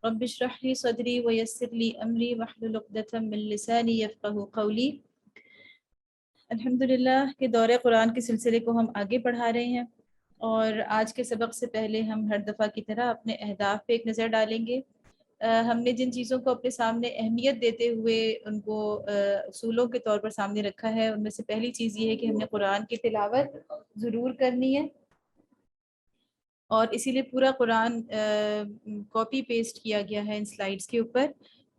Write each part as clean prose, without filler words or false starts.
رب اشرح لي صدري ويسر لي امری واحلل عقدۃ من لسانی یفقهوا قولی۔ الحمدللہ کہ دور قرآن کے سلسلے کو ہم آگے بڑھا رہے ہیں، اور آج کے سبق سے پہلے ہم ہر دفعہ کی طرح اپنے اہداف پہ ایک نظر ڈالیں گے۔ ہم نے جن چیزوں کو اپنے سامنے اہمیت دیتے ہوئے ان کو اصولوں کے طور پر سامنے رکھا ہے، ان میں سے پہلی چیز یہ ہے کہ ہم نے قرآن کی تلاوت ضرور کرنی ہے، اور اسی لیے پورا قرآن کاپی پیسٹ کیا گیا ہے ان سلائیڈز کے اوپر۔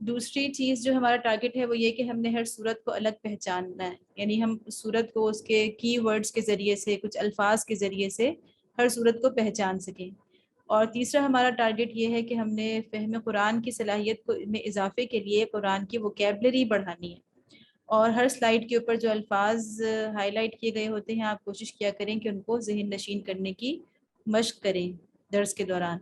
دوسری چیز جو ہمارا ٹارگٹ ہے وہ یہ کہ ہم نے ہر صورت کو الگ پہچاننا ہے، یعنی ہم صورت کو اس کے کی ورڈز کے ذریعے سے، کچھ الفاظ کے ذریعے سے ہر صورت کو پہچان سکیں۔ اور تیسرا ہمارا ٹارگٹ یہ ہے کہ ہم نے فہم قرآن کی صلاحیت میں اضافے کے لیے قرآن کی ووکیبلری بڑھانی ہے، اور ہر سلائیڈ کے اوپر جو الفاظ ہائی لائٹ کیے گئے ہوتے ہیں آپ کوشش کیا کریں کہ ان کو ذہن نشین کرنے کی مشق کریں درس کے دوران۔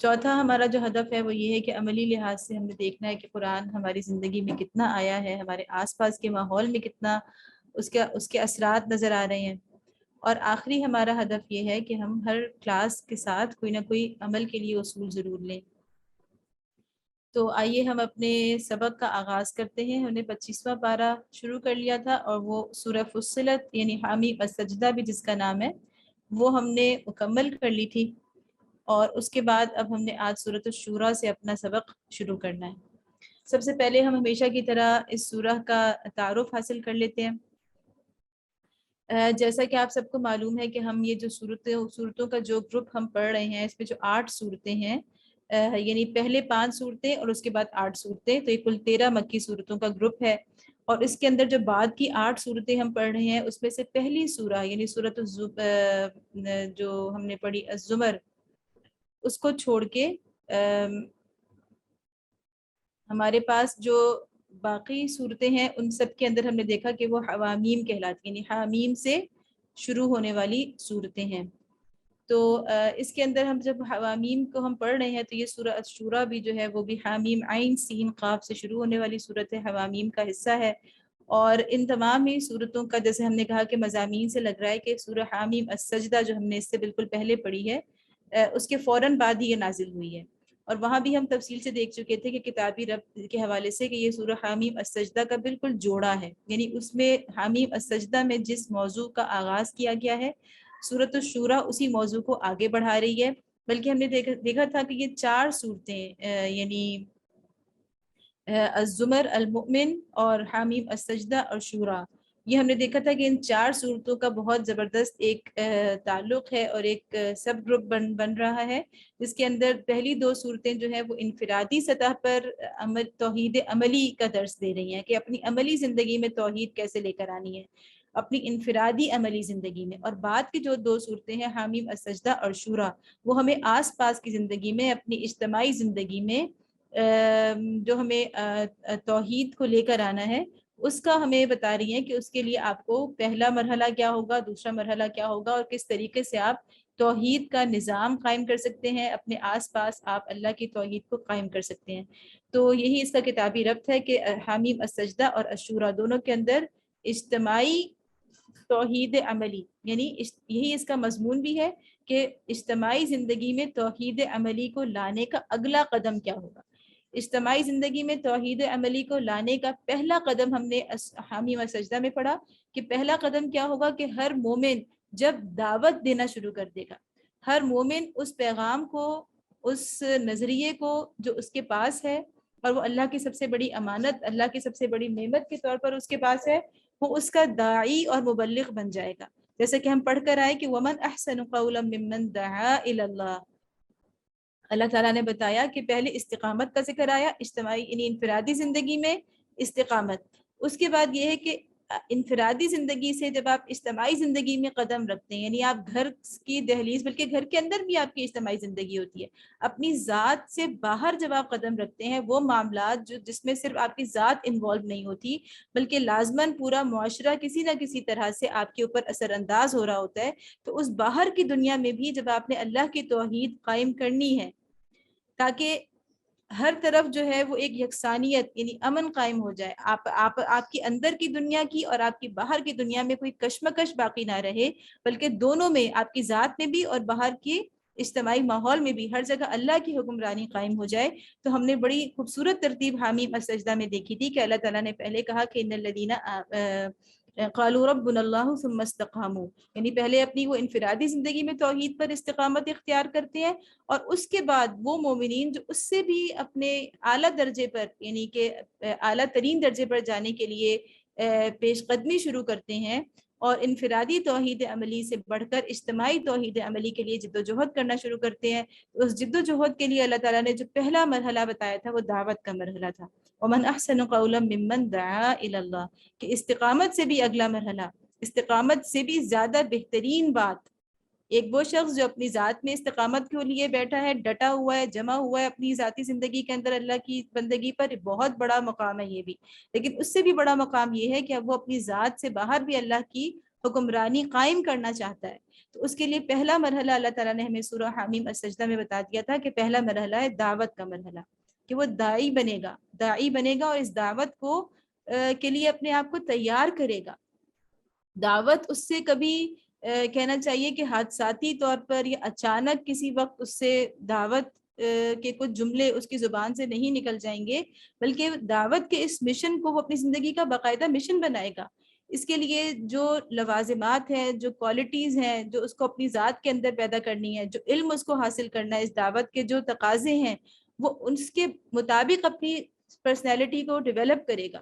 چوتھا ہمارا جو ہدف ہے وہ یہ ہے کہ عملی لحاظ سے ہم نے دیکھنا ہے کہ قرآن ہماری زندگی میں کتنا آیا ہے، ہمارے آس پاس کے ماحول میں کتنا اس کے اثرات نظر آ رہے ہیں۔ اور آخری ہمارا ہدف یہ ہے کہ ہم ہر کلاس کے ساتھ کوئی نہ کوئی عمل کے لیے اصول ضرور لیں۔ تو آئیے ہم اپنے سبق کا آغاز کرتے ہیں۔ ہم نے 25واں پارہ شروع کر لیا تھا، اور وہ سورہ فصلت یعنی حامیم السجدہ بھی جس کا نام ہے وہ ہم نے مکمل کر لی تھی، اور اس کے بعد اب ہم نے آج سورۃ الشورى سے اپنا سبق شروع کرنا ہے۔ سب سے پہلے ہم ہمیشہ کی طرح اس سورہ کا تعارف حاصل کر لیتے ہیں۔ جیسا کہ آپ سب کو معلوم ہے کہ ہم یہ جو صورتوں کا جو گروپ ہم پڑھ رہے ہیں، اس میں جو 8 صورتیں ہیں، یعنی پہلے 5 صورتیں اور اس کے بعد 8 صورتیں، تو یہ کل 13 مکی صورتوں کا گروپ ہے۔ اور اس کے اندر جو بعد کی 8 صورتیں ہم پڑھ رہے ہیں، اس میں سے پہلی سورہ یعنی سورۃ جو ہم نے پڑھی الزمر، اس کو چھوڑ کے ہمارے پاس جو باقی صورتیں ہیں ان سب کے اندر ہم نے دیکھا کہ وہ حوامیم کہلاتی، یعنی حامیم سے شروع ہونے والی صورتیں ہیں۔ تو اس کے اندر ہم جب حوامیم کو ہم پڑھ رہے ہیں تو یہ سورہ الشورى بھی جو ہے وہ بھی حامیم عین سین قاف سے شروع ہونے والی صورت ہے، حوامیم کا حصہ ہے۔ اور ان تمام ہی صورتوں کا جیسے ہم نے کہا کہ مضامین سے لگ رہا ہے کہ سورہ حامیم السجدہ جو ہم نے اس سے بالکل پہلے پڑھی ہے، اس کے فوراً بعد ہی یہ نازل ہوئی ہے، اور وہاں بھی ہم تفصیل سے دیکھ چکے تھے کہ کتابی ربط کے حوالے سے کہ یہ سورہ حامیم السجدہ کا بالکل جوڑا ہے، یعنی اس میں حامیم السجدہ میں جس موضوع کا آغاز کیا گیا ہے، سورۃ الشورى اسی موضوع کو آگے بڑھا رہی ہے۔ بلکہ ہم نے دیکھا تھا کہ یہ 4 صورتیں یعنی الزمر، المؤمن اور حامیم السجدہ اور شورى، یہ ہم نے دیکھا تھا کہ ان 4 صورتوں کا بہت زبردست ایک تعلق ہے اور ایک سب گروپ بن رہا ہے، جس کے اندر پہلی 2 صورتیں جو ہیں وہ انفرادی سطح پر توحید عملی کا درس دے رہی ہیں کہ اپنی عملی زندگی میں توحید کیسے لے کر آنی ہے، اپنی انفرادی عملی زندگی میں۔ اور بعد کی جو 2 صورتیں ہیں حامیم السجدہ اور شورى، وہ ہمیں آس پاس کی زندگی میں، اپنی اجتماعی زندگی میں جو ہمیں توحید کو لے کر آنا ہے اس کا ہمیں بتا رہی ہیں کہ اس کے لیے آپ کو پہلا مرحلہ کیا ہوگا، دوسرا مرحلہ کیا ہوگا، اور کس طریقے سے آپ توحید کا نظام قائم کر سکتے ہیں، اپنے آس پاس آپ اللہ کی توحید کو قائم کر سکتے ہیں۔ تو یہی اس کا کتابی ربط ہے کہ حامیم السجدہ اور الشورى دونوں کے اندر اجتماعی توحید عملی، یعنی یہی اس کا مضمون بھی ہے کہ اجتماعی زندگی میں توحید عملی کو لانے کا اگلا قدم کیا ہوگا۔ اجتماعی زندگی میں توحید عملی کو لانے کا پہلا قدم ہم نے حامیم السجدہ میں پڑھا کہ پہلا قدم کیا ہوگا کہ ہر مومن جب دعوت دینا شروع کر دے گا، ہر مومن اس پیغام کو، اس نظریے کو جو اس کے پاس ہے اور وہ اللہ کی سب سے بڑی امانت، اللہ کی سب سے بڑی نعمت کے طور پر اس کے پاس ہے، وہ اس کا داعی اور مبلغ بن جائے گا۔ جیسے کہ ہم پڑھ کر آئے کہ وَمَنْ أَحْسَنُ قَوْلًا مِّمَّنْ دَعَا إِلَى اللَّهِ، اللہ تعالیٰ نے بتایا کہ پہلے استقامت کا ذکر آیا، اجتماعی یعنی انفرادی زندگی میں استقامت، اس کے بعد یہ ہے کہ انفرادی زندگی سے جب آپ اجتماعی زندگی میں قدم رکھتے ہیں، یعنی آپ گھر کی دہلیز، بلکہ گھر کے اندر بھی آپ کی اجتماعی زندگی ہوتی ہے، اپنی ذات سے باہر جب آپ قدم رکھتے ہیں، وہ معاملات جس میں صرف آپ کی ذات انوالو نہیں ہوتی بلکہ لازماً پورا معاشرہ کسی نہ کسی طرح سے آپ کے اوپر اثر انداز ہو رہا ہوتا ہے، تو اس باہر کی دنیا میں بھی جب آپ نے اللہ کی توحید قائم کرنی ہے تاکہ ہر طرف جو ہے وہ ایک یکسانیت یعنی امن قائم ہو جائے، آپ کی اندر کی دنیا کی اور آپ کی باہر کی دنیا میں کوئی کشمکش باقی نہ رہے، بلکہ دونوں میں، آپ کی ذات میں بھی اور باہر کی اجتماعی ماحول میں بھی ہر جگہ اللہ کی حکمرانی قائم ہو جائے. تو ہم نے بڑی خوبصورت ترتیب حامیم السجدہ میں دیکھی تھی کہ اللہ تعالیٰ نے پہلے کہا کہ ان الذین قالوا ربنا اللہ ثم استقاموا، یعنی پہلے اپنی وہ انفرادی زندگی میں توحید پر استقامت اختیار کرتے ہیں، اور اس کے بعد وہ مومنین جو اس سے بھی اپنے اعلیٰ درجے پر، یعنی کہ اعلیٰ ترین درجے پر جانے کے لیے پیش قدمی شروع کرتے ہیں اور انفرادی توحید عملی سے بڑھ کر اجتماعی توحید عملی کے لیے جد و جہد کرنا شروع کرتے ہیں. اس جد و جہد کے لیے اللہ تعالیٰ نے جو پہلا مرحلہ بتایا تھا وہ دعوت کا مرحلہ تھا. ومن احسن قولا ممن دعا الی اللہ، کہ استقامت سے بھی اگلا مرحلہ، استقامت سے بھی زیادہ بہترین بات، ایک وہ شخص جو اپنی ذات میں استقامت کے لیے بیٹھا ہے، ڈٹا ہوا ہے، جمع ہوا ہے اپنی ذاتی زندگی کے اندر اللہ کی بندگی پر، بہت بڑا مقام ہے یہ بھی. لیکن اس سے بھی بڑا مقام یہ ہے کہ اب وہ اپنی ذات سے باہر بھی اللہ کی حکمرانی قائم کرنا چاہتا ہے. تو اس کے لیے پہلا مرحلہ اللہ تعالیٰ نے ہمیں سورہ حامیم السجدہ میں بتا دیا تھا کہ پہلا مرحلہ ہے دعوت کا مرحلہ، کہ وہ داعی بنے گا اور اس دعوت کو کے لیے اپنے آپ کو تیار کرے گا. دعوت اس سے کبھی کہنا چاہیے کہ حادثاتی طور پر یا اچانک کسی وقت اس سے دعوت کے کچھ جملے اس کی زبان سے نہیں نکل جائیں گے، بلکہ دعوت کے اس مشن کو وہ اپنی زندگی کا باقاعدہ مشن بنائے گا. اس کے لیے جو لوازمات ہیں، جو کوالٹیز ہیں، جو اس کو اپنی ذات کے اندر پیدا کرنی ہے، جو علم اس کو حاصل کرنا ہے، اس دعوت کے جو تقاضے ہیں وہ اس کے مطابق اپنی پرسنالٹی کو ڈیولپ کرے گا.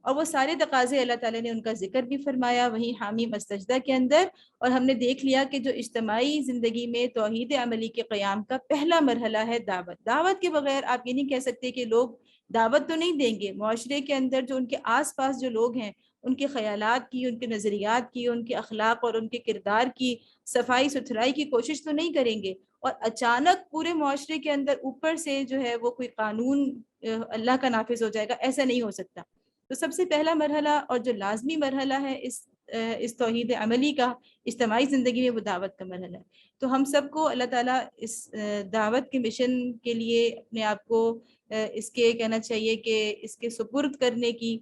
اور وہ سارے تقاضے اللہ تعالیٰ نے ان کا ذکر بھی فرمایا وہیں حامیم السجدہ کے اندر. اور ہم نے دیکھ لیا کہ جو اجتماعی زندگی میں توحید عملی کے قیام کا پہلا مرحلہ ہے دعوت. دعوت کے بغیر آپ یہ نہیں کہہ سکتے کہ لوگ دعوت تو نہیں دیں گے. معاشرے کے اندر جو ان کے آس پاس جو لوگ ہیں، ان کے خیالات کی، ان کے نظریات کی، ان کے اخلاق اور ان کے کردار کی صفائی ستھرائی کی کوشش تو نہیں کریں گے. اور اچانک پورے معاشرے کے اندر اوپر سے جو ہے وہ کوئی قانون اللہ کا نافذ ہو جائے گا، ایسا نہیں ہو سکتا. تو سب سے پہلا مرحلہ اور جو لازمی مرحلہ ہے اس توحید عملی کا اجتماعی زندگی میں، وہ دعوت کا مرحلہ ہے. تو ہم سب کو اللہ تعالیٰ اس دعوت کے مشن کے لیے اپنے آپ کو اس کے کہنا چاہیے کہ اس کے سپرد کرنے کی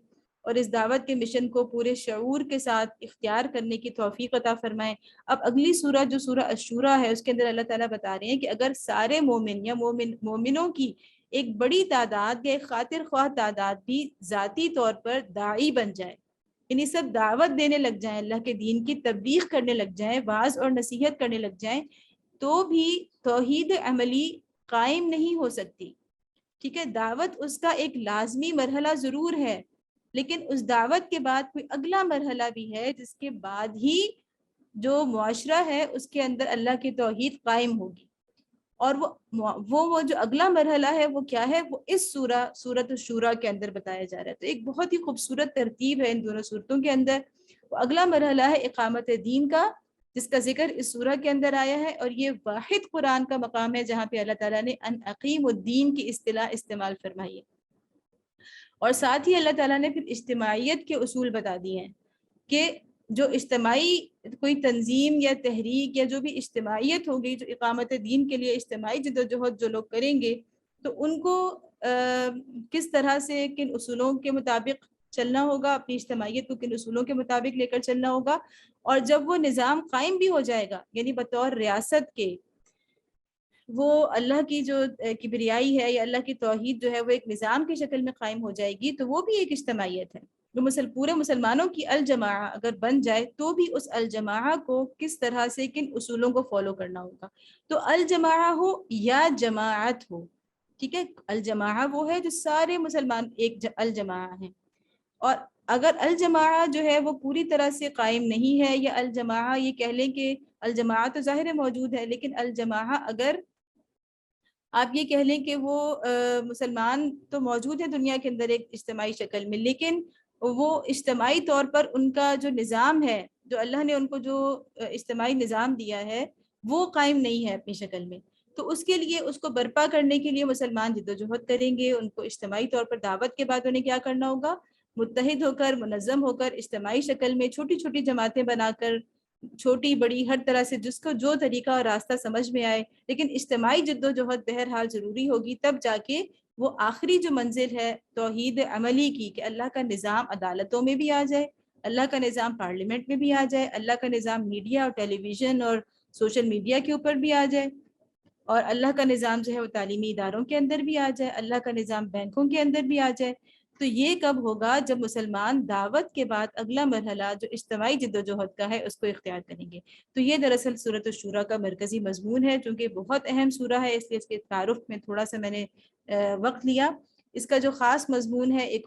اور اس دعوت کے مشن کو پورے شعور کے ساتھ اختیار کرنے کی توفیق عطا فرمائیں. اب اگلی سورہ جو سورہ الشورى ہے، اس کے اندر اللہ تعالیٰ بتا رہے ہیں کہ اگر سارے مومن یا مومنوں کی ایک بڑی تعداد یا ایک خاطر خواہ تعداد بھی ذاتی طور پر داعی بن جائے، یعنی سب دعوت دینے لگ جائیں، اللہ کے دین کی تبلیغ کرنے لگ جائیں، واعظ اور نصیحت کرنے لگ جائیں، تو بھی توحید عملی قائم نہیں ہو سکتی. ٹھیک ہے، دعوت اس کا ایک لازمی مرحلہ ضرور ہے، لیکن اس دعوت کے بعد کوئی اگلا مرحلہ بھی ہے جس کے بعد ہی جو معاشرہ ہے اس کے اندر اللہ کی توحید قائم ہوگی. اور وہ جو اگلا مرحلہ ہے وہ کیا ہے، وہ اس سورۃ الشورى کے اندر بتایا جا رہا ہے. تو ایک بہت ہی خوبصورت ترتیب ہے ان دونوں صورتوں کے اندر. وہ اگلا مرحلہ ہے اقامت دین کا، جس کا ذکر اس سورہ کے اندر آیا ہے، اور یہ واحد قرآن کا مقام ہے جہاں پہ اللہ تعالیٰ نے ان اقیم الدین کی اصطلاح استعمال فرمائی ہے. اور ساتھ ہی اللہ تعالیٰ نے پھر اجتماعیت کے اصول بتا دیے ہیں کہ جو اجتماعی کوئی تنظیم یا تحریک یا جو بھی اجتماعیت ہوگی، جو اقامت دین کے لیے اجتماعی جدوجہد جو لوگ کریں گے، تو ان کو کس طرح سے کن اصولوں کے مطابق چلنا ہوگا، اپنی اجتماعیت کو کن اصولوں کے مطابق لے کر چلنا ہوگا. اور جب وہ نظام قائم بھی ہو جائے گا، یعنی بطور ریاست کے، وہ اللہ کی جو کبریائی ہے یا اللہ کی توحید جو ہے وہ ایک نظام کی شکل میں قائم ہو جائے گی، تو وہ بھی ایک اجتماعیت ہے. پورے مسلمانوں کی الجماعہ اگر بن جائے تو بھی اس الجماعہ کو کس طرح سے کن اصولوں کو فالو کرنا ہوگا. تو الجماعہ ہو یا جماعت ہو، ٹھیک ہے، الجماعہ وہ ہے جو سارے مسلمان ایک الجماعہ ہیں. اور اگر الجماعہ جو ہے وہ پوری طرح سے قائم نہیں ہے، یا الجماعہ یہ کہہ لیں کہ الجماعہ تو ظاہر موجود ہے، لیکن الجماعہ اگر آپ یہ کہہ لیں کہ وہ مسلمان تو موجود ہیں دنیا کے اندر ایک اجتماعی شکل میں، لیکن وہ اجتماعی طور پر ان کا جو نظام ہے، جو اللہ نے ان کو جو اجتماعی نظام دیا ہے، وہ قائم نہیں ہے اپنی شکل میں. تو اس کے لیے، اس کو برپا کرنے کے لیے مسلمان جدوجہد کریں گے. ان کو اجتماعی طور پر دعوت کے بعد انہیں کیا کرنا ہوگا، متحد ہو کر، منظم ہو کر، اجتماعی شکل میں چھوٹی چھوٹی جماعتیں بنا کر، چھوٹی بڑی ہر طرح سے جس کو جو طریقہ اور راستہ سمجھ میں آئے، لیکن اجتماعی جدوجہد بہرحال ضروری ہوگی. تب جا کے وہ آخری جو منزل ہے توحید عملی کی، کہ اللہ کا نظام عدالتوں میں بھی آ جائے، اللہ کا نظام پارلیمنٹ میں بھی آ جائے، اللہ کا نظام میڈیا اور ٹیلی ویژن اور سوشل میڈیا کے اوپر بھی آ جائے، اور اللہ کا نظام جو ہے وہ تعلیمی اداروں کے اندر بھی آ جائے، اللہ کا نظام بینکوں کے اندر بھی آ جائے۔ تو یہ کب ہوگا؟ جب مسلمان دعوت کے بعد اگلا مرحلہ جو اجتماعی جدوجہد کا ہے اس کو اختیار کریں گے۔ تو یہ دراصل سورۃ الشورى کا مرکزی مضمون ہے، چونکہ بہت اہم سورہ ہے اس لیے اس کے تعارف میں تھوڑا سا میں نے وقت لیا۔ اس کا جو خاص مضمون ہے ایک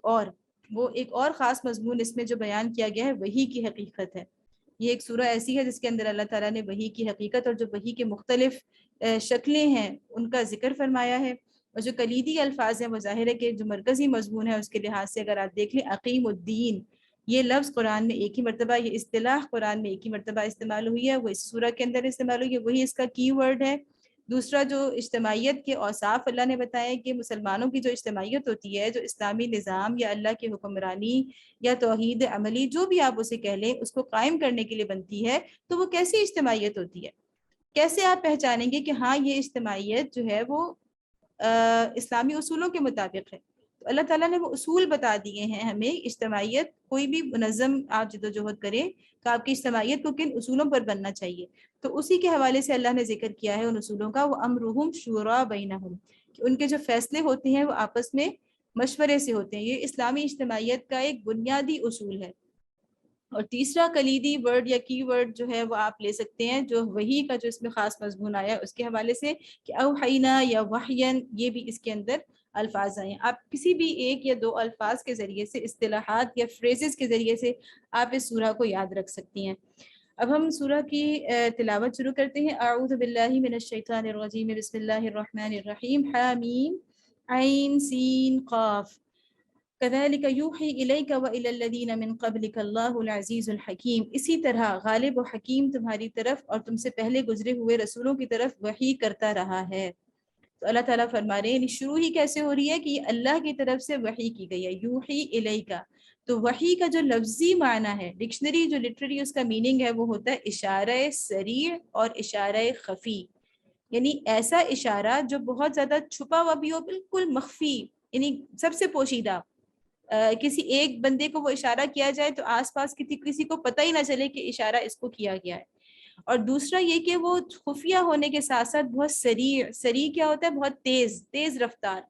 اور خاص مضمون اس میں جو بیان کیا گیا ہے وحی کی حقیقت ہے۔ یہ ایک سورہ ایسی ہے جس کے اندر اللہ تعالیٰ نے وحی کی حقیقت اور جو وحی کے مختلف شکلیں ہیں ان کا ذکر فرمایا ہے، اور جو کلیدی الفاظ ہیں وہ ظاہر ہے کہ جو مرکزی مضمون ہے اس کے لحاظ سے اگر آپ دیکھ لیں، اقیم الدین، یہ لفظ قرآن میں ایک ہی مرتبہ، یہ اصطلاح قرآن میں ایک ہی مرتبہ استعمال ہوئی ہے، وہ اس سورہ کے اندر استعمال ہوئی ہے، وہی اس کا کی ورڈ ہے۔ دوسرا جو اجتماعیت کے اوصاف اللہ نے بتایا کہ مسلمانوں کی جو اجتماعیت ہوتی ہے، جو اسلامی نظام یا اللہ کی حکمرانی یا توحید عملی جو بھی آپ اسے کہہ لیں، اس کو قائم کرنے کے لیے بنتی ہے، تو وہ کیسی اجتماعیت ہوتی ہے؟ کیسے آپ پہچانیں گے کہ ہاں یہ اجتماعیت جو ہے وہ اسلامی اصولوں کے مطابق ہے؟ تو اللہ تعالیٰ نے وہ اصول بتا دیے ہیں ہمیں۔ اجتماعیت کوئی بھی منظم آپ جدوجہد کریں کہ آپ کی اجتماعیت کو کن اصولوں پر بننا چاہیے، تو اسی کے حوالے سے اللہ نے ذکر کیا ہے ان اصولوں کا، وہ امرہم شورا بینہم، کہ ان کے جو فیصلے ہوتے ہیں وہ آپس میں مشورے سے ہوتے ہیں۔ یہ اسلامی اجتماعیت کا ایک بنیادی اصول ہے۔ اور تیسرا کلیدی ورڈ یا کی ورڈ جو ہے وہ آپ لے سکتے ہیں جو وحی کا جو اس میں خاص مضمون آیا ہے اس کے حوالے سے، کہ اوحینا یا وحین، یہ بھی اس کے اندر الفاظ آئے ہیں۔ آپ کسی بھی ایک یا دو الفاظ کے ذریعے سے، اصطلاحات یا فریزز کے ذریعے سے آپ اس سورہ کو یاد رکھ سکتی ہیں۔ اب ہم سورہ کی تلاوت شروع کرتے ہیں۔ اعوذ باللہ من الشیطان الرجیم، بسم اللہ الرحمن الرحیم، حامیم عین سین قاف، كذلك يوحي إليك وإلى الذين من قبلك الله العزيز الحكيم، اسی طرح غالب و حکیم تمہاری طرف اور تم سے پہلے گزرے ہوئے رسولوں کی طرف وحی کرتا رہا ہے۔ تو اللہ تعالیٰ فرما رہے ہیں، یعنی شروع ہی کیسے ہو رہی ہے کہ یہ اللہ کی طرف سے وحی کی گئی ہے، یوحی الیکا۔ تو وحی کا جو لفظی معنی ہے، ڈکشنری جو لٹرری اس کا میننگ ہے وہ ہوتا ہے اشارہ سریع اور اشارہ خفی، یعنی ایسا اشارہ جو بہت زیادہ چھپا ہوا بھی ہو، بالکل مخفی، یعنی سب سے پوشیدہ۔ کسی ایک بندے کو وہ اشارہ کیا جائے تو آس پاس کسی کو پتہ ہی نہ چلے کہ اشارہ اس کو کیا گیا ہے۔ اور دوسرا یہ کہ وہ خفیہ ہونے کے ساتھ ساتھ بہت سریع کیا ہوتا ہے؟ بہت تیز رفتار۔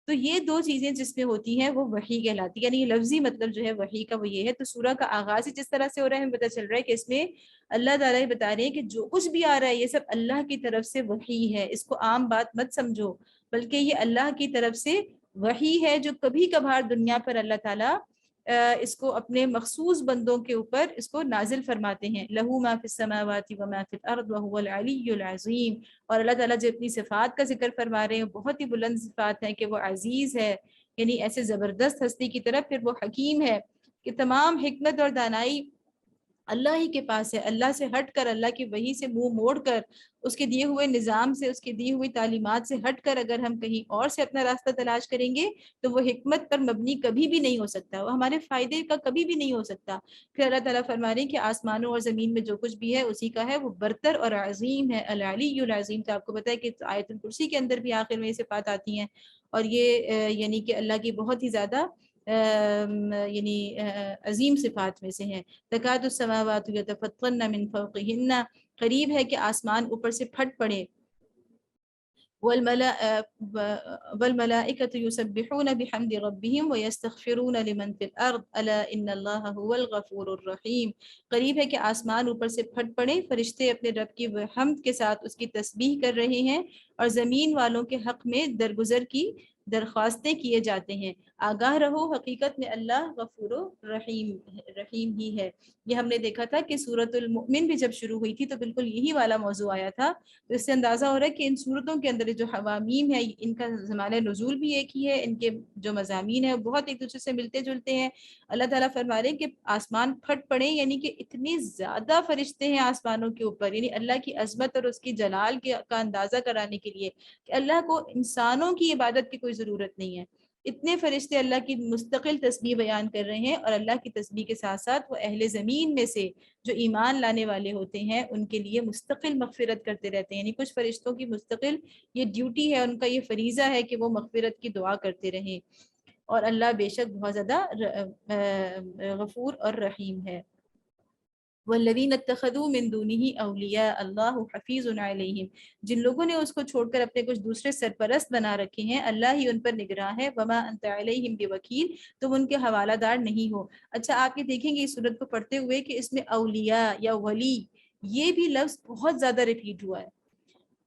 تو یہ دو چیزیں جس میں ہوتی ہیں وہ وحی کہلاتی ہے، یعنی یہ لفظی مطلب جو ہے وحی کا وہ یہ ہے۔ تو سورہ کا آغاز ہی جس طرح سے ہو رہا ہے ہمیں پتہ چل رہا ہے کہ اس میں اللہ تعالیٰ یہ بتا رہے ہیں کہ جو کچھ بھی آ رہا ہے یہ سب اللہ کی طرف سے وحی ہے، اس کو عام بات مت سمجھو، بلکہ یہ اللہ کی طرف سے وحی ہے جو کبھی کبھار دنیا پر اللہ تعالیٰ اس کو اپنے مخصوص بندوں کے اوپر اس کو نازل فرماتے ہیں۔ لہو ما فی السماوات و ما فی الارض وهو العلی العظیم۔ اور اللہ تعالیٰ جو اپنی صفات کا ذکر فرما رہے ہیں بہت ہی بلند صفات ہیں، کہ وہ عزیز ہے، یعنی ایسے زبردست ہستی کی طرف، پھر وہ حکیم ہے کہ تمام حکمت اور دانائی اللہ ہی کے پاس ہے۔ اللہ سے ہٹ کر، اللہ کی وحی سے منہ موڑ کر، اس کے دیے ہوئے نظام سے، اس کے دی ہوئی تعلیمات سے ہٹ کر اگر ہم کہیں اور سے اپنا راستہ تلاش کریں گے تو وہ حکمت پر مبنی کبھی بھی نہیں ہو سکتا، وہ ہمارے فائدے کا کبھی بھی نہیں ہو سکتا۔ پھر اللہ تعالیٰ فرما رہے ہیں کہ آسمانوں اور زمین میں جو کچھ بھی ہے اسی کا ہے، وہ برتر اور عظیم ہے، العلی العظیم۔ تو آپ کو پتہ ہے کہ آیت الکرسی کے اندر بھی آخر میں یہ صفات آتی ہیں، اور یہ یعنی کہ اللہ کی بہت ہی زیادہ یعنی عظیم صفات میں سے ہیں۔ تکاد السماوات یتفطرن من فوقہن، قریب ہے کہ آسمان اوپر سے پھٹ پڑے۔ والملائکۃ یسبحون بحمد ربہم ویستغفرون لمن فی الارض الا ان اللہ هو الغفور الرحیم۔ قریب ہے کہ آسمان اوپر سے پھٹ پڑے، فرشتے اپنے رب کی حمد کے ساتھ اس کی تسبیح کر رہے ہیں، اور زمین والوں کے حق میں درگزر کی درخواستیں کیے جاتے ہیں۔ آگاہ رہو، حقیقت میں اللہ غفور و رحیم ہی ہے۔ یہ ہم نے دیکھا تھا کہ سورۃ المؤمن بھی جب شروع ہوئی تھی تو بالکل یہی والا موضوع آیا تھا۔ تو اس سے اندازہ ہو رہا ہے کہ ان صورتوں کے اندر جو حوامیم ہے ان کا زمانہ نزول بھی ایک ہی ہے، ان کے جو مضامین ہیں بہت ایک دوسرے سے ملتے جلتے ہیں۔ اللہ تعالیٰ فرما رہے ہیں کہ آسمان پھٹ پڑے، یعنی کہ اتنے زیادہ فرشتے ہیں آسمانوں کے اوپر، یعنی اللہ کی عظمت اور اس کی جلال کا اندازہ کرانے کے لیے کہ اللہ کو انسانوں کی عبادت کی کوئی ضرورت نہیں ہے۔ اتنے فرشتے اللہ کی مستقل تسبیح بیان کر رہے ہیں، اور اللہ کی تسبیح کے ساتھ ساتھ وہ اہل زمین میں سے جو ایمان لانے والے ہوتے ہیں ان کے لیے مستقل مغفرت کرتے رہتے ہیں۔ یعنی کچھ فرشتوں کی مستقل یہ ڈیوٹی ہے، ان کا یہ فریضہ ہے کہ وہ مغفرت کی دعا کرتے رہیں، اور اللہ بے شک بہت زیادہ غفور اور رحیم ہے۔ والذین اتخذوا من دونہ اولیاء اللہ حفیظ علیہم، جن لوگوں نے اس کو چھوڑ کر اپنے کچھ دوسرے سرپرست بنا رکھے ہیں، اللہ ہی ان پر نگراں ہے، وما انت علیہم بوکیل، تم ان کے حوالہ دار نہیں ہو۔ اچھا آپ یہ دیکھیں گے اس صورت کو پڑھتے ہوئے کہ اس میں اولیاء یا ولی یہ بھی لفظ بہت زیادہ ریپیٹ ہوا ہے،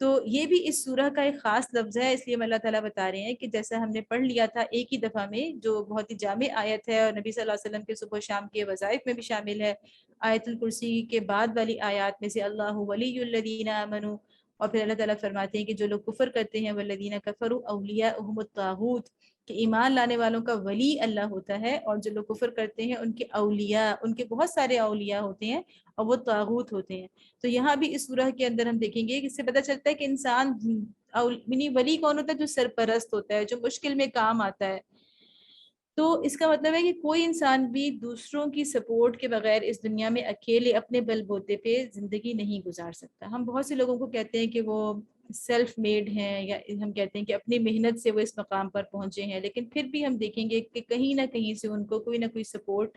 تو یہ بھی اس سورہ کا ایک خاص لفظ ہے، اس لیے اللہ تعالیٰ بتا رہے ہیں کہ جیسا ہم نے پڑھ لیا تھا ایک ہی دفعہ میں، جو بہت ہی جامع آیت ہے اور نبی صلی اللہ علیہ وسلم کے صبح و شام کے وظائف میں بھی شامل ہے، آیت الکرسی کے بعد والی آیات میں سے اللہ ولی الذین آمنوا، اور پھر اللہ تعالیٰ فرماتے ہیں کہ جو لوگ کفر کرتے ہیں والذین کفروا اولیاءهم الطاغوت، کہ ایمان لانے والوں کا ولی اللہ ہوتا ہے، اور جو لوگ کفر کرتے ہیں ان کے اولیاء، ان کے بہت سارے اولیاء ہوتے ہیں اور وہ طاغوت ہوتے ہیں۔ تو یہاں بھی اس سورہ کے اندر ہم دیکھیں گے کہ اس سے پتہ چلتا ہے کہ انسان یعنی ولی کون ہوتا ہے؟ جو سرپرست ہوتا ہے، جو مشکل میں کام آتا ہے۔ تو اس کا مطلب ہے کہ کوئی انسان بھی دوسروں کی سپورٹ کے بغیر اس دنیا میں اکیلے اپنے بل بوتے پہ زندگی نہیں گزار سکتا۔ ہم بہت سے لوگوں کو کہتے ہیں کہ وہ سیلف میڈ ہیں، یا ہم کہتے ہیں کہ اپنی محنت سے وہ اس مقام پر پہنچے ہیں، لیکن پھر بھی ہم دیکھیں گے کہ کہیں نہ کہیں سے ان کو کوئی نہ کوئی سپورٹ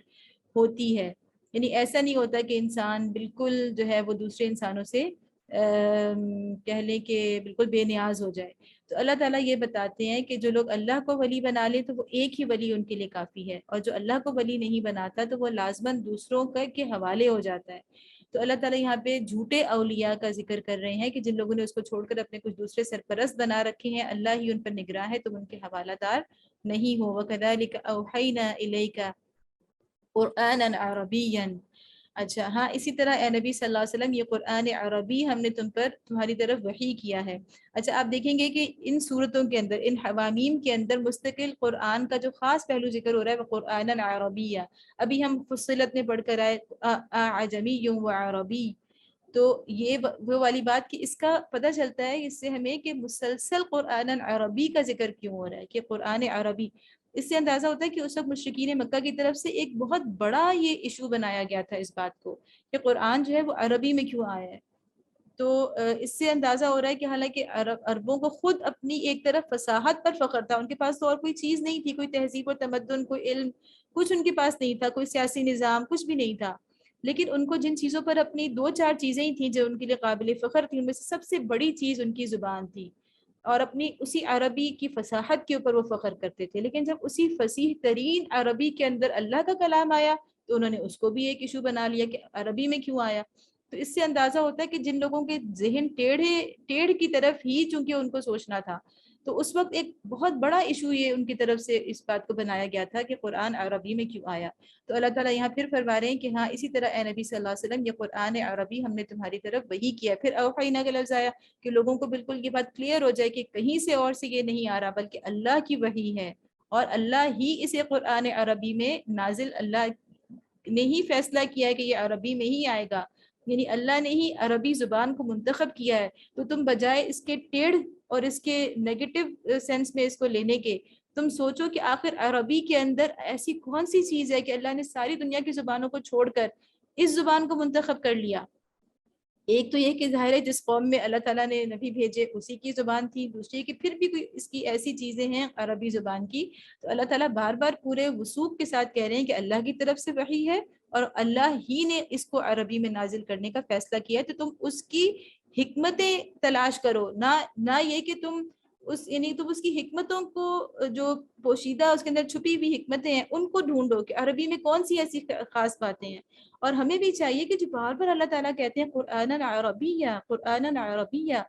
ہوتی ہے۔ یعنی ایسا نہیں ہوتا کہ انسان بالکل جو ہے وہ دوسرے انسانوں سے کہہ لیں کہ بالکل بے نیاز ہو جائے۔ تو اللہ تعالیٰ یہ بتاتے ہیں کہ جو لوگ اللہ کو ولی بنا لیں تو وہ ایک ہی ولی ان کے لیے کافی ہے، اور جو اللہ کو ولی نہیں بناتا تو وہ لازماً دوسروں کے حوالے ہو جاتا ہے۔ تو اللہ تعالیٰ یہاں پہ جھوٹے اولیاء کا ذکر کر رہے ہیں کہ جن لوگوں نے اس کو چھوڑ کر اپنے کچھ دوسرے سرپرست بنا رکھے ہیں، اللہ ہی ان پر نگراں ہے، تم ان کے حوالہ دار نہیں ہو۔ وَكَذَلِكَ أَوْحَيْنَا إِلَيْكَ قرآن عربی۔ اچھا ہاں، اسی طرح اے نبی صلی اللہ علیہ وسلم یہ قرآن عربی ہم نے تمہاری طرف وحی کیا ہے۔ اچھا آپ دیکھیں گے کہ ان صورتوں کے اندر، ان حوامیم کے اندر مستقل قرآن کا جو خاص پہلو ذکر ہو رہا ہے وہ قرآن عربی۔ ابھی ہم فصلت میں پڑھ کر آئے اعجمی و عربی، تو یہ وہ والی بات کہ اس کا پتہ چلتا ہے اس سے ہمیں کہ مسلسل قرآن عربی کا ذکر کیوں ہو رہا ہے، کہ قرآن عربی۔ اس سے اندازہ ہوتا ہے کہ اس وقت مشرکین مکہ کی طرف سے ایک بہت بڑا یہ ایشو بنایا گیا تھا اس بات کو کہ قرآن جو ہے وہ عربی میں کیوں آیا ہے۔ تو اس سے اندازہ ہو رہا ہے کہ حالانکہ عربوں کو خود اپنی ایک طرف فصاحت پر فخر تھا، ان کے پاس تو اور کوئی چیز نہیں تھی، کوئی تہذیب و تمدن، کوئی علم، کچھ ان کے پاس نہیں تھا، کوئی سیاسی نظام، کچھ بھی نہیں تھا، لیکن ان کو جن چیزوں پر اپنی دو چار چیزیں ہی تھیں جو ان کے لیے قابل فخر تھیں، ان میں سے سب سے بڑی چیز ان کی زبان تھی، اور اپنی اسی عربی کی فصاحت کے اوپر وہ فخر کرتے تھے۔ لیکن جب اسی فصیح ترین عربی کے اندر اللہ کا کلام آیا تو انہوں نے اس کو بھی ایک ایشو بنا لیا کہ عربی میں کیوں آیا۔ تو اس سے اندازہ ہوتا ہے کہ جن لوگوں کے ذہن ٹیڑھ کی طرف ہی چونکہ ان کو سوچنا تھا، تو اس وقت ایک بہت بڑا ایشو یہ ان کی طرف سے اس بات کو بنایا گیا تھا کہ قرآن عربی میں کیوں آیا۔ تو اللہ تعالیٰ یہاں پھر فرما رہے ہیں کہ ہاں اسی طرح اے نبی صلی اللہ علیہ وسلم یہ قرآن عربی ہم نے تمہاری طرف وحی کیا۔ پھر اوحینا کا لفظ آیا کہ لوگوں کو بالکل یہ بات کلیئر ہو جائے کہ کہیں سے اور سے یہ نہیں آ رہا بلکہ اللہ کی وحی ہے، اور اللہ ہی اسے قرآن عربی میں نازل، اللہ نے ہی فیصلہ کیا ہے کہ یہ عربی میں ہی آئے گا، یعنی اللہ نے ہی عربی زبان کو منتخب کیا ہے۔ تو تم بجائے اس کے ٹیڑھ اور اس کے نیگیٹو سینس میں اس کو لینے کے، تم سوچو کہ آخر عربی کے اندر ایسی کون سی چیز ہے کہ اللہ نے ساری دنیا کی زبانوں کو چھوڑ کر اس زبان کو منتخب کر لیا۔ ایک تو یہ کہ ظاہر ہے جس قوم میں اللہ تعالیٰ نے نبی بھیجے اسی کی زبان تھی، دوسری کہ پھر بھی کوئی اس کی ایسی چیزیں ہیں عربی زبان کی، تو اللہ تعالیٰ بار بار پورے وثوق کے ساتھ کہہ رہے ہیں کہ اللہ کی طرف سے وحی ہے اور اللہ ہی نے اس کو عربی میں نازل کرنے کا فیصلہ کیا ہے، تو تم اس کی حکمتیں تلاش کرو، نہ یہ کہ تم یعنی تم اس کی حکمتوں کو، جو پوشیدہ اس کے اندر چھپی ہوئی حکمتیں ہیں ان کو ڈھونڈو کہ عربی میں کون سی ایسی خاص باتیں ہیں۔ اور ہمیں بھی چاہیے کہ جو بار بار اللہ تعالیٰ کہتے ہیں قرآن عربیہ قرآن عربیہ،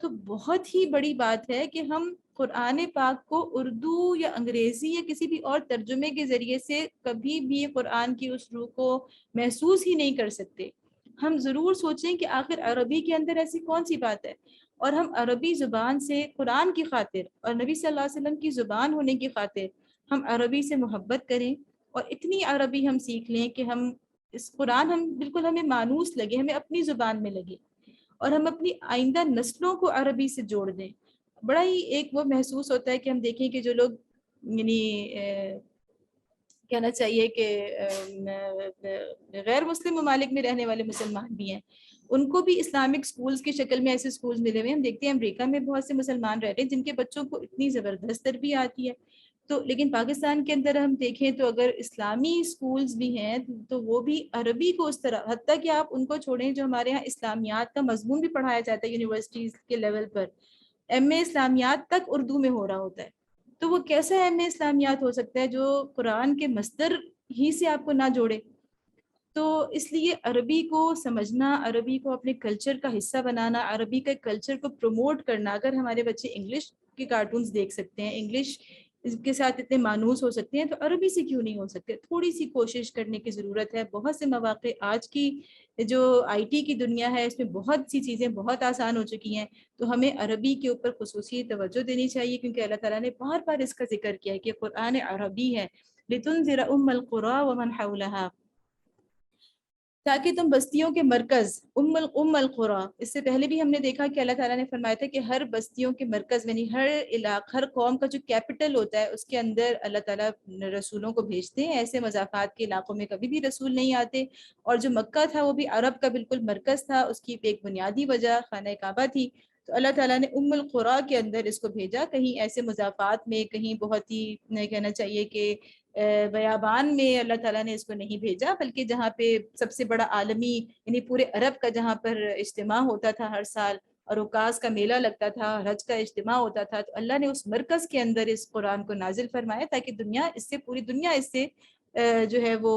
تو بہت ہی بڑی بات ہے کہ ہم قرآن پاک کو اردو یا انگریزی یا کسی بھی اور ترجمے کے ذریعے سے کبھی بھی قرآن کی اس روح کو محسوس ہی نہیں کر سکتے۔ ہم ضرور سوچیں کہ آخر عربی کے اندر ایسی کون سی بات ہے، اور ہم عربی زبان سے قرآن کی خاطر اور نبی صلی اللہ علیہ وسلم کی زبان ہونے کی خاطر ہم عربی سے محبت کریں، اور اتنی عربی ہم سیکھ لیں کہ ہم اس قرآن بالکل ہمیں مانوس لگے، ہمیں اپنی زبان میں لگے، اور ہم اپنی آئندہ نسلوں کو عربی سے جوڑ دیں۔ بڑا ہی ایک وہ محسوس ہوتا ہے کہ ہم دیکھیں کہ جو لوگ یعنی کہنا چاہیے کہ غیر مسلم ممالک میں رہنے والے مسلمان بھی ہیں، ان کو بھی اسلامک سکولز کی شکل میں ایسے سکولز ملے ہوئے ہیں۔ ہم دیکھتے ہیں امریکہ میں بہت سے مسلمان رہتے ہیں جن کے بچوں کو اتنی زبردست تربیت آتی ہے۔ تو لیکن پاکستان کے اندر ہم دیکھیں تو اگر اسلامی اسکولز بھی ہیں تو وہ بھی عربی کو اس طرح، حتیٰ کہ آپ ان کو چھوڑیں جو ہمارے ہاں اسلامیات کا مضمون بھی پڑھایا جاتا ہے یونیورسٹیز کے لیول پر، ایم اے اسلامیات تک اردو میں ہو رہا ہوتا ہے. تو وہ کیسا ایم اے اسلامیات ہو سکتا ہے جو قرآن کے مصدر ہی سے آپ کو نہ جوڑے؟ تو اس لیے عربی کو سمجھنا، عربی کو اپنے کلچر کا حصہ بنانا، عربی کے کلچر کو پروموٹ کرنا. اگر ہمارے بچے انگلش کے کارٹونز دیکھ سکتے ہیں، انگلش کے ساتھ اتنے مانوس ہو سکتے ہیں، تو عربی سے کیوں نہیں ہو سکتے؟ تھوڑی سی کوشش کرنے کی ضرورت ہے. بہت سے مواقع آج کی جو آئی ٹی کی دنیا ہے اس میں بہت سی چیزیں بہت آسان ہو چکی ہیں، تو ہمیں عربی کے اوپر خصوصی توجہ دینی چاہیے، کیونکہ اللہ تعالیٰ نے بار بار اس کا ذکر کیا ہے کہ قرآن عربی ہے. لِتُنذِرَ أُمَّ الْقُرَىٰ وَمَنْ حَوْلَهَا، تاکہ تم بستیوں کے مرکز، ام القرى، اس سے پہلے بھی ہم نے دیکھا کہ اللہ تعالیٰ نے فرمایا تھا کہ ہر بستیوں کے مرکز یعنی ہر علاقہ، ہر قوم کا جو کیپٹل ہوتا ہے اس کے اندر اللہ تعالیٰ رسولوں کو بھیجتے ہیں. ایسے مضافات کے علاقوں میں کبھی بھی رسول نہیں آتے. اور جو مکہ تھا وہ بھی عرب کا بالکل مرکز تھا، اس کی ایک بنیادی وجہ خانہ کعبہ تھی. تو اللہ تعالیٰ نے ام القرى کے اندر اس کو بھیجا. کہیں ایسے مضافات میں، کہیں بہت ہی نہیں کہنا چاہیے کہ بیابان میں اللہ تعالیٰ نے اس کو نہیں بھیجا، بلکہ جہاں پہ سب سے بڑا عالمی یعنی پورے عرب کا جہاں پر اجتماع ہوتا تھا ہر سال، اور عکاظ کا میلہ لگتا تھا، حج کا اجتماع ہوتا تھا، تو اللہ نے اس مرکز کے اندر اس قرآن کو نازل فرمایا تاکہ دنیا اس سے، پوری دنیا اس سے جو ہے وہ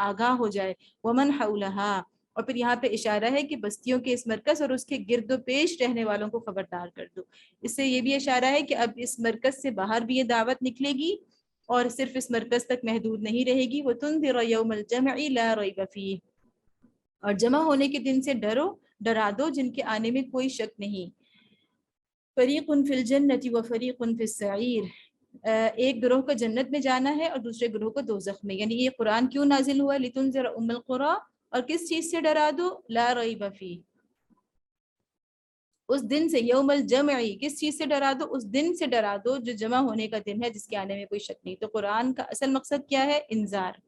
آگاہ ہو جائے. ومن حولہا، اور پھر یہاں پہ اشارہ ہے کہ بستیوں کے اس مرکز اور اس کے گرد و پیش رہنے والوں کو خبردار کر دو. اس سے یہ بھی اشارہ ہے کہ اب اس مرکز سے باہر بھی یہ دعوت نکلے گی اور صرف اس مرکز تک محدود نہیں رہے گی. وَتُنذِرَ يَوْمَ الْجَمْعِ لَا رَيْبَ فِيهِ، اور جمع ہونے کے دن سے ڈرا دو جن کے آنے میں کوئی شک نہیں. فَرِيقٌ فِي الْجَنَّةِ وَفَرِيقٌ فِي السَّعِيرِ، ایک گروہ کو جنت میں جانا ہے اور دوسرے گروہ کو دوزخ میں. یعنی یہ قرآن کیوں نازل ہوا؟ لِتُنذِرَ أُمَّ الْقُرَىٰ، اور کس چیز سے ڈرا دو؟ لَا رَيْبَ فِيهِ، اس دن سے. یوم الجمع، کس چیز سے ڈرا دو؟ اس دن سے ڈرا دو جو جمع ہونے کا دن ہے، جس کے آنے میں کوئی شک نہیں. تو قرآن کا اصل مقصد کیا ہے؟ انذار.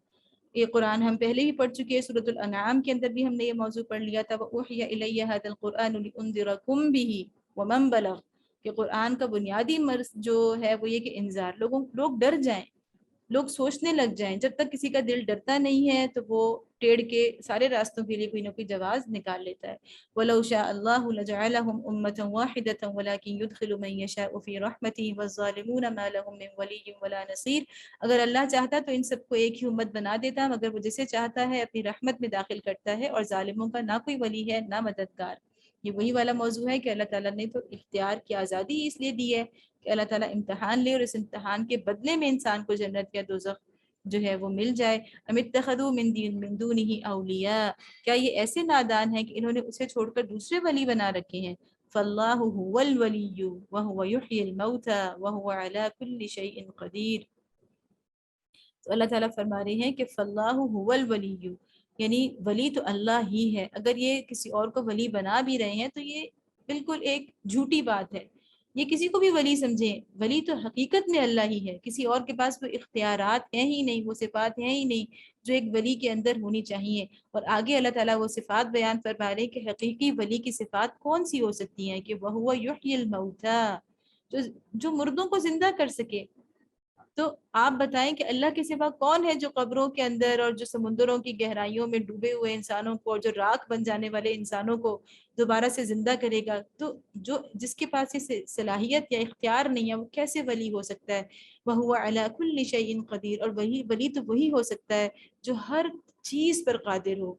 یہ قرآن ہم پہلے بھی پڑھ چکے ہیں، سورۃ الانعام کے اندر بھی ہم نے یہ موضوع پڑھ لیا تھا. وَأُوحِيَ إِلَيَّ هَذَا الْقُرْآنُ لِأُنذِرَكُم بِهِ وَمَن بَلَغَ، کہ قرآن کا بنیادی مرض جو ہے وہ یہ کہ انذار، لوگ ڈر جائیں، لوگ سوچنے لگ جائیں. جب تک کسی کا دل ڈرتا نہیں ہے تو وہ ٹیڑھ کے سارے راستوں کے لیے کوئی نہ کوئی جواز نکال لیتا ہے. وَلَوْ شَاءَ اللَّهُ لَجَعَلَهُمْ أُمَّةً وَاحِدَةً وَلَكِنْ يُدْخِلُ مَن يَشَاءُ فِي رَحْمَتِهِ وَالظَّالِمُونَ مَا لَهُم مِّن وَلِيٍّ وَلَا نَصِيرٍ. اگر اللہ چاہتا تو ان سب کو ایک ہی امت بنا دیتا، مگر وہ جسے چاہتا ہے اپنی رحمت میں داخل کرتا ہے، اور ظالموں کا نہ کوئی ولی ہے نہ مددگار. یہ وہی والا موضوع ہے کہ اللہ تعالیٰ نے تو اختیار کی آزادی اس لیے دی ہے کہ اللہ تعالیٰ امتحان لے اور اس امتحان کے بدلے میں انسان کو جنت یا دوزخ جو ہے وہ مل جائے. ام اتخذوا من دونه اولیاء، کیا یہ ایسے نادان ہیں کہ انہوں نے اسے چھوڑ کر دوسرے ولی بنا رکھے ہیں. فاللہ هو الولی وهو یحیی الموتى وهو على كل شیء قدیر. تو اللہ تعالیٰ فرما رہے ہیں کہ فاللہ هو الولی، یعنی ولی تو اللہ ہی ہے. اگر یہ کسی اور کو ولی بنا بھی رہے ہیں تو یہ بالکل ایک جھوٹی بات ہے. یہ کسی کو بھی ولی سمجھیں، ولی تو حقیقت میں اللہ ہی ہے. کسی اور کے پاس وہ اختیارات ہیں ہی نہیں، وہ صفات ہیں ہی نہیں جو ایک ولی کے اندر ہونی چاہیے. اور آگے اللہ تعالیٰ وہ صفات بیان فرما رہے ہیں کہ حقیقی ولی کی صفات کون سی ہو سکتی ہیں، کہ وَهُوَ يُحْيِي الْمَوْتَى، جو مردوں کو زندہ کر سکے. تو آپ بتائیں کہ اللہ کے سوا کون ہے جو قبروں کے اندر اور جو سمندروں کی گہرائیوں میں ڈوبے ہوئے انسانوں کو اور جو راکھ بن جانے والے انسانوں کو دوبارہ سے زندہ کرے گا؟ تو جس کے پاس یہ صلاحیت یا اختیار نہیں ہے وہ کیسے ولی ہو سکتا ہے؟ وَهُوَ عَلَى كُلِّ شَيْءٍ قَدِيرٌ، اور ولی تو وہی ہو سکتا ہے جو ہر چیز پر قادر ہو.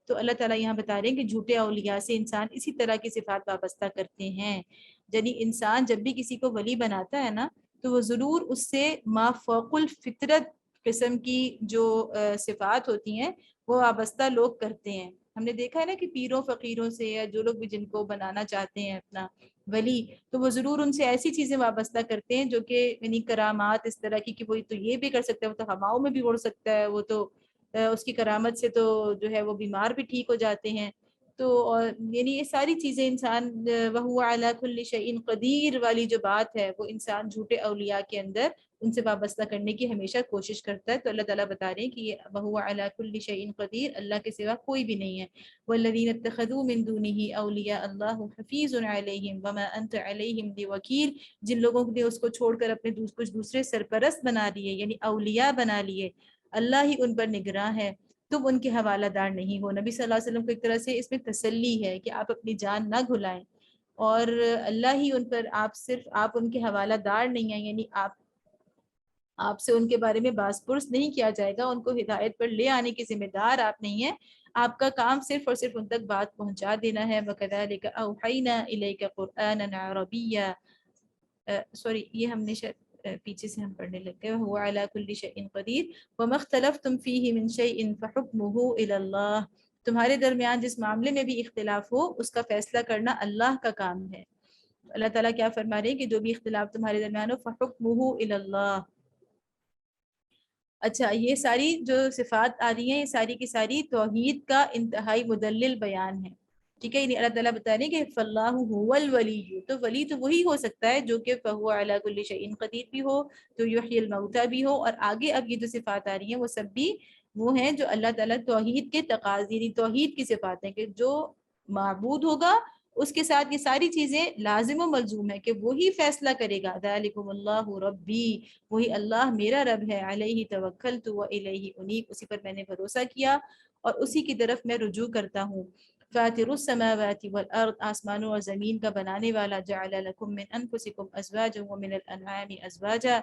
تو اللہ تعالیٰ یہاں بتا رہے ہیں کہ جھوٹے اولیاء سے انسان اسی طرح کی صفات وابستہ کرتے ہیں. یعنی انسان جب بھی کسی کو ولی بناتا ہے نا تو وہ ضرور اس سے ما فوق الفطرت قسم کی جو صفات ہوتی ہیں وہ وابستہ لوگ کرتے ہیں. ہم نے دیکھا ہے نا کہ پیروں فقیروں سے یا جو لوگ بھی جن کو بنانا چاہتے ہیں اپنا ولی، تو وہ ضرور ان سے ایسی چیزیں وابستہ کرتے ہیں جو کہ یعنی کرامات اس طرح کی کہ وہ تو یہ بھی کر سکتا ہے، وہ تو ہواؤں میں بھی اڑ سکتا ہے، وہ تو اس کی کرامت سے تو جو ہے وہ بیمار بھی ٹھیک ہو جاتے ہیں. تو اور یعنی یہ ساری چیزیں انسان وَهُوَ عَلَى كُلِّ شَيْءٍ قدیر والی جو بات ہے وہ انسان جھوٹے اولیاء کے اندر ان سے وابستہ کرنے کی ہمیشہ کوشش کرتا ہے. تو اللہ تعالیٰ بتا رہے ہیں کہ یہ وَهُوَ عَلَى كُلِّ شَيْءٍ قدیر، اللہ کے سوا کوئی بھی نہیں ہے. وَالَّذِينَ اتَّخَذُوا مِن دُونِهِ أَوْلِيَاءَ اللَّهُ حَفِيظٌ عَلَيْهِمْ وَمَا أَنْتَ عَلَيْهِمْ بِوَكِيلٍ. جن لوگوں نے اس کو چھوڑ کر اپنے کچھ دوسرے سرپرست بنا لیے یعنی اولیاء بنا لیے، اللہ ہی ان پر نگراں ہے، تم ان کے حوالہ دار نہیں ہو. نبی صلی اللہ علیہ وسلم کو ایک طرح سے اس میں تسلی ہے کہ آپ اپنی جان نہ گھلائیں، اور اللہ ہی ان پر، آپ ان کے حوالہ دار نہیں ہیں، یعنی آپ سے ان کے بارے میں باز پرس نہیں کیا جائے گا، ان کو ہدایت پر لے آنے کی ذمہ دار آپ نہیں ہیں. آپ کا کام صرف اور صرف ان تک بات پہنچا دینا ہے. وَكَذَلِكَ أَوْحَيْنَا إِلَيْكَ قُرْآنًا عَرَبِيًّا، سوری یہ ہم نے پیچھے سے ہم پڑھنے لگتے ہیں. وَهُوَ عَلَى كُلِّ شَيْءٍ قَدِيرٌ وَمَا اخْتَلَفْتُمْ فِيهِ مِنْ شَيْءٍ فَحُكْمُهُ إِلَى اللَّهِ. تمہارے درمیان جس معاملے میں بھی اختلاف ہو اس کا فیصلہ کرنا اللہ کا کام ہے. اللہ تعالیٰ کیا فرما رہے ہیں کہ جو بھی اختلاف تمہارے درمیان ہو فَحُكْمُهُ إِلَى اللَّهِ. اچھا، یہ ساری جو صفات آ رہی ہیں یہ ساری کی ساری توحید کا انتہائی مدلل بیان ہے. ٹھیک ہے، یعنی اللہ تعالیٰ بتا رہے ہیں کہ فَاللَّهُ هُوَ الْوَلِيُّ، تو ولی تو وہی ہو سکتا ہے جو کہ فَهُوَ عَلَى كُلِّ شَيْءٍ قدیر بھی ہو، تو یحیی الموتیٰ بھی ہو، اور آگے اب یہ جو صفات آ رہی ہیں وہ سب بھی وہ ہیں جو اللہ تعالیٰ توحید کے تقاضے، یعنی توحید کی صفات ہیں کہ جو معبود ہوگا اس کے ساتھ یہ ساری چیزیں لازم و ملزوم ہے کہ وہی فیصلہ کرے گا. ذَلِكُمُ اللَّهُ رَبِّي، وہی اللہ میرا رب ہے. علیہ توکلت وإلیہ انیب، اسی پر میں نے بھروسہ کیا اور اسی کی طرف میں رجوع کرتا ہوں. فاطر السماوات والارض، آسمانوں اور زمین کا بنانے والا. جعل لکم من انفسکم ازواجا ومن الانعام ازواجا،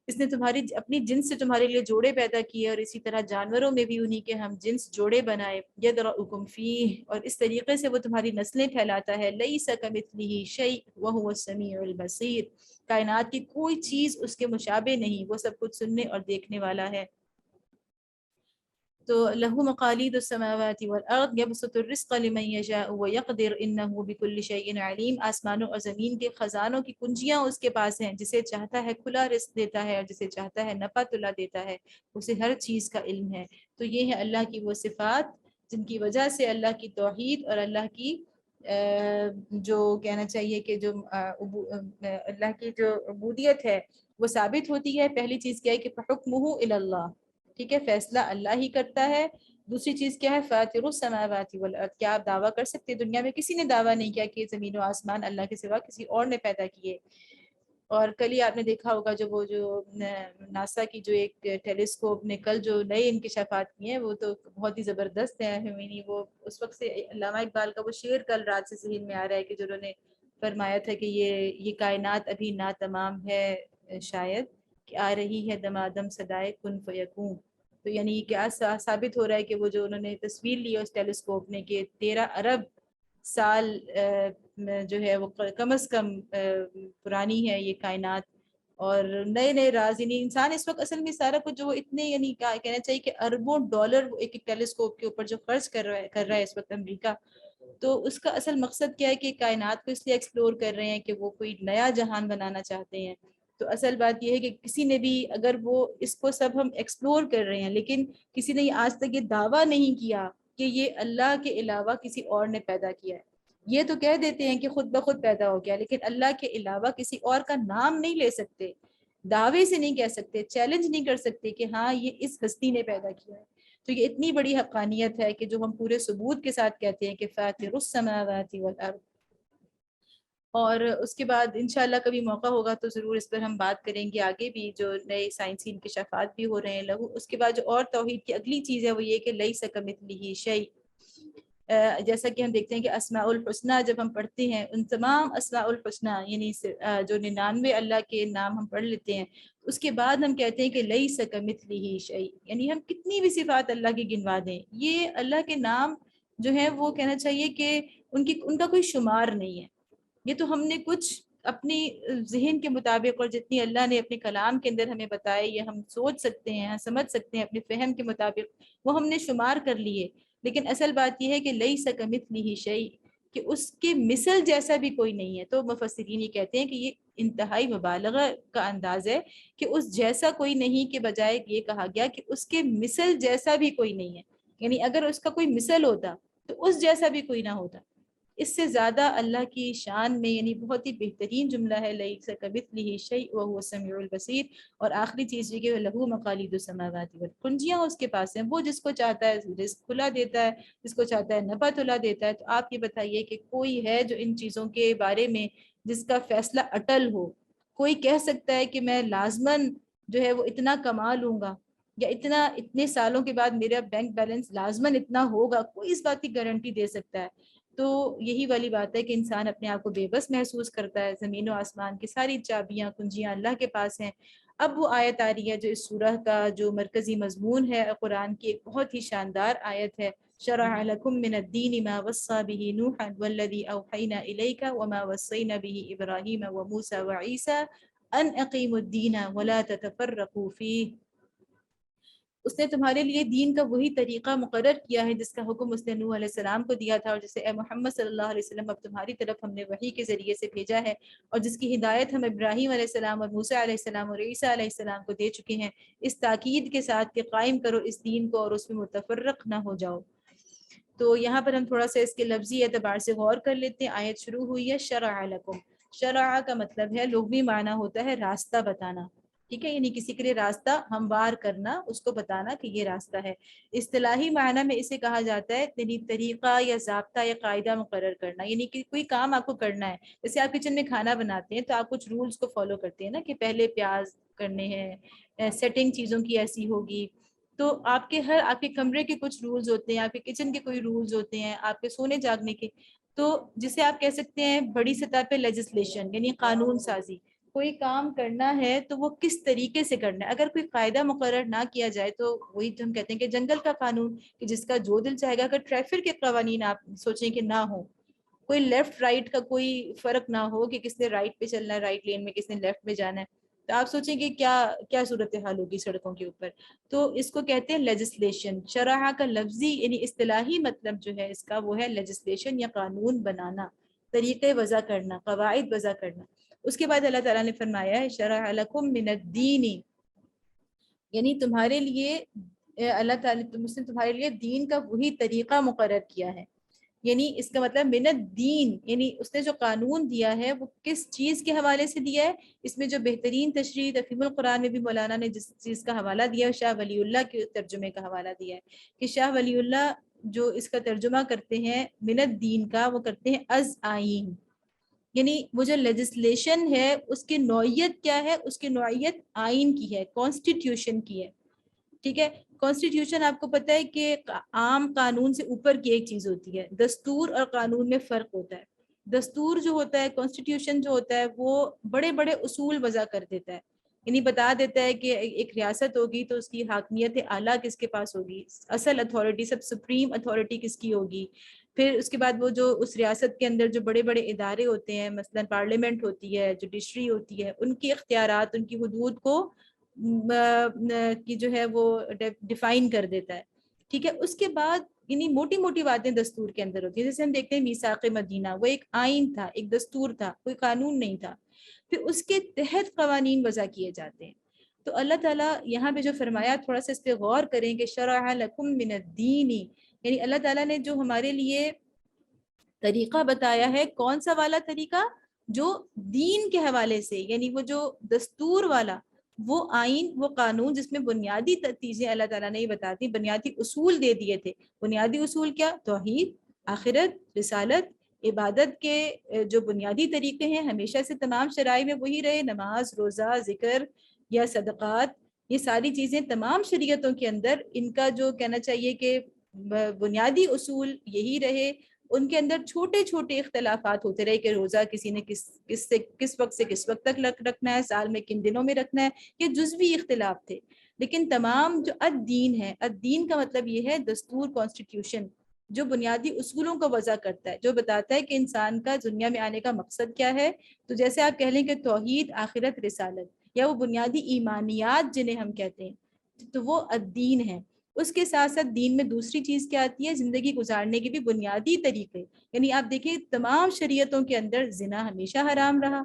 اس نے تمہاری اپنی جنس سے تمہارے لیے جوڑے پیدا کیے اور اسی طرح جانوروں میں بھی انہی کے ہم جنس جوڑے بنائے. یدرؤکم فیہ، اور اس طریقے سے وہ تمہاری نسلیں پھیلاتا ہے. لیس کمثلہ شیء وہو السمیع البصیر، کائنات کی کوئی چیز اس کے مشابہ نہیں، وہ سب کچھ سننے اور دیکھنے والا ہے. تو لہو مقالید السماوات والارض یبسط الرزق لمن یشاء ویقدر انہ بکل شیء علیم، آسمانوں اور زمین کے خزانوں کی کنجیاں اس کے پاس ہیں، جسے چاہتا ہے کھلا رزق دیتا ہے اور جسے چاہتا ہے نپا تلا دیتا ہے، اسے ہر چیز کا علم ہے. تو یہ ہے اللہ کی وہ صفات جن کی وجہ سے اللہ کی توحید اور اللہ کی جو کہنا چاہیے کہ جو اللہ کی جو عبودیت ہے وہ ثابت ہوتی ہے. پہلی چیز کیا ہے کہ فحکمہ الی اللہ، ٹھیک ہے، فیصلہ اللہ ہی کرتا ہے. دوسری چیز کیا ہے؟ فاطر السماوات والارض، کیا آپ دعویٰ کر سکتے ہیں؟ دنیا میں کسی نے دعویٰ نہیں کیا کہ زمین و آسمان اللہ کے سوا کسی اور نے پیدا کیے. اور کل ہی آپ نے دیکھا ہوگا جو ناسا کی جو ایک ٹیلیسکوپ نے کل جو نئے انکشافات کیے ہیں وہ تو بہت ہی زبردست ہیں. وہ اس وقت سے علامہ اقبال کا وہ شعر کل رات سے ذہن میں آ رہا ہے کہ جو انہوں نے فرمایا تھا کہ یہ کائنات ابھی ناتمام ہے، شاید کہ آ رہی ہے دمادم صدائے کن فیکون. تو یعنی کیا ثابت ہو رہا ہے کہ وہ جو انہوں نے تصویر لی ہے اس ٹیلیسکوپ نے کہ 13 ارب سال جو ہے وہ کم از کم پرانی ہے یہ کائنات، اور نئے نئے راز، یعنی انسان اس وقت اصل میں سارا کچھ جو اتنے یعنی کہنا چاہیے کہ اربوں ڈالر ایک ٹیلیسکوپ کے اوپر جو خرچ کر رہا ہے اس وقت امریکہ، تو اس کا اصل مقصد کیا ہے کہ کائنات کو اس لیے ایکسپلور کر رہے ہیں کہ وہ کوئی نیا جہان بنانا چاہتے ہیں. تو اصل بات یہ ہے کہ کسی نے بھی اگر وہ اس کو سب ہم ایکسپلور کر رہے ہیں لیکن کسی نے آج تک یہ دعویٰ نہیں کیا کہ یہ اللہ کے علاوہ کسی اور نے پیدا کیا ہے. یہ تو کہہ دیتے ہیں کہ خود بخود پیدا ہو گیا، لیکن اللہ کے علاوہ کسی اور کا نام نہیں لے سکتے، دعوے سے نہیں کہہ سکتے، چیلنج نہیں کر سکتے کہ ہاں یہ اس ہستی نے پیدا کیا ہے. تو یہ اتنی بڑی حقانیت ہے کہ جو ہم پورے ثبوت کے ساتھ کہتے ہیں کہ فاطر السماوات والارض. اور اس کے بعد انشاءاللہ کبھی موقع ہوگا تو ضرور اس پر ہم بات کریں گے، آگے بھی جو نئے سائنسی انکشافات بھی ہو رہے ہیں لہو. اس کے بعد جو اور توحید کی اگلی چیز ہے وہ یہ کہ لیس کمثلہ شیء، جیسا کہ ہم دیکھتے ہیں کہ اسماء الحسنہ جب ہم پڑھتے ہیں ان تمام اسماء الحسنہ یعنی جو 99 اللہ کے نام ہم پڑھ لیتے ہیں، اس کے بعد ہم کہتے ہیں کہ لیس کمثلہ شیء، یعنی ہم کتنی بھی صفات اللہ کی گنوا دیں، یہ اللہ کے نام جو ہیں وہ کہنا چاہیے کہ ان کا کوئی شمار نہیں ہے. یہ تو ہم نے کچھ اپنی ذہن کے مطابق اور جتنی اللہ نے اپنے کلام کے اندر ہمیں بتائے یہ ہم سوچ سکتے ہیں، سمجھ سکتے ہیں اپنے فہم کے مطابق، وہ ہم نے شمار کر لیے. لیکن اصل بات یہ ہے کہ لیس کمثلہ شیء، کہ اس کے مثل جیسا بھی کوئی نہیں ہے. تو مفسرین یہ کہتے ہیں کہ یہ انتہائی مبالغہ کا انداز ہے کہ اس جیسا کوئی نہیں کے بجائے یہ کہا گیا کہ اس کے مثل جیسا بھی کوئی نہیں ہے. یعنی اگر اس کا کوئی مثل ہوتا تو اس جیسا بھی کوئی نہ ہوتا. اس سے زیادہ اللہ کی شان میں یعنی بہت ہی بہترین جملہ ہے لیس کمثلہ شیء وہو السمیع البصیر. اور آخری چیز یہ کہ لہ مقالید السماوات والارض, کنجیاں اس کے پاس ہیں, وہ جس کو چاہتا ہے رزق کھلا دیتا ہے, جس کو چاہتا ہے نفع تلا دیتا ہے. تو آپ یہ بتائیے کہ کوئی ہے جو ان چیزوں کے بارے میں جس کا فیصلہ اٹل ہو؟ کوئی کہہ سکتا ہے کہ میں لازماً جو ہے وہ اتنا کما لوں گا, یا اتنے سالوں کے بعد میرا بینک بیلنس لازماً اتنا ہوگا؟ کوئی اس بات کی گارنٹی دے سکتا ہے؟ تو یہی والی بات ہے کہ انسان اپنے آپ کو بے بس محسوس کرتا ہے. زمین و آسمان کی ساری چابیاں کنجیاں اللہ کے پاس ہیں. اب وہ آیت آ رہی ہے جو اس سورہ کا جو مرکزی مضمون ہے قرآن کی, ایک بہت ہی شاندار آیت ہے. شرع لکم من الدین ما وصى به نوحا والذی اوحینا الیک وما وصینا به ابراہیم وموسى وعیسى ان اقیموا الدین ولا تتفرقوا فیہ. اس نے تمہارے لیے دین کا وہی طریقہ مقرر کیا ہے جس کا حکم اس نے نوح علیہ السلام کو دیا تھا, اور جسے اے محمد صلی اللہ علیہ وسلم اب تمہاری طرف ہم نے وحی کے ذریعے سے بھیجا ہے, اور جس کی ہدایت ہم ابراہیم علیہ السلام اور موسیٰ علیہ السلام اور عیسیٰ علیہ السلام کو دے چکے ہیں, اس تاکید کے ساتھ کہ قائم کرو اس دین کو اور اس میں متفرق نہ ہو جاؤ. تو یہاں پر ہم تھوڑا سا اس کے لفظی اعتبار سے غور کر لیتے ہیں. آیت شروع ہوئی ہے شرع لکم. شرع کا مطلب ہے, لغوی معنی ہوتا ہے راستہ بتانا, ٹھیک ہے, یعنی کسی کے لیے راستہ ہموار کرنا, اس کو بتانا کہ یہ راستہ ہے. اصطلاحی معنی میں اسے کہا جاتا ہے یعنی طریقہ یا ضابطہ یا قاعدہ مقرر کرنا, یعنی کہ کوئی کام آپ کو کرنا ہے. جیسے آپ کچن میں کھانا بناتے ہیں تو آپ کچھ رولز کو فالو کرتے ہیں نا, کہ پہلے پیاز کرنے ہیں, سیٹنگ چیزوں کی ایسی ہوگی. تو آپ کے کمرے کے کچھ رولز ہوتے ہیں, آپ کے کچن کے کوئی رولز ہوتے ہیں, آپ کے سونے جاگنے کے. تو جسے آپ کہہ سکتے ہیں بڑی سطح پہ لیجسلیشن یعنی قانون سازی. کوئی کام کرنا ہے تو وہ کس طریقے سے کرنا ہے. اگر کوئی قاعدہ مقرر نہ کیا جائے تو وہی ہم کہتے ہیں کہ جنگل کا قانون, کہ جس کا جو دل چاہے گا. اگر ٹریفک کے قوانین آپ سوچیں کہ نہ ہو, کوئی لیفٹ رائٹ کا کوئی فرق نہ ہو کہ کس نے رائٹ پہ چلنا ہے رائٹ لین میں, کس نے لیفٹ میں جانا ہے, تو آپ سوچیں کہ کیا صورتحال ہوگی سڑکوں کے اوپر. تو اس کو کہتے ہیں لیجسلیشن. شرح کا لفظی یعنی اصطلاحی مطلب جو ہے اس کا وہ ہے لیجسلیشن یا قانون بنانا, طریقے وضع کرنا, قواعد وضع کرنا. اس کے بعد اللہ تعالیٰ نے فرمایا ہے شرع لکم من الدین, یعنی تمہارے لیے اللہ تعالیٰ نے تمہارے لیے دین کا وہی طریقہ مقرر کیا ہے. یعنی اس کا مطلب من الدین یعنی اس نے جو قانون دیا ہے وہ کس چیز کے حوالے سے دیا ہے. اس میں جو بہترین تشریح تفہیم القرآن میں بھی مولانا نے جس چیز کا حوالہ دیا ہے شاہ ولی اللہ کے ترجمے کا حوالہ دیا ہے, کہ شاہ ولی اللہ جو اس کا ترجمہ کرتے ہیں من الدین کا, وہ کرتے ہیں از آئین. یعنی وہ جو لیجسلیشن ہے اس کی نوعیت کیا ہے, اس کی نوعیت آئین کی ہے, کانسٹیٹیوشن کی ہے. ٹھیک ہے, کانسٹیٹیوشن آپ کو پتہ ہے کہ عام قانون سے اوپر کی ایک چیز ہوتی ہے. دستور اور قانون میں فرق ہوتا ہے. دستور جو ہوتا ہے, کانسٹیٹیوشن جو ہوتا ہے, وہ بڑے بڑے اصول وضع کر دیتا ہے, یعنی بتا دیتا ہے کہ ایک ریاست ہوگی تو اس کی حاکمیت اعلیٰ کس کے پاس ہوگی, اصل اتھارٹی سب سپریم اتھارٹی کس کی ہوگی. پھر اس کے بعد وہ جو اس ریاست کے اندر جو بڑے بڑے ادارے ہوتے ہیں, مثلا پارلیمنٹ ہوتی ہے, جوڈیشری ہوتی ہے, ان کی اختیارات, ان کی حدود کو کی جو ہے وہ ڈیفائن کر دیتا ہے. ٹھیک ہے, اس کے بعد یعنی موٹی موٹی باتیں دستور کے اندر ہوتی ہیں. جیسے ہم دیکھتے ہیں میثاق مدینہ, وہ ایک آئین تھا, ایک دستور تھا, کوئی قانون نہیں تھا. پھر اس کے تحت قوانین وضع کیے جاتے ہیں. تو اللہ تعالیٰ یہاں پہ جو فرمایا, تھوڑا سا اس پہ غور کریں کہ شرع لکم من الدین, یعنی اللہ تعالیٰ نے جو ہمارے لیے طریقہ بتایا ہے, کون سا والا طریقہ, جو دین کے حوالے سے, یعنی وہ جو دستور والا, وہ آئین, وہ قانون جس میں بنیادی چیزیں اللہ تعالیٰ نے یہ بتاتی, بنیادی اصول دے دیے تھے. بنیادی اصول کیا, توحید, آخرت, رسالت, عبادت کے جو بنیادی طریقے ہیں ہمیشہ سے تمام شرائع میں وہی رہے, نماز, روزہ, ذکر یا صدقات, یہ ساری چیزیں تمام شریعتوں کے اندر ان کا جو کہنا چاہیے کہ بنیادی اصول یہی رہے. ان کے اندر چھوٹے چھوٹے اختلافات ہوتے رہے کہ روزہ کسی نے کس وقت سے کس وقت تک رکھنا ہے, سال میں کن دنوں میں رکھنا ہے, یہ جزوی اختلاف تھے. لیکن تمام جو الدین ہے, الدین کا مطلب یہ ہے دستور, کانسٹیٹیوشن, جو بنیادی اصولوں کو وضع کرتا ہے, جو بتاتا ہے کہ انسان کا دنیا میں آنے کا مقصد کیا ہے. تو جیسے آپ کہہ لیں کہ توحید, آخرت, رسالت, یا وہ بنیادی ایمانیات جنہیں ہم کہتے ہیں, تو وہ الدین ہے. اس کے ساتھ ساتھ دین میں دوسری چیز کیا آتی ہے, زندگی گزارنے کے بھی بنیادی طریقے. یعنی آپ دیکھیں تمام شریعتوں کے اندر زنا ہمیشہ حرام رہا,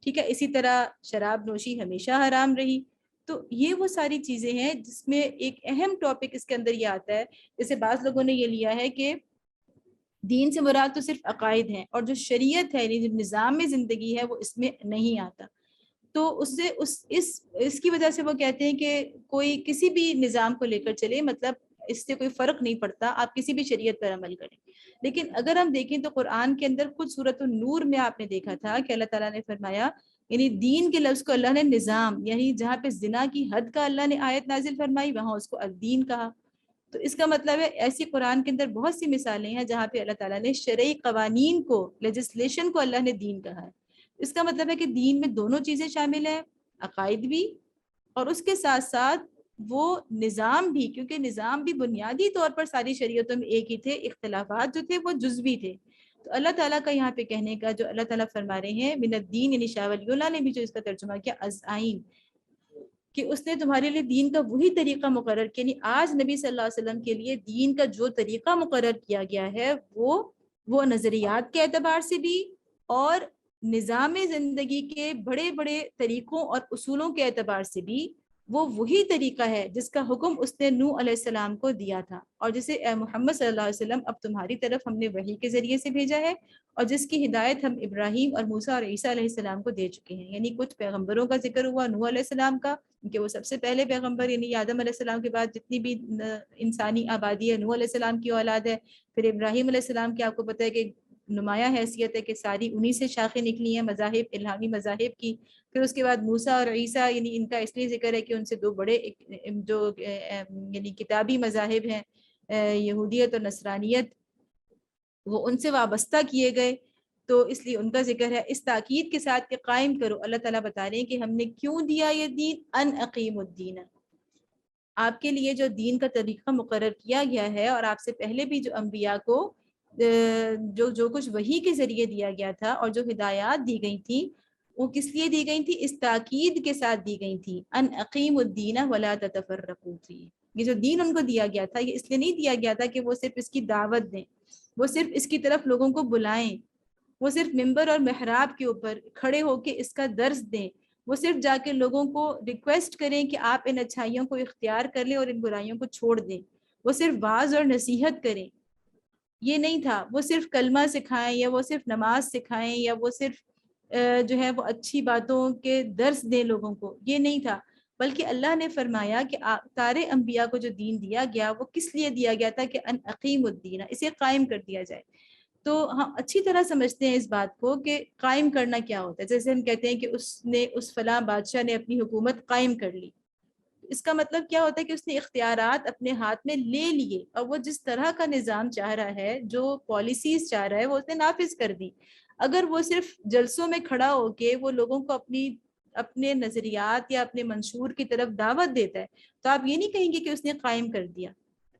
ٹھیک ہے, اسی طرح شراب نوشی ہمیشہ حرام رہی. تو یہ وہ ساری چیزیں ہیں جس میں ایک اہم ٹاپک اس کے اندر یہ آتا ہے. جیسے بعض لوگوں نے یہ لیا ہے کہ دین سے مراد تو صرف عقائد ہیں، اور جو شریعت ہے یعنی جو نظام زندگی ہے وہ اس میں نہیں آتا۔ تو اس کی وجہ سے وہ کہتے ہیں کہ کوئی کسی بھی نظام کو لے کر چلے، مطلب اس سے کوئی فرق نہیں پڑتا، آپ کسی بھی شریعت پر عمل کریں۔ لیکن اگر ہم دیکھیں تو قرآن کے اندر خود سورۃ النور میں آپ نے دیکھا تھا کہ اللہ تعالیٰ نے فرمایا، یعنی دین کے لفظ کو اللہ نے نظام، یعنی جہاں پہ زنا کی حد کا اللہ نے آیت نازل فرمائی وہاں اس کو الدین کہا۔ تو اس کا مطلب ہے ایسی قرآن کے اندر بہت سی مثالیں ہیں جہاں پہ اللہ تعالیٰ نے شرعی قوانین کو، لیجسلیشن کو اللہ نے دین کہا ہے۔ اس کا مطلب ہے کہ دین میں دونوں چیزیں شامل ہیں، عقائد بھی اور اس کے ساتھ ساتھ وہ نظام بھی، کیونکہ نظام بھی بنیادی طور پر ساری شریعتوں میں ایک ہی تھے، اختلافات جو تھے وہ جزوی تھے۔ تو اللہ تعالیٰ کا یہاں پہ کہنے کا جو اللہ تعالیٰ فرما رہے ہیں من الدین، یعنی شاہ ولی اللہ نے بھی جو اس کا ترجمہ کیا از آئین، کہ اس نے تمہارے لیے دین کا وہی طریقہ مقرر کیا، یعنی آج نبی صلی اللہ علیہ وسلم کے لیے دین کا جو طریقہ مقرر کیا گیا ہے وہ نظریات کے اعتبار سے بھی اور نظام زندگی کے بڑے بڑے طریقوں اور اصولوں کے اعتبار سے بھی وہ وہی طریقہ ہے جس کا حکم اس نے نوح علیہ السلام کو دیا تھا، اور جسے اے محمد صلی اللہ علیہ وسلم اب تمہاری طرف ہم نے وحی کے ذریعے سے بھیجا ہے، اور جس کی ہدایت ہم ابراہیم اور موسیٰ اور عیسیٰ علیہ السلام کو دے چکے ہیں۔ یعنی کچھ پیغمبروں کا ذکر ہوا، نوح علیہ السلام کا کہ وہ سب سے پہلے پیغمبر، یعنی آدم علیہ السلام کے بعد جتنی بھی انسانی آبادی ہے نوح علیہ السلام کی اولاد ہے۔ پھر ابراہیم علیہ السلام کی آپ کو پتہ ہے کہ نمایاں حیثیت ہے کہ ساری انہی سے شاخیں نکلی ہیں مذاہب، الہامی مذاہب کی۔ پھر اس کے بعد موسیٰ اور عیسیٰ، یعنی ان کا اس لیے ذکر ہے کہ ان سے دو بڑے جو یعنی کتابی مذاہب ہیں یہودیت اور نصرانیت، وہ ان سے وابستہ کیے گئے، تو اس لیے ان کا ذکر ہے اس تاکید کے ساتھ کہ قائم کرو۔ اللہ تعالیٰ بتا رہے ہیں کہ ہم نے کیوں دیا یہ دین، ان اقیم الدین، آپ کے لیے جو دین کا طریقہ مقرر کیا گیا ہے، اور آپ سے پہلے بھی جو انبیاء کو جو کچھ وحی کے ذریعے دیا گیا تھا اور جو ہدایات دی گئی تھی وہ کس لیے دی گئی تھی، اس تاکید کے ساتھ دی گئی تھی، ان اقیم الدین ولا تتفرقوا فیہ۔ یہ جو دین ان کو دیا گیا تھا یہ اس لیے نہیں دیا گیا تھا کہ وہ صرف اس کی دعوت دیں، وہ صرف اس کی طرف لوگوں کو بلائیں، وہ صرف ممبر اور محراب کے اوپر کھڑے ہو کے اس کا درس دیں، وہ صرف جا کے لوگوں کو ریکویسٹ کریں کہ آپ ان اچھائیوں کو اختیار کر لیں اور ان برائیوں کو چھوڑ دیں، وہ صرف واعظ اور نصیحت کریں، یہ نہیں تھا۔ وہ صرف کلمہ سکھائیں یا وہ صرف نماز سکھائیں یا وہ صرف جو ہے وہ اچھی باتوں کے درس دیں لوگوں کو، یہ نہیں تھا، بلکہ اللہ نے فرمایا کہ سارے انبیاء کو جو دین دیا گیا وہ کس لیے دیا گیا تھا کہ ان اقیم الدین، اسے قائم کر دیا جائے۔ تو ہم اچھی طرح سمجھتے ہیں اس بات کو کہ قائم کرنا کیا ہوتا ہے، جیسے ہم کہتے ہیں کہ اس فلاں بادشاہ نے اپنی حکومت قائم کر لی، اس کا مطلب کیا ہوتا ہے کہ اس نے اختیارات اپنے ہاتھ میں لے لیے اور وہ جس طرح کا نظام چاہ رہا ہے، جو پالیسیز چاہ رہا ہے وہ اس نے نافذ کر دی۔ اگر وہ صرف جلسوں میں کھڑا ہو کے وہ لوگوں کو اپنے نظریات یا اپنے منشور کی طرف دعوت دیتا ہے تو آپ یہ نہیں کہیں گے کہ اس نے قائم کر دیا،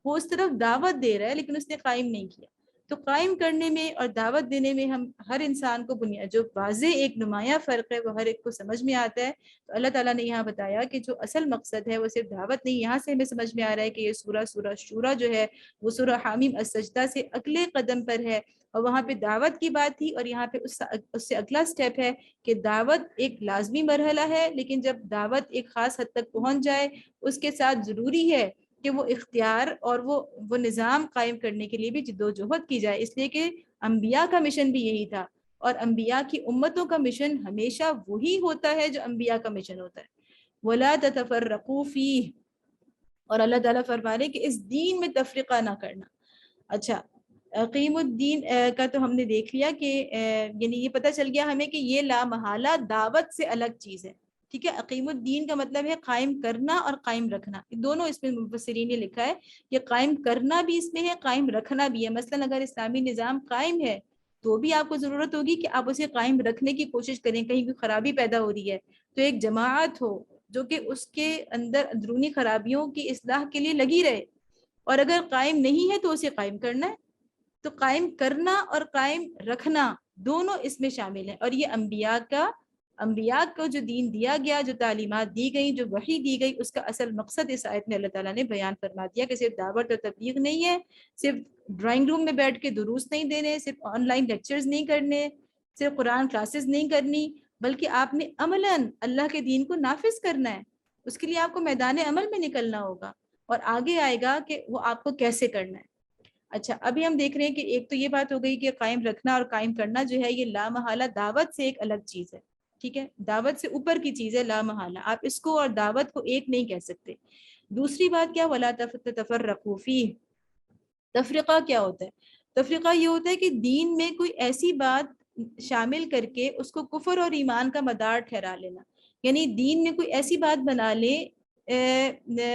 وہ اس طرف دعوت دے رہا ہے لیکن اس نے قائم نہیں کیا۔ تو قائم کرنے میں اور دعوت دینے میں ہم ہر انسان کو جو واضح ایک نمایاں فرق ہے وہ ہر ایک کو سمجھ میں آتا ہے۔ تو اللہ تعالیٰ نے یہاں بتایا کہ جو اصل مقصد ہے وہ صرف دعوت نہیں، یہاں سے ہمیں سمجھ میں آ رہا ہے کہ یہ سورہ شورا جو ہے وہ سورہ حامیم السجدہ سے اگلے قدم پر ہے، اور وہاں پہ دعوت کی بات تھی، اور یہاں پہ اس سے اگلا سٹیپ ہے کہ دعوت ایک لازمی مرحلہ ہے، لیکن جب دعوت ایک خاص حد تک پہنچ جائے اس کے ساتھ ضروری ہے کہ وہ اختیار اور وہ نظام قائم کرنے کے لیے بھی جدوجہد کی جائے، اس لیے کہ انبیاء کا مشن بھی یہی تھا، اور انبیاء کی امتوں کا مشن ہمیشہ وہی ہوتا ہے جو انبیاء کا مشن ہوتا ہے، وَلَا تَتَفَرَّقُوا فِيهِ، اور اللہ تعالیٰ فرما رہے کہ اس دین میں تفرقہ نہ کرنا۔ اچھا، قیم الدین کا تو ہم نے دیکھ لیا کہ یعنی یہ پتہ چل گیا ہمیں کہ یہ لا محالہ دعوت سے الگ چیز ہے، ٹھیک ہے۔ عقیم الدین کا مطلب ہے قائم کرنا اور قائم رکھنا، دونوں اس میں مفسرین نے لکھا ہے کہ قائم کرنا بھی اس میں ہے، قائم رکھنا بھی ہے۔ مثلا اگر اسلامی نظام قائم ہے تو بھی آپ کو ضرورت ہوگی کہ آپ اسے قائم رکھنے کی کوشش کریں، کہیں کوئی خرابی پیدا ہو رہی ہے تو ایک جماعت ہو جو کہ اس کے اندر اندرونی خرابیوں کی اصلاح کے لیے لگی رہے، اور اگر قائم نہیں ہے تو اسے قائم کرنا ہے۔ تو قائم کرنا اور قائم رکھنا دونوں اس میں شامل ہیں، اور یہ انبیاء کو جو دین دیا گیا، جو تعلیمات دی گئی، جو وحی دی گئی، اس کا اصل مقصد اس آیت میں اللہ تعالیٰ نے بیان فرما دیا کہ صرف دعوت اور تبلیغ نہیں ہے، صرف ڈرائنگ روم میں بیٹھ کے دروس نہیں دینے، صرف آن لائن لیکچرز نہیں کرنے، صرف قرآن کلاسز نہیں کرنی، بلکہ آپ نے عملاً اللہ کے دین کو نافذ کرنا ہے۔ اس کے لیے آپ کو میدان عمل میں نکلنا ہوگا، اور آگے آئے گا کہ وہ آپ کو کیسے کرنا ہے۔ اچھا ابھی ہم دیکھ رہے ہیں کہ ایک تو یہ بات ہو گئی کہ قائم رکھنا اور قائم کرنا جو ہے یہ لامحالہ دعوت سے ایک الگ چیز ہے، ٹھیک ہے، دعوت سے اوپر کی چیز ہے لامحالہ، آپ اس کو اور دعوت کو ایک نہیں کہہ سکتے۔ دوسری بات کیا، ولا تفرقوا فیہ، تفرقہ کیا ہوتا ہے؟ تفرقہ یہ ہوتا ہے کہ دین میں کوئی ایسی بات شامل کر کے اس کو کفر اور ایمان کا مدار ٹھہرا لینا، یعنی دین میں کوئی ایسی بات بنا لے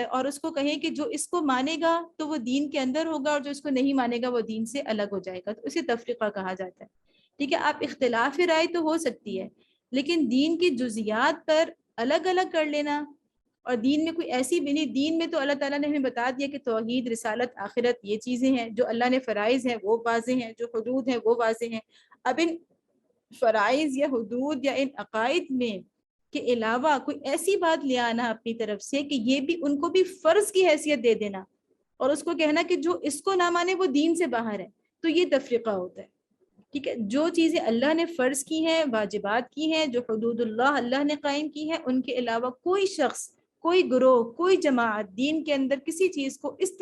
اور اس کو کہیں کہ جو اس کو مانے گا تو وہ دین کے اندر ہوگا اور جو اس کو نہیں مانے گا وہ دین سے الگ ہو جائے گا، تو اسے تفریقہ کہا جاتا ہے۔ ٹھیک ہے، آپ اختلاف رائے تو ہو سکتی ہے لیکن دین کی جزیات پر الگ الگ کر لینا، اور دین میں کوئی ایسی بھی نہیں، دین میں تو اللہ تعالیٰ نے ہمیں بتا دیا کہ توحید، رسالت، آخرت یہ چیزیں ہیں، جو اللہ نے فرائض ہیں وہ واضح ہیں، جو حدود ہیں وہ واضح ہیں۔ اب ان فرائض یا حدود یا ان عقائد میں کے علاوہ کوئی ایسی بات لے آنا اپنی طرف سے کہ یہ بھی ان کو بھی فرض کی حیثیت دے دینا اور اس کو کہنا کہ جو اس کو نہ مانے وہ دین سے باہر ہے، تو یہ تفریقہ ہوتا ہے۔ ٹھیک ہے، جو چیزیں اللہ نے فرض کی ہیں، واجبات کی ہیں، جو حدود اللہ نے قائم کی ہیں، ان کے علاوہ کوئی شخص، کوئی گروہ، کوئی جماعت دین کے اندر کسی چیز کو اس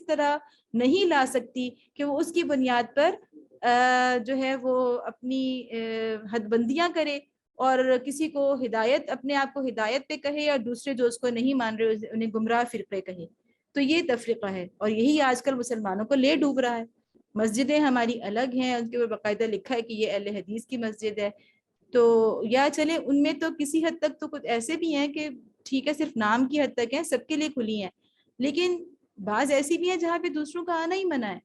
طرح نہیں لا سکتی کہ وہ اس کی بنیاد پر جو ہے وہ اپنی حد بندیاں کرے اور کسی کو ہدایت، اپنے آپ کو ہدایت پہ کہے اور دوسرے جو اس کو نہیں مان رہے انہیں گمراہ فرقے کہے، تو یہ تفریقہ ہے اور یہی آج کل مسلمانوں کو لے ڈوب رہا ہے۔ مسجدیں ہماری الگ ہیں، ان کے اوپر باقاعدہ لکھا ہے کہ یہ اہل حدیث کی مسجد ہے، تو یا چلے ان میں تو کسی حد تک تو کچھ ایسے بھی ہیں کہ ٹھیک ہے صرف نام کی حد تک ہیں، سب کے لیے کھلی ہیں، لیکن بعض ایسی بھی ہیں جہاں پہ دوسروں کا آنا ہی منع ہے۔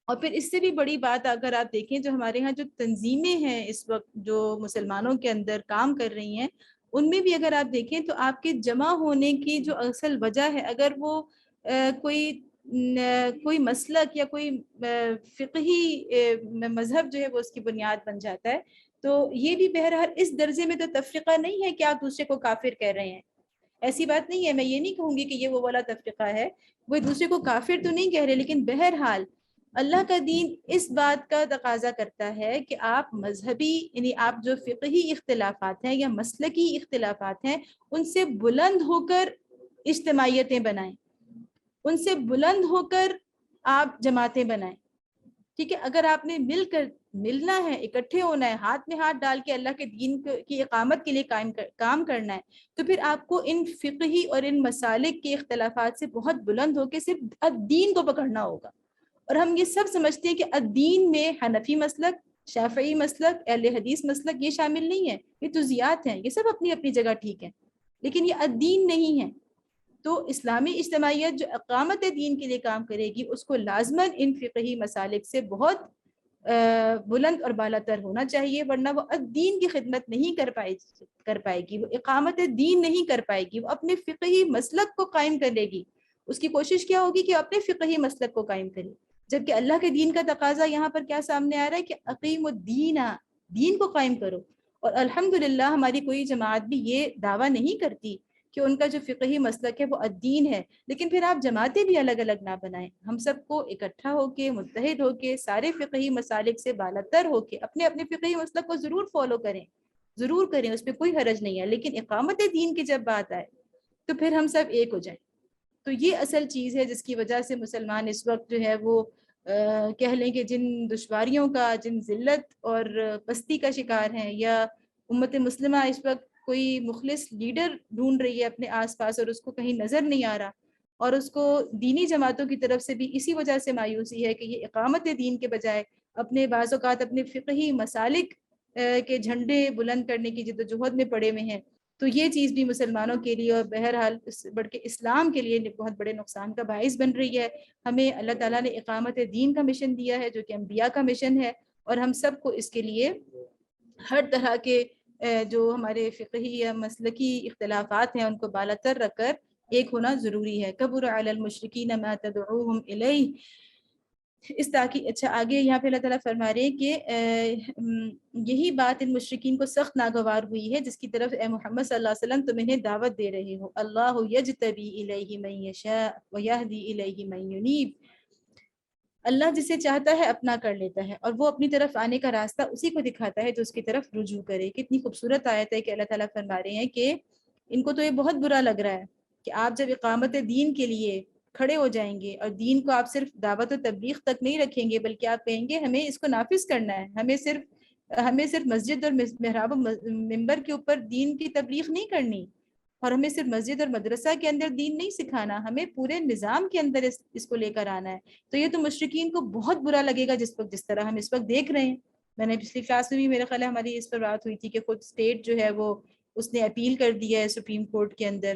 اور پھر اس سے بھی بڑی بات اگر آپ دیکھیں، جو ہمارے ہاں جو تنظیمیں ہیں اس وقت جو مسلمانوں کے اندر کام کر رہی ہیں، ان میں بھی اگر آپ دیکھیں تو آپ کے جمع ہونے کی جو اصل وجہ ہے، اگر وہ کوئی مسلک یا کوئی فقہی مذہب جو ہے وہ اس کی بنیاد بن جاتا ہے، تو یہ بھی بہرحال اس درجے میں تو تفرقہ نہیں ہے کہ آپ دوسرے کو کافر کہہ رہے ہیں، ایسی بات نہیں ہے۔ میں یہ نہیں کہوں گی کہ یہ وہ والا تفرقہ ہے، وہ دوسرے کو کافر تو نہیں کہہ رہے، لیکن بہرحال اللہ کا دین اس بات کا تقاضا کرتا ہے کہ آپ مذہبی، یعنی آپ جو فقہی اختلافات ہیں یا مسلکی اختلافات ہیں ان سے بلند ہو کر اجتماعیتیں بنائیں، ان سے بلند ہو کر آپ جماعتیں بنائیں۔ ٹھیک ہے، اگر آپ نے ملنا ہے، اکٹھے ہونا ہے، ہاتھ میں ہاتھ ڈال کے اللہ کے دین کی اقامت کے لیے کام کرنا ہے، تو پھر آپ کو ان فقہی اور ان مسالک کے اختلافات سے بہت بلند ہو کے صرف دین کو پکڑنا ہوگا۔ اور ہم یہ سب سمجھتے ہیں کہ الدین میں حنفی مسلک، شافعی مسلک، اہل حدیث مسلک یہ شامل نہیں ہے، یہ تو زیات ہیں، یہ سب اپنی اپنی جگہ ٹھیک ہیں، لیکن یہ الدین نہیں ہے۔ تو اسلامی اجتماعیت جو اقامت دین کے لیے کام کرے گی اس کو لازماً ان فقہی مسالک سے بہت بلند اور بالا تر ہونا چاہیے، ورنہ وہ الدین کی خدمت نہیں کر پائے گی، وہ اقامت دین نہیں کر پائے گی، وہ اپنے فقہی مسلک کو قائم کرے گی۔ اس کی کوشش کیا ہوگی کہ اپنے فقہی مسلک کو قائم کرے، جبکہ اللہ کے دین کا تقاضا یہاں پر کیا سامنے آ رہا ہے کہ اقیم الدین، دین کو قائم کرو۔ اور الحمدللہ ہماری کوئی جماعت بھی یہ دعویٰ نہیں کرتی کہ ان کا جو فقہی مسلک ہے وہ الدین ہے، لیکن پھر آپ جماعتیں بھی الگ الگ نہ بنائیں، ہم سب کو اکٹھا ہو کے، متحد ہو کے، سارے فقہی مسالک سے بالاتر ہو کے اپنے اپنے فقہی مسلک کو ضرور فالو کریں، ضرور کریں، اس پہ کوئی حرج نہیں ہے، لیکن اقامت دین کی جب بات آئے تو پھر ہم سب ایک ہو جائیں۔ تو یہ اصل چیز ہے جس کی وجہ سے مسلمان اس وقت جو ہے وہ کہہ لیں کہ جن دشواریوں کا، جن ذلت اور پستی کا شکار ہیں، یا امت مسلمہ اس وقت کوئی مخلص لیڈر ڈھونڈ رہی ہے اپنے آس پاس اور اس کو کہیں نظر نہیں آ رہا، اور اس کو دینی جماعتوں کی طرف سے بھی اسی وجہ سے مایوسی ہے کہ یہ اقامت دین کے بجائے اپنے بعض اوقات اپنے فقہی مسالک کے جھنڈے بلند کرنے کی جدوجہد میں پڑے ہوئے ہیں، تو یہ چیز بھی مسلمانوں کے لیے اور بہرحال بڑھ کے اسلام کے لیے بہت بڑے نقصان کا باعث بن رہی ہے۔ ہمیں اللہ تعالیٰ نے اقامت دین کا مشن دیا ہے جو کہ انبیاء کا مشن ہے، اور ہم سب کو اس کے لیے ہر طرح کے جو ہمارے فقہی یا مسلکی اختلافات ہیں ان کو بالاتر رکھ کر ایک ہونا ضروری ہے۔ کبر علی المشرکین ما تدعوہم الیہ، اس تاکہ اچھا آگے یہاں پہ اللہ تعالیٰ فرما رہے ہیں کہ یہی بات ان مشرکین کو سخت ناگوار ہوئی ہے جس کی طرف اے محمد صلی اللہ علیہ وسلم تم انہیں دعوت دے رہے ہو۔ اللہ یجتبی الیہ من یشاء ویہدی الیہ من ینیب، اللہ جسے چاہتا ہے اپنا کر لیتا ہے اور وہ اپنی طرف آنے کا راستہ اسی کو دکھاتا ہے جو اس کی طرف رجوع کرے۔ کتنی خوبصورت آیت ہے کہ اللہ تعالیٰ فرما رہے ہیں کہ ان کو تو یہ بہت برا لگ رہا ہے کہ آپ جب اقامت دین کے لیے کھڑے ہو جائیں گے اور دین کو آپ صرف دعوت و تبلیغ تک نہیں رکھیں گے بلکہ آپ کہیں گے ہمیں اس کو نافذ کرنا ہے، ہمیں صرف مسجد اور محراب و ممبر کے اوپر دین کی تبلیغ نہیں کرنی، اور ہمیں صرف مسجد اور مدرسہ کے اندر دین نہیں سکھانا، ہمیں پورے نظام کے اندر اس کو لے کر آنا ہے۔ تو یہ تو مشرکین کو بہت برا لگے گا جس طرح ہم اس وقت دیکھ رہے ہیں۔ میں نے پچھلی کلاس میں بھی میرے خیال ہے ہماری اس پر بات ہوئی تھی کہ خود اسٹیٹ جو ہے وہ اس نے اپیل کر دیا ہے سپریم کورٹ کے اندر،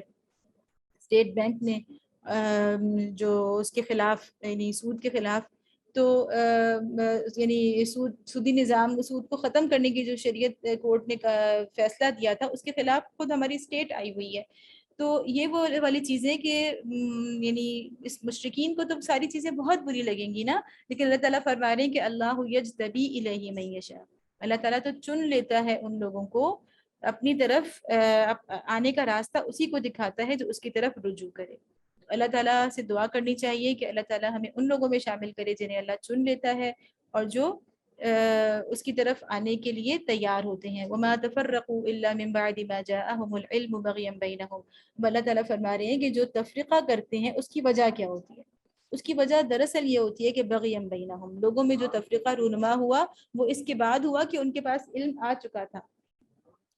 اسٹیٹ بینک نے جو اس کے خلاف یعنی سود کے خلاف، تو یعنی سودی نظام، سود کو ختم کرنے کی جو شریعت کورٹ نے فیصلہ دیا تھا اس کے خلاف خود ہماری اسٹیٹ آئی ہوئی ہے۔ تو یہ وہ والی چیزیں کہ یعنی اس مشرکین کو تو ساری چیزیں بہت بری لگیں گی نا، لیکن اللہ تعالیٰ فرما رہے ہیں کہ اللہ یجتبی الیہ من یشاء، اللہ تعالیٰ تو چن لیتا ہے ان لوگوں کو اپنی طرف، آنے کا راستہ اسی کو دکھاتا ہے جو اس کی طرف رجوع کرے۔ اللہ تعالیٰ سے دعا کرنی چاہیے کہ اللہ تعالیٰ ہمیں ان لوگوں میں شامل کرے جنہیں اللہ چن لیتا ہے اور جو اس کی طرف آنے کے لیے تیار ہوتے ہیں۔ وَمَا تَفَرَّقُوا إِلَّا مِن بَعْدِ مَا جَاءَهُمُ الْعِلْمُ بَغْيًا بَيْنَهُمْ۔ اللہ تعالیٰ فرما رہے ہیں کہ جو تفرقہ کرتے ہیں اس کی وجہ کیا ہوتی ہے؟ اس کی وجہ دراصل یہ ہوتی ہے کہ بغیم بینہم، لوگوں میں جو تفرقہ رونما ہوا وہ اس کے بعد ہوا کہ ان کے پاس علم آ چکا تھا،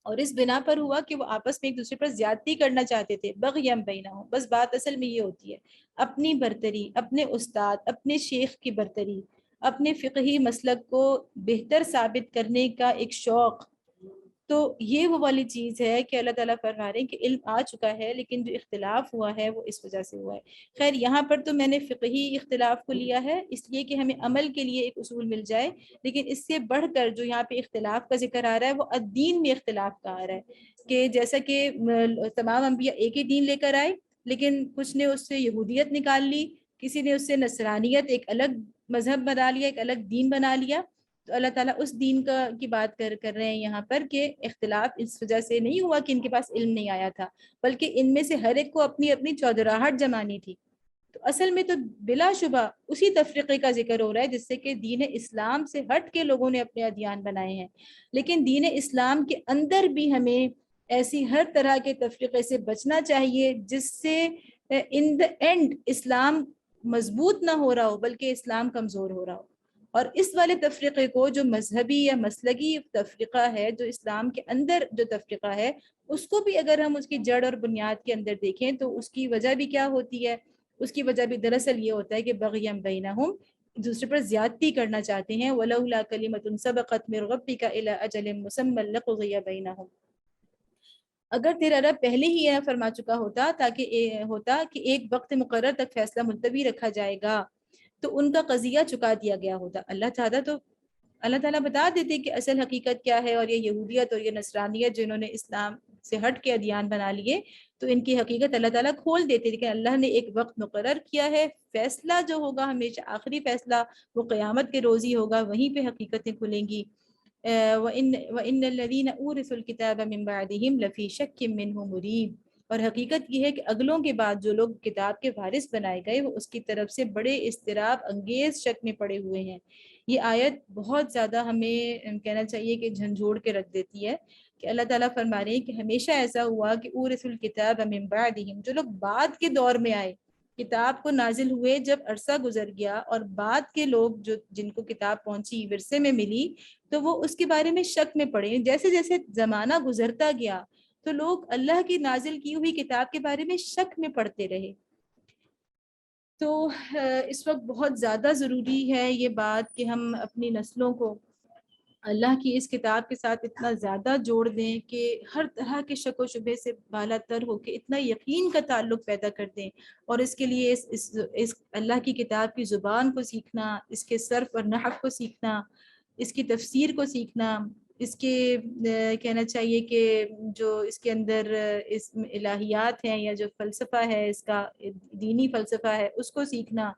اور اس بنا پر ہوا کہ وہ آپس میں ایک دوسرے پر زیادتی کرنا چاہتے تھے، بغیم بینہم۔ بس بات اصل میں یہ ہوتی ہے اپنی برتری، اپنے استاد، اپنے شیخ کی برتری، اپنے فقہی مسلک کو بہتر ثابت کرنے کا ایک شوق۔ تو یہ وہ والی چیز ہے کہ اللہ تعالیٰ فرما رہے ہیں کہ علم آ چکا ہے لیکن جو اختلاف ہوا ہے وہ اس وجہ سے ہوا ہے۔ خیر یہاں پر تو میں نے فقہی اختلاف کو لیا ہے اس لیے کہ ہمیں عمل کے لیے ایک اصول مل جائے، لیکن اس سے بڑھ کر جو یہاں پہ اختلاف کا ذکر آ رہا ہے وہ الدین میں اختلاف کا آ رہا ہے، کہ جیسا کہ تمام انبیاء ایک ہی دین لے کر آئے لیکن کچھ نے اس سے یہودیت نکال لی، کسی نے اس سے نصرانیت ایک الگ مذہب بنا لیا، ایک الگ دین بنا لیا۔ تو اللہ تعالیٰ اس دین کی بات کر رہے ہیں یہاں پر کہ اختلاف اس وجہ سے نہیں ہوا کہ ان کے پاس علم نہیں آیا تھا، بلکہ ان میں سے ہر ایک کو اپنی اپنی چودراہٹ جمانی تھی۔ تو اصل میں تو بلا شبہ اسی تفریقے کا ذکر ہو رہا ہے جس سے کہ دین اسلام سے ہٹ کے لوگوں نے اپنے ادیان بنائے ہیں، لیکن دین اسلام کے اندر بھی ہمیں ایسی ہر طرح کے تفریقے سے بچنا چاہیے جس سے ان دا اینڈ اسلام مضبوط نہ ہو رہا ہو بلکہ اسلام کمزور ہو رہا ہو۔ اور اس والے تفریقے کو جو مذہبی یا مسلکی تفریقہ ہے، جو اسلام کے اندر جو تفریقہ ہے، اس کو بھی اگر ہم اس کی جڑ اور بنیاد کے اندر دیکھیں تو اس کی وجہ بھی کیا ہوتی ہے؟ اس کی وجہ بھی دراصل یہ ہوتا ہے کہ بغیم بینہم، دوسرے پر زیادتی کرنا چاہتے ہیں۔ وَلَوْلَا كَلِمَةٌ سَبَقَتْ مِنْ رَبِّكَ إِلَىٰ أَجَلٍ مُّسَمًّى لَقُضِيَ بَيْنَهُمْ، اگر تیرا رب پہلے ہی یہ فرما چکا ہوتا کہ ایک وقت مقرر تک فیصلہ ملتوی رکھا جائے گا تو ان کا قضیہ چکا دیا گیا ہوتا۔ اللہ چاہتا تو اللہ تعالیٰ بتا دیتے کہ اصل حقیقت کیا ہے، اور یہ یہودیت اور یہ نصرانیت جنہوں نے اسلام سے ہٹ کے ادیان بنا لیے تو ان کی حقیقت اللہ تعالیٰ کھول دیتے، لیکن اللہ نے ایک وقت مقرر کیا ہے، فیصلہ جو ہوگا ہمیشہ آخری فیصلہ وہ قیامت کے روز ہی ہوگا، وہیں پہ حقیقتیں کھلیں گی۔ وَإِنَّ الَّذِينَ أُورِثُوا الْكِتَابَ مِن بَعْدِهِمْ لَفِي شَكٍّ مِّنْهُ مُرِيبٍ، اور حقیقت یہ ہے کہ اگلوں کے بعد جو لوگ کتاب کے وارث بنائے گئے وہ اس کی طرف سے بڑے اضطراب انگیز شک میں پڑے ہوئے ہیں۔ یہ آیت بہت زیادہ ہمیں کہنا چاہیے کہ جھنجھوڑ کے رکھ دیتی ہے کہ اللہ تعالیٰ فرما رہے ہیں کہ ہمیشہ ایسا ہوا کہ اورثوا الکتاب من بعدہم، جو لوگ بعد کے دور میں آئے، کتاب کو نازل ہوئے جب عرصہ گزر گیا اور بعد کے لوگ جو جن کو کتاب پہنچی ورثے میں ملی تو وہ اس کے بارے میں شک میں پڑے۔ جیسے جیسے زمانہ گزرتا گیا تو لوگ اللہ کی نازل کی ہوئی کتاب کے بارے میں شک میں پڑتے رہے۔ تو اس وقت بہت زیادہ ضروری ہے یہ بات کہ ہم اپنی نسلوں کو اللہ کی اس کتاب کے ساتھ اتنا زیادہ جوڑ دیں کہ ہر طرح کے شک و شبے سے بالا تر ہو کے اتنا یقین کا تعلق پیدا کر دیں، اور اس کے لیے اس اللہ کی کتاب کی زبان کو سیکھنا، اس کے صرف اور نحو کو سیکھنا، اس کی تفسیر کو سیکھنا، اس کے کہنا چاہیے کہ جو اس کے اندر اس الہیات ہیں یا جو فلسفہ ہے اس کا دینی فلسفہ ہے اس کو سیکھنا۔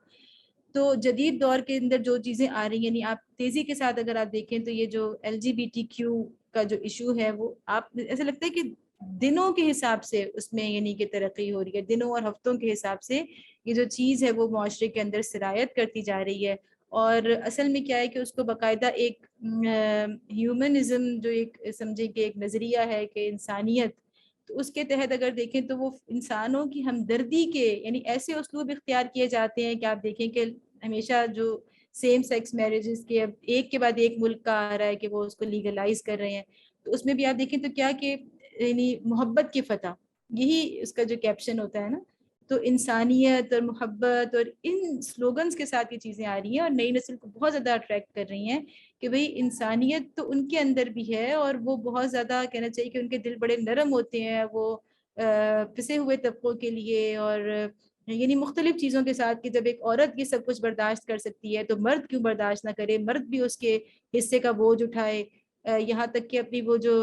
تو جدید دور کے اندر جو چیزیں آ رہی ہیں، یعنی آپ تیزی کے ساتھ اگر آپ دیکھیں تو یہ جو LGBTQ کا جو ایشو ہے وہ آپ ایسا لگتا ہے کہ دنوں کے حساب سے اس میں یعنی کہ ترقی ہو رہی ہے، دنوں اور ہفتوں کے حساب سے یہ جو چیز ہے وہ معاشرے کے اندر سرایت کرتی جا رہی ہے۔ اور اصل میں کیا ہے کہ اس کو باقاعدہ ایک ہیومنزم جو ایک سمجھے کہ ایک نظریہ ہے کہ انسانیت، تو اس کے تحت اگر دیکھیں تو وہ انسانوں کی ہمدردی کے یعنی ایسے اسلوب اختیار کیے جاتے ہیں کہ آپ دیکھیں کہ ہمیشہ جو سیم سیکس میرجز کے اب ایک کے بعد ایک ملک کا آ رہا ہے کہ وہ اس کو لیگلائز کر رہے ہیں، تو اس میں بھی آپ دیکھیں تو کیا کہ یعنی محبت کی فتح، یہی اس کا جو کیپشن ہوتا ہے نا، تو انسانیت اور محبت اور ان سلوگنز کے ساتھ یہ چیزیں آ رہی ہیں اور نئی نسل کو بہت زیادہ اٹریکٹ کر رہی ہیں کہ بھئی انسانیت تو ان کے اندر بھی ہے، اور وہ بہت زیادہ کہنا چاہیے کہ ان کے دل بڑے نرم ہوتے ہیں، وہ پسے ہوئے طبقوں کے لیے اور یعنی مختلف چیزوں کے ساتھ کہ جب ایک عورت یہ سب کچھ برداشت کر سکتی ہے تو مرد کیوں برداشت نہ کرے، مرد بھی اس کے حصے کا بوجھ اٹھائے، یہاں تک کہ اپنی وہ جو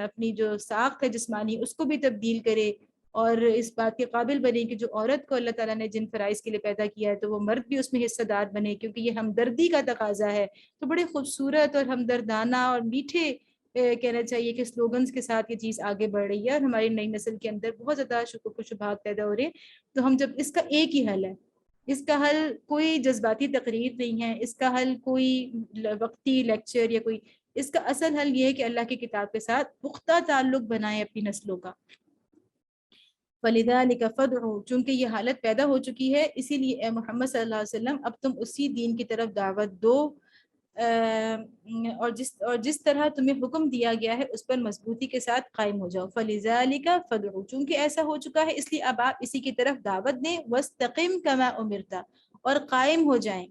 اپنی جو ساخت ہے جسمانی اس کو بھی تبدیل کرے اور اس بات کے قابل بنے کہ جو عورت کو اللہ تعالیٰ نے جن فرائض کے لیے پیدا کیا ہے تو وہ مرد بھی اس میں حصہ دار بنے، کیونکہ یہ ہمدردی کا تقاضا ہے۔ تو بڑے خوبصورت اور ہمدردانہ اور میٹھے کہنا چاہیے کہ سلوگنز کے ساتھ یہ چیز آگے بڑھ رہی ہے اور ہماری نئی نسل کے اندر بہت زیادہ شکوک و شبہات پیدا ہو رہے ہیں۔ تو ہم جب اس کا ایک ہی حل ہے، اس کا حل کوئی جذباتی تقریر نہیں ہے، اس کا حل کوئی وقتی لیکچر یا کوئی، اس کا اصل حل یہ ہے کہ اللہ کی کتاب کے ساتھ پختہ تعلق بنائیں اپنی نسلوں کا۔ فَلِذَلِكَ فَادْعُوا، چونکہ یہ حالت پیدا ہو چکی ہے، اسی لیے اے محمد صلی اللہ علیہ وسلم اب تم اسی دین کی طرف دعوت دو اور جس طرح تمہیں حکم دیا گیا ہے اس پر مضبوطی کے ساتھ قائم ہو جاؤ۔ فَلِذَلِكَ فَادْعُوا، چونکہ ایسا ہو چکا ہے اس لیے اب آپ اسی کی طرف دعوت دیں۔ وَاسْتَقِمْ كَمَا أُمِرْتَ، اور قائم ہو جائیں،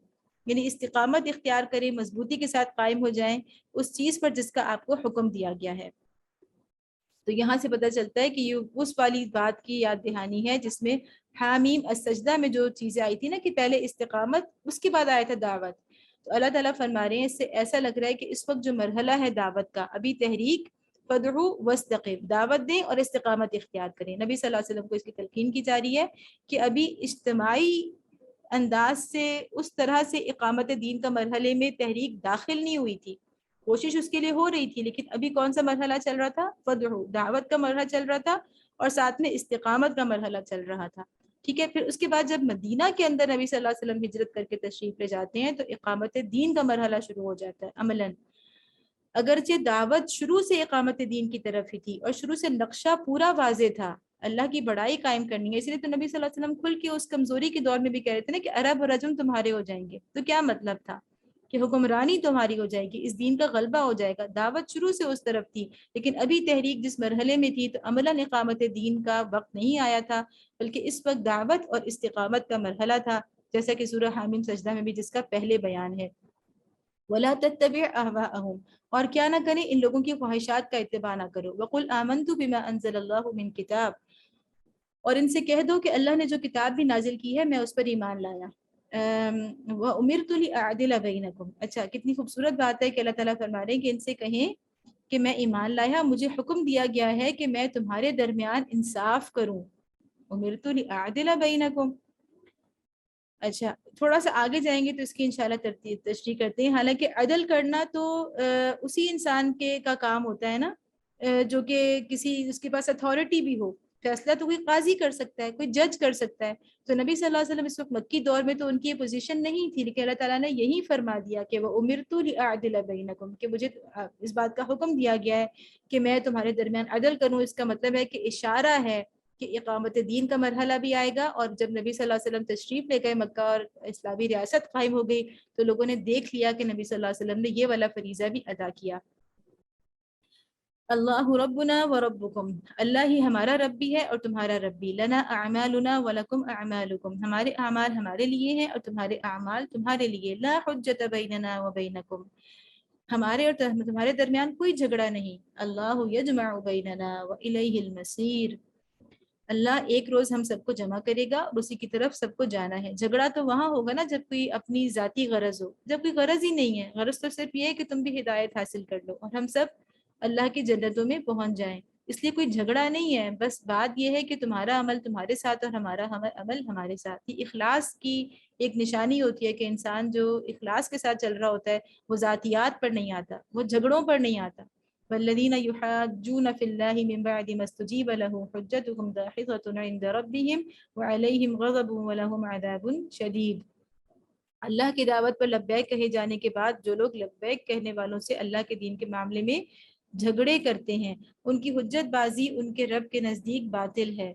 یعنی استقامت اختیار کریں، مضبوطی کے ساتھ قائم ہو جائیں اس چیز پر جس کا آپ کو حکم دیا گیا ہے۔ تو یہاں سے پتہ چلتا ہے کہ یہ اس والی بات کی یاد دہانی ہے جس میں حامیم السجدہ میں جو چیزیں آئی تھی نا کہ پہلے استقامت اس کے بعد آیا تھا دعوت، تو اللہ تعالیٰ فرما رہے ہیں اس سے ایسا لگ رہا ہے کہ اس وقت جو مرحلہ ہے دعوت کا، ابھی تحریک، فدعو واستقم، دعوت دیں اور استقامت اختیار کریں۔ نبی صلی اللہ علیہ وسلم کو اس کی تلقین کی جا رہی ہے کہ ابھی اجتماعی انداز سے اس طرح سے اقامت دین کا مرحلے میں تحریک داخل نہیں ہوئی تھی، کوشش اس کے لیے ہو رہی تھی، لیکن ابھی کون سا مرحلہ چل رہا تھا؟ فدعو، دعوت کا مرحلہ چل رہا تھا اور ساتھ میں استقامت کا مرحلہ چل رہا تھا۔ ٹھیک ہے، پھر اس کے بعد جب مدینہ کے اندر نبی صلی اللہ علیہ وسلم ہجرت کر کے تشریف لے جاتے ہیں تو اقامت دین کا مرحلہ شروع ہو جاتا ہے عملاً، اگرچہ دعوت شروع سے اقامت دین کی طرف ہی تھی اور شروع سے نقشہ پورا واضح تھا، اللہ کی بڑائی قائم کرنی ہے، اس لیے تو نبی صلی اللہ علیہ وسلم کھل کے اس کمزوری کے دور میں بھی کہہ رہے تھے نا کہ عرب اور رجم تمہارے ہو جائیں گے، تو کیا مطلب تھا کہ حکمرانی تمہاری ہو جائے گی، اس دین کا غلبہ ہو جائے گا، دعوت شروع سے اس طرف تھی، لیکن ابھی تحریک جس مرحلے میں تھی تو عملاً اقامت دین کا وقت نہیں آیا تھا، بلکہ اس وقت دعوت اور استقامت کا مرحلہ تھا، جیسا کہ سورہ حامیم سجدہ میں بھی جس کا پہلے بیان ہے۔ وَلَا تَتَّبِعْ أَهْوَاءَهُمْ، اور کیا نہ کریں ان لوگوں کی خواہشات کا اتباع نہ کرو۔ وَقُلْ آمَنْتُ بِمَا أَنزَلَ اللَّهُ مِنْ کتاب، اور ان سے کہہ دو کہ اللہ نے جو کتاب بھی نازل کی ہے میں اس پر ایمان لایا۔ وَأُمِرْتُ لِأَعْدِلَ بَيْنَكُمْ، اچھا کتنی خوبصورت بات ہے کہ اللہ تعالیٰ فرما رہے ہیں کہ ان سے کہیں کہ میں ایمان لایا، مجھے حکم دیا گیا ہے کہ میں تمہارے درمیان انصاف کروں۔ أُمِرْتُ لِأَعْدِلَ بَيْنَكُمْ، اچھا تھوڑا سا آگے جائیں گے تو اس کی انشاءاللہ تشریح کرتے ہیں۔ حالانکہ عدل کرنا تو اسی انسان کا کام ہوتا ہے نا، جو کہ کسی اس کے پاس اتھارٹی بھی ہو، فیصلہ تو کوئی قاضی کر سکتا ہے، کوئی جج کر سکتا ہے، تو نبی صلی اللہ علیہ وسلم اس وقت مکی دور میں تو ان کی یہ پوزیشن نہیں تھی، لیکن اللہ تعالیٰ نے یہی فرما دیا کہ وَأُمِرْتُ لِأَعْدِلَ بَيْنَكُمْ، کہ مجھے اس بات کا حکم دیا گیا ہے کہ میں تمہارے درمیان عدل کروں۔ اس کا مطلب ہے کہ اشارہ ہے کہ اقامت دین کا مرحلہ بھی آئے گا، اور جب نبی صلی اللہ علیہ وسلم تشریف لے گئے مکہ اور اسلامی ریاست قائم ہو گئی تو لوگوں نے دیکھ لیا کہ نبی صلی اللہ علیہ وسلم نے یہ والا فریضہ بھی ادا کیا۔ اللہ ربنا و ربکم، اللہ ہی ہمارا رب بھی ہے اور تمہارا رب بھی۔ لنا اعمالنا ولکم اعمالکم، ہمارے اعمال ہمارے لیے ہیں اور تمہارے اعمال تمہارے لیے۔ لا حجت بیننا و بینکم، ہمارے اور تمہارے درمیان کوئی جھگڑا نہیں۔ اللہ یجمع بیننا و الیہ المصیر، اللہ ایک روز ہم سب کو جمع کرے گا اور اسی کی طرف سب کو جانا ہے۔ جھگڑا تو وہاں ہوگا نا جب کوئی اپنی ذاتی غرض ہو، جب کوئی غرض ہی نہیں ہے، غرض تو صرف یہ ہے کہ تم بھی ہدایت حاصل کر لو اور ہم سب اللہ کی جنتوں میں پہنچ جائیں، اس لیے کوئی جھگڑا نہیں ہے، بس بات یہ ہے کہ تمہارا عمل تمہارے ساتھ اور ہمارا عمل ہمارے ساتھ۔ یہ اخلاص کی ایک نشانی ہوتی ہے کہ انسان جو اخلاص کے ساتھ چل رہا ہوتا ہے وہ ذاتیات پر نہیں آتا، وہ جھگڑوں پر نہیں آتا۔ والذین یحاجون فی اللہ من بعد ما استجیب له حجتهم داحضة عند ربهم وعلیہم غضب ولہم عذاب شدید۔ اللہ کی دعوت پر لبیک کہے جانے کے بعد جو لوگ لبیک کہنے والوں سے اللہ کے دین کے معاملے میں جھگڑے کرتے ہیں، ان کی حجت بازی ان کے رب کے نزدیک باطل ہے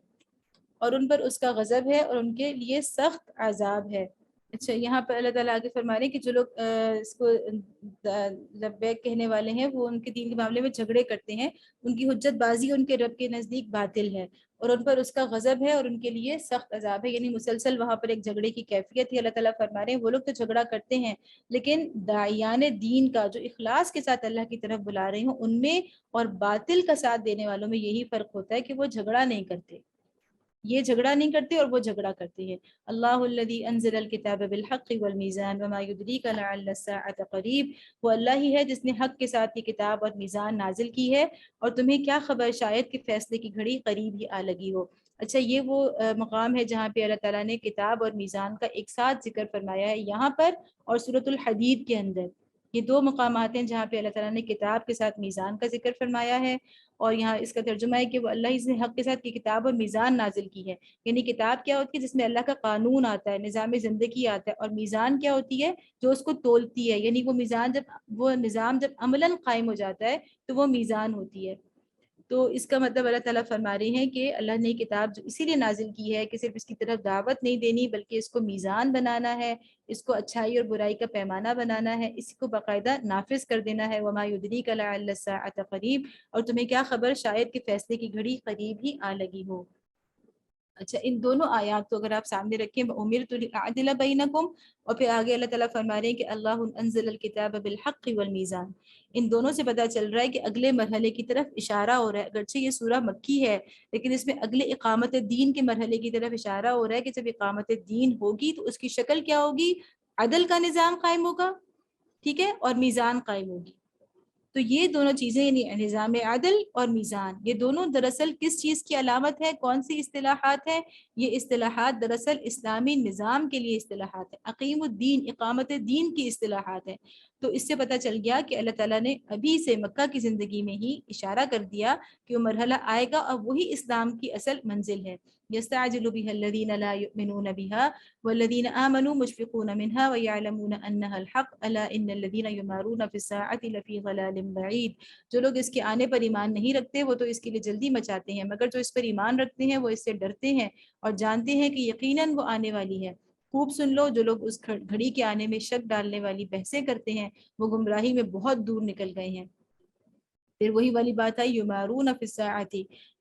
اور ان پر اس کا غضب ہے اور ان کے لیے سخت عذاب ہے۔ اچھا، یہاں پر اللہ تعالیٰ آگے فرما رہے ہیں کہ جو لوگ اس کو لبیک کہنے والے ہیں وہ ان کے دین کے معاملے میں جھگڑے کرتے ہیں، ان کی حجت بازی ان کے رب کے نزدیک باطل ہے اور ان پر اس کا غضب ہے اور ان کے لیے سخت عذاب ہے، یعنی مسلسل وہاں پر ایک جھگڑے کی کیفیت ہے۔ اللہ تعالیٰ فرما رہے ہیں وہ لوگ تو جھگڑا کرتے ہیں، لیکن داعیان دین کا جو اخلاص کے ساتھ اللہ کی طرف بلا رہے ہوں ان میں اور باطل کا ساتھ دینے والوں میں یہی فرق ہوتا ہے کہ وہ جھگڑا نہیں کرتے، یہ جھگڑا نہیں کرتے اور وہ جھگڑا کرتے ہیں۔ اللہ الذی انزل الکتاب بالحق والمیزان وما یدریک لعل الساعۃ قریب، وہ اللہ ہی ہے جس نے حق کے ساتھ یہ کتاب اور میزان نازل کی ہے اور تمہیں کیا خبر شاید کہ فیصلے کی گھڑی قریب ہی آ لگی ہو۔ اچھا، یہ وہ مقام ہے جہاں پہ اللہ تعالیٰ نے کتاب اور میزان کا ایک ساتھ ذکر فرمایا ہے یہاں پر اور سورۃ الحدید کے اندر۔ یہ دو مقامات ہیں جہاں پہ اللہ تعالیٰ نے کتاب کے ساتھ میزان کا ذکر فرمایا ہے، اور یہاں اس کا ترجمہ ہے کہ وہ اللہ ہی نے حق کے ساتھ کی کتاب اور میزان نازل کی ہے۔ یعنی کتاب کیا ہوتی ہے؟ جس میں اللہ کا قانون آتا ہے، نظام زندگی آتا ہے، اور میزان کیا ہوتی ہے؟ جو اس کو تولتی ہے، یعنی وہ میزان وہ نظام جب عملاً قائم ہو جاتا ہے تو وہ میزان ہوتی ہے۔ تو اس کا مطلب اللہ تعالیٰ فرما رہے ہیں کہ اللہ نے کتاب جو اسی لیے نازل کی ہے کہ صرف اس کی طرف دعوت نہیں دینی بلکہ اس کو میزان بنانا ہے، اس کو اچھائی اور برائی کا پیمانہ بنانا ہے، اس کو باقاعدہ نافذ کر دینا ہے۔ وما یدریک لعل الساعۃ قریب، اور تمہیں کیا خبر شاید کہ فیصلے کی گھڑی قریب ہی آ لگی ہو۔ اچھا، ان دونوں آیات کو اگر آپ سامنے رکھیں، امرت لأعدل بینکم، اور پھر آگے اللہ تعالیٰ فرما رہے ہیں کہ اللہ انزل الکتاب بالحق والمیزان، ان دونوں سے پتہ چل رہا ہے کہ اگلے مرحلے کی طرف اشارہ ہو رہا ہے۔ اگرچہ یہ سورہ مکی ہے لیکن اس میں اگلے اقامت دین کے مرحلے کی طرف اشارہ ہو رہا ہے کہ جب اقامت دین ہوگی تو اس کی شکل کیا ہوگی؟ عدل کا نظام قائم ہوگا، ٹھیک ہے، اور میزان قائم ہوگی۔ تو یہ دونوں چیزیں یعنی نظام عدل اور میزان، یہ دونوں دراصل کس چیز کی علامت ہے؟ کون سی اصطلاحات ہیں؟ یہ اصطلاحات دراصل اسلامی نظام کے لیے اصطلاحات ہیں، اقیم الدین، اقامت دین کی اصطلاحات ہیں۔ تو اس سے پتہ چل گیا کہ اللہ تعالیٰ نے ابھی سے مکہ کی زندگی میں ہی اشارہ کر دیا کہ وہ مرحلہ آئے گا اور وہی اسلام کی اصل منزل ہے۔ یستعجل بها الذین لا یؤمنون بها والذین آمنوا مشفقون منها ویعلمون انها الحق الا ان الذین یمارون فی الساعۃ لفی ضلال بعید، جو لوگ اس کے آنے پر ایمان نہیں رکھتے وہ تو اس کے لیے جلدی مچاتے ہیں، مگر جو اس پر ایمان رکھتے ہیں وہ اس سے ڈرتے ہیں اور جانتے ہیں کہ یقیناً وہ آنے والی ہے۔ خوب سن لو، جو لوگ اس گھڑی کے آنے میں شک ڈالنے والی بحثیں کرتے ہیں وہ گمراہی میں بہت دور نکل گئے ہیں۔ پھر وہی والی بات آئی یمارون فی الساعۃ،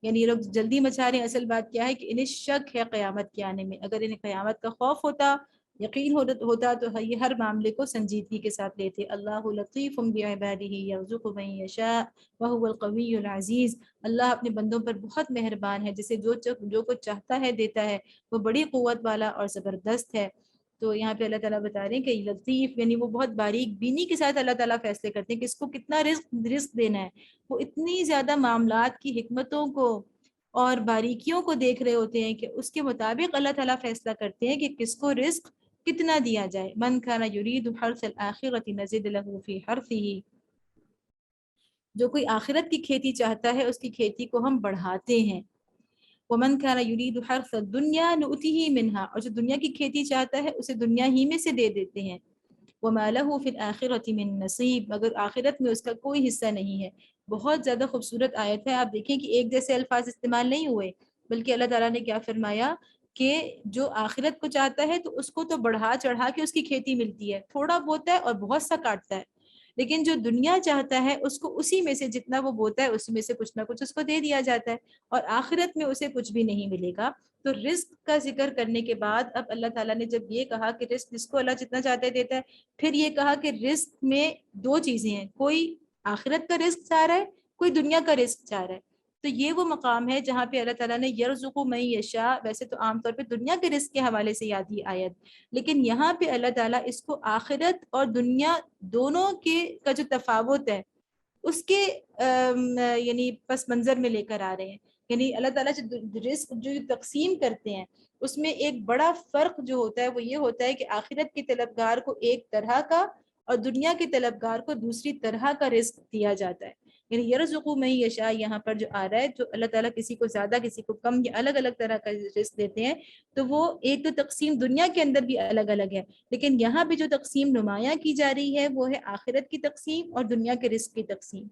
یعنی یہ لوگ جلدی مچا رہے ہیں۔ اصل بات کیا ہے کہ انہیں شک ہے قیامت کے آنے میں، اگر انہیں قیامت کا خوف ہوتا، یقین ہوتا تو یہ ہر معاملے کو سنجیدگی کے ساتھ لیتے۔ اللہ لطیف بعبادہ یرزق من یشاء وهو القوی العزیز، اللہ اپنے بندوں پر بہت مہربان ہے، جسے جو کچھ چاہتا ہے دیتا ہے، وہ بڑی قوت والا اور زبردست ہے۔ تو یہاں پہ اللہ تعالیٰ بتا رہے ہیں کہ لطیف یعنی وہ بہت باریک بینی کے ساتھ اللہ تعالیٰ فیصلے کرتے ہیں کہ اس کو کتنا رزق دینا ہے۔ وہ اتنی زیادہ معاملات کی حکمتوں کو اور باریکیوں کو دیکھ رہے ہوتے ہیں کہ اس کے مطابق اللہ تعالیٰ فیصلہ کرتے ہیں کہ کس کو رزق کتنا دیا جائے۔ من کان یرید حرث الآخرۃ نزد له فی حرثہ، جو کوئی آخرت کی کھیتی چاہتا ہے اس کی کھیتی کو ہم بڑھاتے ہیں۔ ومن کان یرید حرث الدنیا نؤتہ منہا، اور جو دنیا کی کھیتی چاہتا ہے اسے دنیا ہی میں سے دے دیتے ہیں۔ وما له فی الآخرۃ من نصیب، مگر آخرت میں اس کا کوئی حصہ نہیں ہے۔ بہت زیادہ خوبصورت آیت ہے، آپ دیکھیں کہ ایک جیسے الفاظ استعمال نہیں ہوئے بلکہ اللہ تعالیٰ نے کیا فرمایا کہ جو آخرت کو چاہتا ہے تو اس کو تو بڑھا چڑھا کے اس کی کھیتی ملتی ہے، تھوڑا بوتا ہے اور بہت سا کاٹتا ہے، لیکن جو دنیا چاہتا ہے اس کو اسی میں سے جتنا وہ بوتا ہے اسی میں سے کچھ نہ کچھ اس کو دے دیا جاتا ہے، اور آخرت میں اسے کچھ بھی نہیں ملے گا۔ تو رزق کا ذکر کرنے کے بعد اب اللہ تعالیٰ نے جب یہ کہا کہ رزق جس کو اللہ جتنا چاہتا ہے دیتا ہے، پھر یہ کہا کہ رزق میں دو چیزیں ہیں، کوئی آخرت کا رزق چاہ رہا ہے، کوئی دنیا کا رزق چاہ رہا ہے۔ تو یہ وہ مقام ہے جہاں پہ اللہ تعالیٰ نے یرزق من یشاء، ویسے تو عام طور پہ دنیا کے رزق کے حوالے سے یاد ہی آیت، لیکن یہاں پہ اللہ تعالیٰ اس کو آخرت اور دنیا دونوں کے کا جو تفاوت ہے اس کے یعنی پس منظر میں لے کر آ رہے ہیں۔ یعنی اللہ تعالیٰ جو رزق جو تقسیم کرتے ہیں اس میں ایک بڑا فرق جو ہوتا ہے وہ یہ ہوتا ہے کہ آخرت کے طلبگار کو ایک طرح کا اور دنیا کے طلبگار کو دوسری طرح کا رزق دیا جاتا ہے۔ یعنی یرزق من یشاء یہاں پر جو آ رہا ہے، جو اللہ تعالیٰ کسی کو زیادہ کسی کو کم یا الگ الگ طرح کا رزق دیتے ہیں، تو وہ ایک تو تقسیم دنیا کے اندر بھی الگ الگ ہے، لیکن یہاں بھی جو تقسیم نمایاں کی جا رہی ہے وہ ہے آخرت کی تقسیم اور دنیا کے رزق کی تقسیم۔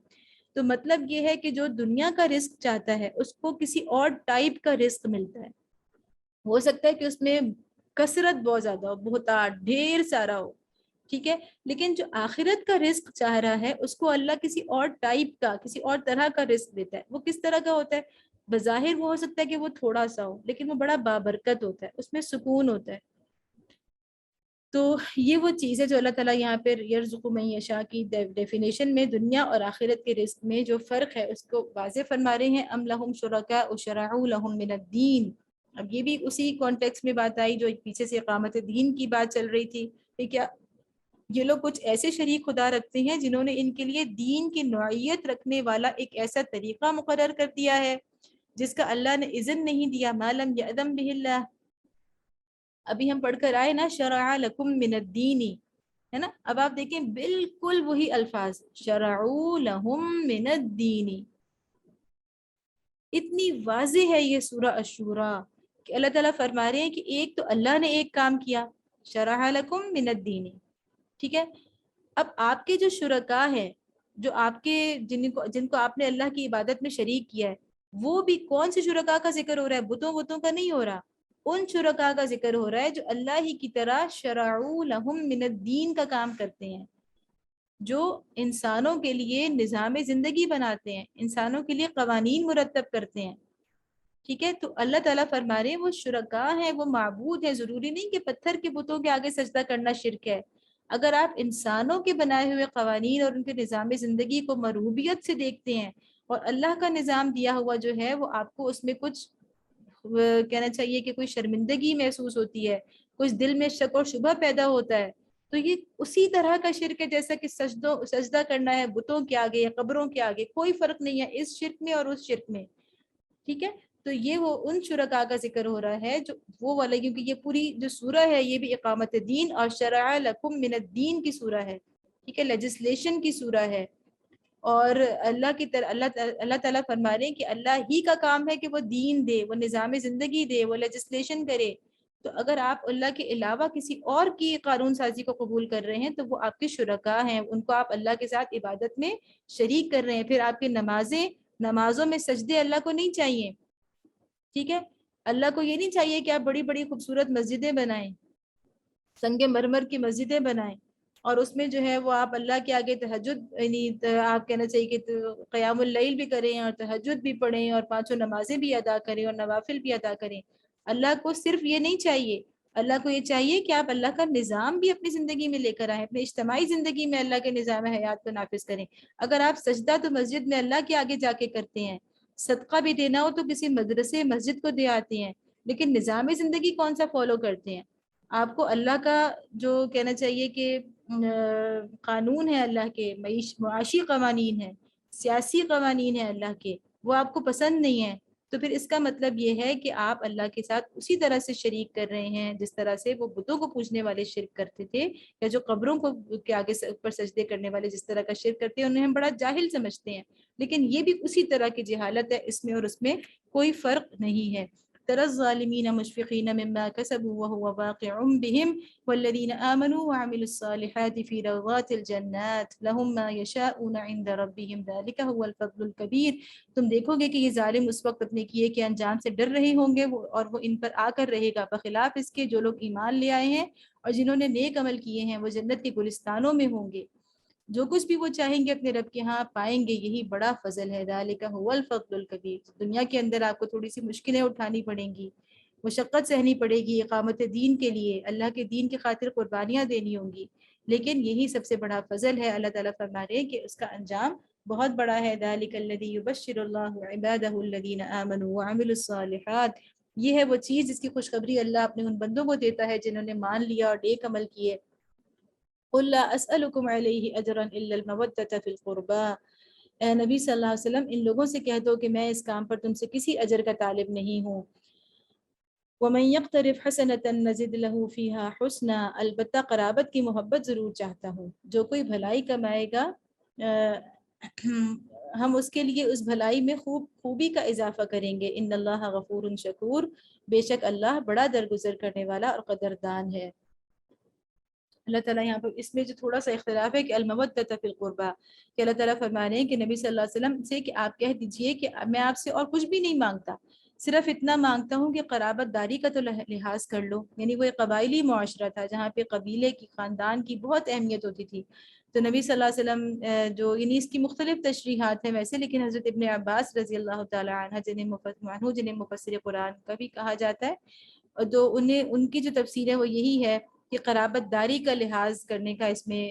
تو مطلب یہ ہے کہ جو دنیا کا رزق چاہتا ہے اس کو کسی اور ٹائپ کا رزق ملتا ہے. ہو سکتا ہے کہ اس میں کثرت بہت زیادہ ہو, بہتات ڈھیر سارا ہو, ٹھیک ہے, لیکن جو آخرت کا رزق چاہ رہا ہے اس کو اللہ کسی اور ٹائپ کا, کسی اور طرح کا رزق دیتا ہے. وہ کس طرح کا ہوتا ہے؟ بظاہر وہ ہو سکتا ہے کہ وہ تھوڑا سا ہو, لیکن وہ بڑا بابرکت ہوتا ہے, اس میں سکون ہوتا ہے. تو یہ وہ چیز ہے جو اللہ تعالیٰ یہاں پر یرزق من یشاء کی ڈیفینیشن میں دنیا اور آخرت کے رزق میں جو فرق ہے اس کو واضح فرما رہے ہیں. ام لہم شرکاء شرعوا لہم من الدین. اب یہ بھی اسی کانٹیکس میں بات آئی جو پیچھے سے اقامت دین کی بات چل رہی تھی کہ کیا یہ لوگ کچھ ایسے شریک خدا رکھتے ہیں جنہوں نے ان کے لیے دین کی نوعیت رکھنے والا ایک ایسا طریقہ مقرر کر دیا ہے جس کا اللہ نے اذن نہیں دیا. ما لم یأذن بہ اللہ. ابھی ہم پڑھ کر آئے نا, شرع لکم من الدین, ہے نا. اب آپ دیکھیں بالکل وہی الفاظ, شرعوا لہم من الدین. اتنی واضح ہے یہ سورہ الشورى کہ اللہ تعالیٰ فرما رہے ہیں کہ ایک تو اللہ نے ایک کام کیا, شرع لکم من الدین, ٹھیک ہے. اب آپ کے جو شرکاء ہیں, جو آپ کے جن کو آپ نے اللہ کی عبادت میں شریک کیا ہے, وہ بھی کون سے شرکاء کا ذکر ہو رہا ہے؟ بتوں کا نہیں ہو رہا, ان شرکاء کا ذکر ہو رہا ہے جو اللہ ہی کی طرح شرعوا لہم من الدین کا کام کرتے ہیں, جو انسانوں کے لیے نظام زندگی بناتے ہیں, انسانوں کے لیے قوانین مرتب کرتے ہیں, ٹھیک ہے. تو اللہ تعالیٰ فرما رہے ہیں وہ شرکاء ہیں, وہ معبود ہیں. ضروری نہیں کہ پتھر کے بتوں کے آگے سجدہ کرنا شرک ہے. اگر آپ انسانوں کے بنائے ہوئے قوانین اور ان کے نظام زندگی کو مروبیت سے دیکھتے ہیں اور اللہ کا نظام دیا ہوا جو ہے وہ آپ کو اس میں کچھ کہنا چاہیے کہ کوئی شرمندگی محسوس ہوتی ہے, کچھ دل میں شک اور شبہ پیدا ہوتا ہے, تو یہ اسی طرح کا شرک ہے جیسا کہ سجدہ کرنا ہے بتوں کے آگے یا قبروں کے آگے. کوئی فرق نہیں ہے اس شرک میں اور اس شرک میں, ٹھیک ہے. تو یہ وہ ان شرکاء کا ذکر ہو رہا ہے جو وہ والا, کیونکہ یہ پوری جو سورہ ہے یہ بھی اقامت دین اور شرع لکم من الدین کی سورہ ہے, ٹھیک ہے, لیجسلیشن کی سورہ ہے. اور اللہ تعالیٰ فرما رہے ہیں کہ اللہ ہی کا کام ہے کہ وہ دین دے, وہ نظام زندگی دے, وہ لیجسلیشن کرے. تو اگر آپ اللہ کے علاوہ کسی اور کی قانون سازی کو قبول کر رہے ہیں تو وہ آپ کے شرکاء ہیں, ان کو آپ اللہ کے ساتھ عبادت میں شریک کر رہے ہیں. پھر آپ کے نمازوں میں سجدے اللہ کو نہیں چاہیے, ٹھیک ہے. اللہ کو یہ نہیں چاہیے کہ آپ بڑی بڑی خوبصورت مسجدیں بنائیں, سنگ مرمر کی مسجدیں بنائیں, اور اس میں جو ہے وہ آپ اللہ کے آگے تہجد, یعنی آپ کہنا چاہیے کہ قیام اللیل بھی کریں اور تہجد بھی پڑھیں اور 5 نمازیں بھی ادا کریں اور نوافل بھی ادا کریں. اللہ کو صرف یہ نہیں چاہیے, اللہ کو یہ چاہیے کہ آپ اللہ کا نظام بھی اپنی زندگی میں لے کر آئیں, اپنے اجتماعی زندگی میں اللہ کے نظام حیات کو نافذ کریں. اگر آپ سجدہ تو مسجد میں اللہ کے آگے جا کے کرتے ہیں, صدقہ بھی دینا ہو تو کسی مدرسے مسجد کو دے آتے ہیں, لیکن نظام زندگی کون سا فالو کرتے ہیں؟ آپ کو اللہ کا جو کہنا چاہیے کہ قانون ہے, اللہ کے معاشی قوانین ہیں, سیاسی قوانین ہیں اللہ کے, وہ آپ کو پسند نہیں ہے, تو پھر اس کا مطلب یہ ہے کہ آپ اللہ کے ساتھ اسی طرح سے شریک کر رہے ہیں جس طرح سے وہ بتوں کو پوجنے والے شرک کرتے تھے, یا جو قبروں کو کے آگے اوپر سجدے کرنے والے جس طرح کا شرک کرتے ہیں, انہیں ہم بڑا جاہل سمجھتے ہیں, لیکن یہ بھی اسی طرح کی جہالت ہے, اس میں اور اس میں کوئی فرق نہیں ہے. ترى الظالمين مشفقين مما كسبوا وهو واقع بهم والذين آمنوا وعملوا الصالحات في روضات الجنات لهم ما يشاءون عند ربهم ذلك هو الفضل الكبير. تم دیکھو گے کہ یہ ظالم اس وقت اپنے کیے کے انجام سے ڈر رہے ہوں گے, اور وہ ان پر آ کر رہے گا, بخلاف اس کے جو لوگ ایمان لے آئے ہیں اور جنہوں نے نیک عمل کیے ہیں وہ جنت کے گلستانوں میں ہوں گے. جو کچھ بھی وہ چاہیں گے اپنے رب کے ہاں پائیں گے, یہی بڑا فضل ہے. ذالک هو الفضل الکبیر. دنیا کے اندر آپ کو تھوڑی سی مشکلیں اٹھانی پڑیں گی, مشقت سہنی پڑے گی اقامت دین کے لیے, اللہ کے دین کی خاطر قربانیاں دینی ہوں گی, لیکن یہی سب سے بڑا فضل ہے. اللہ تعالیٰ فرما رہے ہیں کہ اس کا انجام بہت بڑا ہے. ذالک الذی یبشر اللہ عبادہ الذین آمنوا وعملوا الصالحات. یہ ہے وہ چیز جس کی خوشخبری اللہ اپنے ان بندوں کو دیتا ہے جنہوں نے مان لیا اور نیک عمل کیے. قل لا اسألكم علیہ اجرا الا المودۃ فی القربى. اے نبی صلی اللہ علیہ وسلم ان لوگوں سے کہہ دو کہ میں اس کام پر تم سے کسی اجر کا طالب نہیں ہوں. ومن يقترف حسنة نزد له فيها حسنا. البتہ قرابت کی محبت ضرور چاہتا ہوں. جو کوئی بھلائی کمائے گا ہم اس کے لیے اس بھلائی میں خوبی کا اضافہ کریں گے. ان اللہ غفور شکور. بے شک اللہ بڑا درگزر کرنے والا اور قدردان ہے. اللہ تعالیٰ یہاں پر اس میں جو تھوڑا سا اختلاف ہے کہ المودۃ فی القربہ، کہ اللہ تعالیٰ فرما رہے ہیں کہ نبی صلی اللہ علیہ وسلم سے کہ آپ کہہ دیجئے کہ میں آپ سے اور کچھ بھی نہیں مانگتا، صرف اتنا مانگتا ہوں کہ قرابت داری کا تو لحاظ کر لو. یعنی وہ ایک قبائلی معاشرہ تھا جہاں پہ قبیلے کی، خاندان کی بہت اہمیت ہوتی تھی. تو نبی صلی اللہ علیہ وسلم جو یعنی اس کی مختلف تشریحات ہیں ویسے، لیکن حضرت ابن عباس رضی اللہ تعالیٰ عنہ جنہیں مفسر قرآن کا بھی کہا جاتا ہے، اور تو ان کی جو تفسیر ہے وہ یہی ہے کہ قرابت داری کا لحاظ کرنے کا اس میں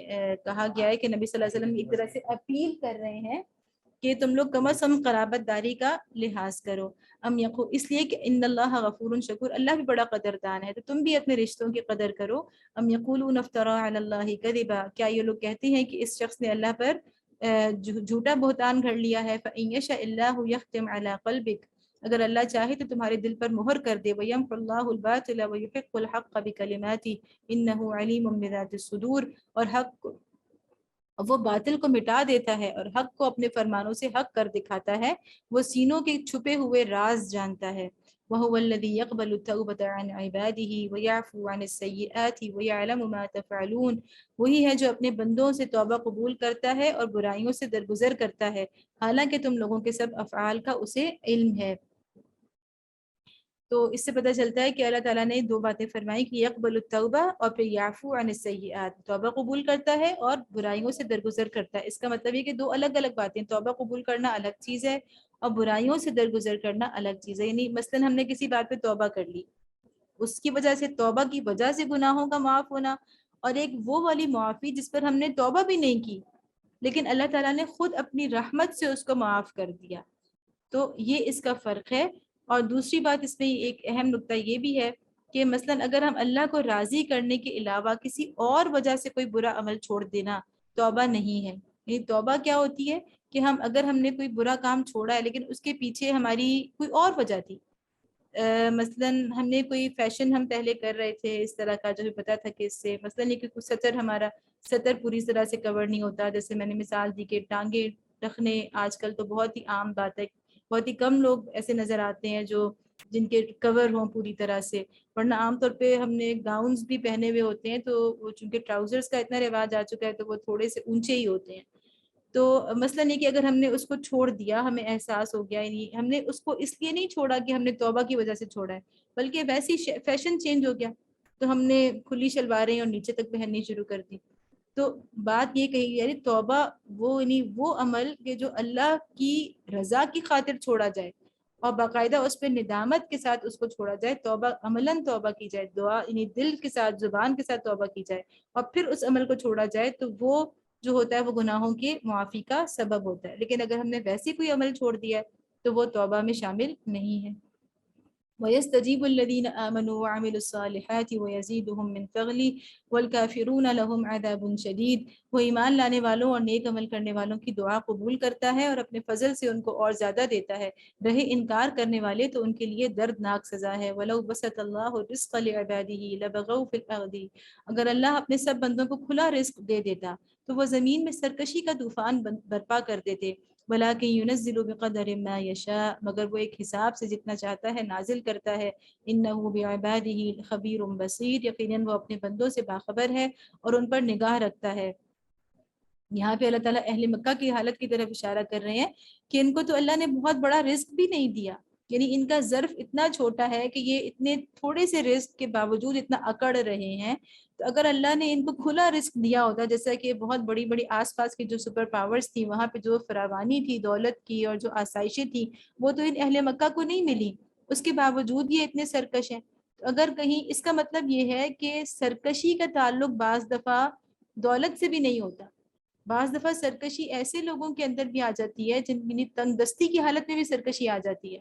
کہا گیا ہے کہ نبی صلی اللہ علیہ وسلم ایک طرح سے اپیل کر رہے ہیں کہ تم لوگ کم از کم قرابت داری کا لحاظ کرو. اس لیے کہ ان اللہ غفور شکور، اللہ بھی بڑا قدردان ہے، تو تم بھی اپنے رشتوں کی قدر کرو. ام یقولون افترا علی اللہ کذبا، کیا یہ لوگ کہتے ہیں کہ اس شخص نے اللہ پر جھوٹا بہتان گھڑ لیا ہے. فإن یشاء اللہ یختم علی قلبک، اگر اللہ چاہے تو تمہارے دل پر مہر کر دے. وَيَمْحُ اللَّهُ الْبَاطِلَ وَيُحِقُّ الْحَقَّ بِكَلِمَاتِهِ إِنَّهُ عَلِيمٌ بِذَاتِ الصُّدُورِ، اور حق وہ باطل کو مٹا دیتا ہے اور حق کو اپنے فرمانوں سے حق کر دکھاتا ہے، وہ سینوں کے چھپے ہوئے راز جانتا ہے. وَهُوَ الَّذِي يَقْبَلُ التَّوْبَةَ عَنْ عِبَادِهِ وَيَعْفُو عَنِ السَّيِّئَاتِ وَيَعْلَمُ مَا تَفْعَلُونَ، وہی ہے جو اپنے بندوں سے توبہ قبول کرتا ہے اور برائیوں سے درگزر کرتا ہے، حالانکہ تم لوگوں کے سب افعال کا اسے علم ہے. تو اس سے پتہ چلتا ہے کہ اللہ تعالیٰ نے دو باتیں فرمائی کہ یقبل التوبہ اور پھر یعفو عن السیئات، توبہ قبول کرتا ہے اور برائیوں سے درگزر کرتا ہے. اس کا مطلب یہ کہ دو الگ الگ باتیں، توبہ قبول کرنا الگ چیز ہے اور برائیوں سے درگزر کرنا الگ چیز ہے. یعنی مثلا ہم نے کسی بات پہ توبہ کر لی، اس کی وجہ سے، توبہ کی وجہ سے گناہوں کا معاف ہونا، اور ایک وہ والی معافی جس پر ہم نے توبہ بھی نہیں کی لیکن اللہ تعالیٰ نے خود اپنی رحمت سے اس کو معاف کر دیا. تو یہ اس کا فرق ہے. اور دوسری بات اس میں ایک اہم نقطہ یہ بھی ہے کہ مثلا اگر ہم اللہ کو راضی کرنے کے علاوہ کسی اور وجہ سے کوئی برا عمل چھوڑ دینا توبہ نہیں ہے. یعنی توبہ کیا ہوتی ہے کہ اگر ہم نے کوئی برا کام چھوڑا ہے لیکن اس کے پیچھے ہماری کوئی اور وجہ تھی. مثلا ہم نے کوئی فیشن ہم پہلے کر رہے تھے اس طرح کا جو پتا تھا کہ اس سے مثلا یہ کہ ہمارا سطر پوری طرح سے کور نہیں ہوتا، جیسے میں نے مثال دی کہ ٹانگیں رکھنے آج کل تو بہت ہی عام بات ہے، بہت ہی کم لوگ ایسے نظر آتے ہیں جن کے کور ہوں پوری طرح سے، ورنہ عام طور پہ ہم نے گاؤنز بھی پہنے ہوئے ہوتے ہیں تو وہ چونکہ ٹراؤزرز کا اتنا رواج آ چکا ہے تو وہ تھوڑے سے اونچے ہی ہوتے ہیں. تو مثلا یہ کہ اگر ہم نے اس کو چھوڑ دیا، ہمیں احساس ہو گیا، یعنی ہم نے اس کو اس لیے نہیں چھوڑا کہ ہم نے توبہ کی وجہ سے چھوڑا ہے، بلکہ ویسی فیشن چینج ہو گیا تو ہم نے کھلی شلواریں اور نیچے تک پہننی شروع کر دی. تو بات یہ کہی یعنی توبہ وہ عمل کہ جو اللہ کی رضا کی خاطر چھوڑا جائے اور باقاعدہ اس پہ ندامت کے ساتھ اس کو چھوڑا جائے، توبہ عملاً توبہ کی جائے، دعا یعنی دل کے ساتھ، زبان کے ساتھ توبہ کی جائے اور پھر اس عمل کو چھوڑا جائے، تو وہ جو ہوتا ہے وہ گناہوں کی معافی کا سبب ہوتا ہے. لیکن اگر ہم نے ویسے کوئی عمل چھوڑ دیا ہے تو وہ توبہ میں شامل نہیں ہے. وَيَسْتَجِيبُ الَّذِينَ آمَنُوا وَعَمِلُوا الصَّالِحَاتِ وَيَزِيدُهُم مِّن فَضْلِهِ وَالْكَافِرُونَ لَهُمْ عَذَابٌ شَدِيدٌ، وہ ایمان لانے والوں اور نیک عمل کرنے والوں کی دعا قبول کرتا ہے اور اپنے فضل سے ان کو اور زیادہ دیتا ہے. رہے انکار کرنے والے تو ان کے لیے دردناک سزا ہے. وَلَوْ بَسَطَ اللَّهُ الرِّزْقَ لِعِبَادِهِ لَبَغَوْا فِي الْأَرْضِ، اگر اللہ اپنے سب بندوں کو کھلا رزق دے دیتا تو وہ زمین میں سرکشی کا طوفان برپا کر دیتے. وَلَٰكِن يُنَزِّلُ بِقَدَرٍ مَّا يَشَاءُ، مگر وہ ایک حساب سے جتنا چاہتا ہے نازل کرتا ہے. إِنَّهُ بِعِبَادِهِ خَبِيرٌ بَصِيرٌ، یقیناً وہ اپنے بندوں سے باخبر ہے اور ان پر نگاہ رکھتا ہے. یہاں پہ اللہ تعالیٰ اہل مکہ کی حالت کی طرف اشارہ کر رہے ہیں کہ ان کو تو اللہ نے بہت بڑا رزق بھی نہیں دیا، یعنی ان کا ظرف اتنا چھوٹا ہے کہ یہ اتنے تھوڑے سے رزق کے باوجود اتنا اکڑ رہے ہیں. تو اگر اللہ نے ان کو کھلا رزق دیا ہوتا، جیسا کہ بہت بڑی بڑی آس پاس کی جو سپر پاورز تھی وہاں پہ جو فراوانی تھی دولت کی اور جو آسائشیں تھی وہ تو ان اہل مکہ کو نہیں ملی، اس کے باوجود یہ اتنے سرکش ہیں. تو اگر کہیں اس کا مطلب یہ ہے کہ سرکشی کا تعلق بعض دفعہ دولت سے بھی نہیں ہوتا، بعض دفعہ سرکشی ایسے لوگوں کے اندر بھی آ جاتی ہے جن تنگ دستی کی حالت میں بھی سرکشی آ جاتی ہے.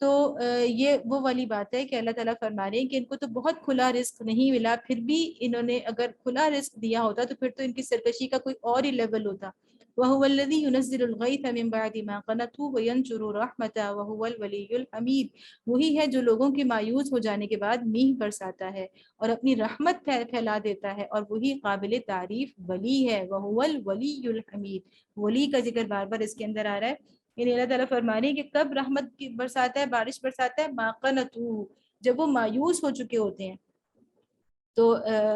تو یہ وہ والی بات ہے کہ اللہ تعالیٰ فرما رہے ہیں کہ ان کو تو بہت کھلا رزق نہیں ملا، پھر بھی انہوں نے اگر کھلا رزق دیا ہوتا تو پھر تو ان کی سرکشی کا کوئی اور ہی لیول ہوتا. وَهُوَ الَّذِي يُنَزِّلُ الْغَيْثَ مِن بَعْدِ مَا قَنَطُوا وَيَنشُرُ رَحْمَتَهُ وَهُوَ الْوَلِيُّ الْحَمِيدُ، وہی ہے جو لوگوں کے مایوس ہو جانے کے بعد میہ برساتا ہے اور اپنی رحمت پھیلا دیتا ہے، اور وہی قابل تعریف ولی ہے. وَهُوَ الْوَلِيُّ الْحَمِيدُ، ولی کا ذکر بار بار اس کے اندر آ رہا ہے. یعنی اللہ تعالیٰ فرما رہے ہیں کہ کب رحمت کی برساتا ہے، بارش برساتا ہے، ما قنطوا، جب وہ مایوس ہو چکے ہوتے ہیں. تو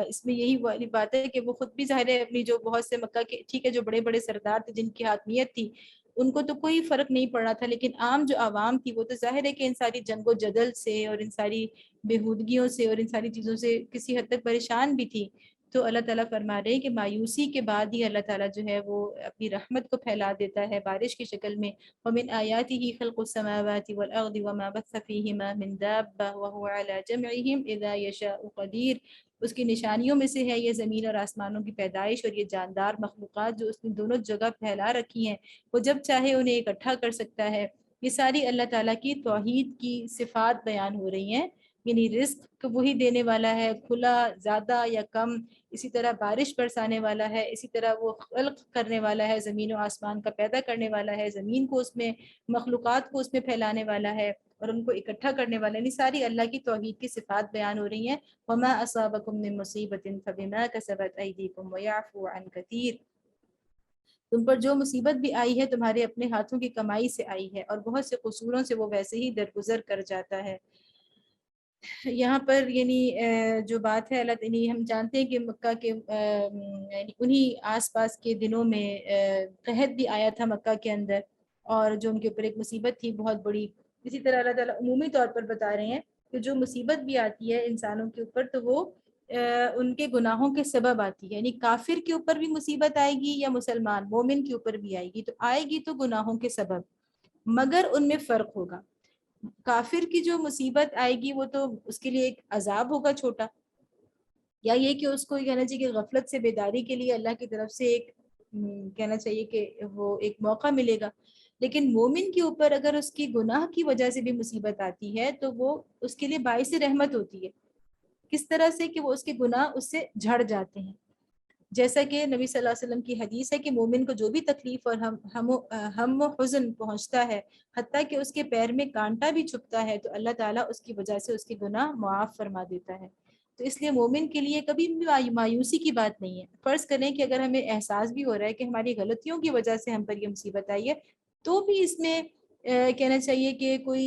اس میں یہی والی بات ہے کہ وہ خود بھی ظاہر ہے اپنی جو بہت سے مکہ کے ٹھیک ہے جو بڑے بڑے سردار تھے جن کی حاکمیت تھی ان کو تو کوئی فرق نہیں پڑا تھا، لیکن عام جو عوام تھی وہ تو ظاہر ہے کہ ان ساری جنگ و جدل سے اور ان ساری بےہودگیوں سے اور ان ساری چیزوں سے کسی حد تک پریشان بھی تھی۔ تو اللہ تعالیٰ فرما رہے ہیں کہ مایوسی کے بعد ہی اللہ تعالیٰ جو ہے وہ اپنی رحمت کو پھیلا دیتا ہے بارش کی شکل میں۔ وَمِنْ آيَاتِهِ خَلْقُ السَّمَاوَاتِ وَالْأَرْضِ وَمَا بَثَّ فِيهِمَا مِنْ دَابَّةٍ وَهُوَ عَلَى جَمْعِهِمْ إِذَا يَشَاءُ قَدِيرٌ۔ اس کی نشانیوں میں سے ہے یہ زمین اور آسمانوں کی پیدائش اور یہ جاندار مخلوقات جو اس نے دونوں جگہ پھیلا رکھی ہیں، وہ جب چاہے انہیں اکٹھا کر سکتا ہے۔ یہ ساری اللہ تعالیٰ کی توحید کی صفات بیان ہو رہی ہیں، یعنی رزق وہی دینے والا ہے، کھلا زیادہ یا کم، اسی طرح بارش برسانے والا ہے، اسی طرح وہ خلق کرنے والا ہے، زمین و آسمان کا پیدا کرنے والا ہے، زمین کو اس میں مخلوقات کو اس میں پھیلانے والا ہے اور ان کو اکٹھا کرنے والا ہے۔ یعنی ساری اللہ کی توحید کی صفات بیان ہو رہی ہیں۔ وما اصابکم من مصیبت فبما کسبت ایدیکم ویعفو عن کثیر۔ تم پر جو مصیبت بھی آئی ہے تمہارے اپنے ہاتھوں کی کمائی سے آئی ہے اور بہت سے قصوروں سے وہ ویسے ہی درگزر کر جاتا ہے۔ یہاں پر یعنی جو بات ہے اللہ تعالیٰ، ہم جانتے ہیں کہ مکہ کے یعنی انہی آس پاس کے دنوں میں قحط بھی آیا تھا مکہ کے اندر، اور جو ان کے اوپر ایک مصیبت تھی بہت بڑی۔ اسی طرح اللہ تعالیٰ عمومی طور پر بتا رہے ہیں کہ جو مصیبت بھی آتی ہے انسانوں کے اوپر تو وہ ان کے گناہوں کے سبب آتی ہے، یعنی کافر کے اوپر بھی مصیبت آئے گی یا مسلمان مومن کے اوپر بھی آئے گی تو آئے گی تو گناہوں کے سبب، مگر ان میں فرق ہوگا۔ کافر کی جو مصیبت آئے گی وہ تو اس کے لیے ایک عذاب ہوگا چھوٹا، یا یہ کہ اس کو کہنا چاہیے کہ غفلت سے بیداری کے لیے اللہ کی طرف سے ایک کہنا چاہیے کہ وہ ایک موقع ملے گا۔ لیکن مومن کے اوپر اگر اس کی گناہ کی وجہ سے بھی مصیبت آتی ہے تو وہ اس کے لیے باعث رحمت ہوتی ہے۔ کس طرح سے کہ وہ اس کے گناہ اس سے جھڑ جاتے ہیں، جیسا کہ نبی صلی اللہ علیہ وسلم کی حدیث ہے کہ مومن کو جو بھی تکلیف اور ہم و حزن پہنچتا ہے، حتیٰ کہ اس کے پیر میں کانٹا بھی چھپتا ہے، تو اللہ تعالیٰ اس کی وجہ سے اس کے گناہ معاف فرما دیتا ہے۔ تو اس لیے مومن کے لیے کبھی بھی مایوسی کی بات نہیں ہے۔ فرض کریں کہ اگر ہمیں احساس بھی ہو رہا ہے کہ ہماری غلطیوں کی وجہ سے ہم پر یہ مصیبت آئی ہے، تو بھی اس میں کہنا چاہیے کہ کوئی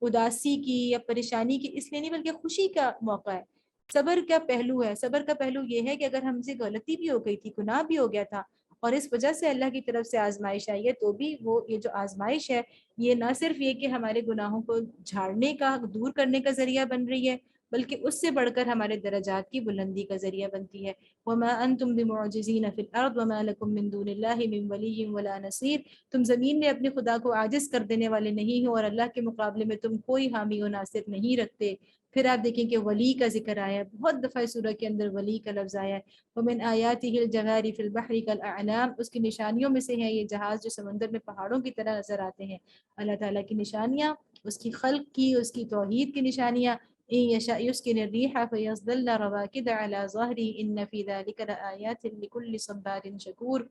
اداسی کی یا پریشانی کی اس لیے نہیں، بلکہ خوشی کا موقع ہے۔ صبر کا پہلو ہے، صبر کا پہلو یہ ہے کہ اگر ہم سے غلطی بھی ہو گئی تھی، گناہ بھی ہو گیا تھا اور اس وجہ سے اللہ کی طرف سے آزمائش آئی ہے، تو بھی وہ یہ جو آزمائش ہے یہ نہ صرف یہ کہ ہمارے گناہوں کو جھاڑنے کا، دور کرنے کا ذریعہ بن رہی ہے، بلکہ اس سے بڑھ کر ہمارے درجات کی بلندی کا ذریعہ بنتی ہے۔ وَمَا أَنْتُمْ بِمُعْجِزِينَ فِي الْأَرْضِ وَمَا لَكُمْ مِنْ دُونِ اللَّهِ مِنْ وَلِيٍّ وَلَا نَصِيرٍ۔ تم زمین میں اپنے خدا کو عاجز کر دینے والے نہیں ہو اور اللہ کے مقابلے میں تم کوئی حامی و ناصر نہیں رکھتے۔ پھر آپ دیکھیں کہ ولی کا ذکر آیا ہے، بہت دفعہ سورہ کے اندر ولی کا لفظ آیا ہے۔ وَمِنْ آيَاتِهِ الْجَوَارِ فِي الْبَحْرِ كَالْأَعْلَامِ۔ اس کی نشانیوں میں سے ہے یہ جہاز جو سمندر میں پہاڑوں کی طرح نظر آتے ہیں۔ اللہ تعالیٰ کی نشانیاں، اس کی خلق کی، اس کی توحید کی نشانیاں۔ إِن يَشَأْ يُسْكِنِ الرِّيحَ فَيَظْلَلْنَ رَوَاكِدَ عَلَى ظَهْرِهِ إِنَّ فِي ذَلِكَ لَآيَاتٍ لِكُلِّ صَبَّارٍ شَكُورٍ۔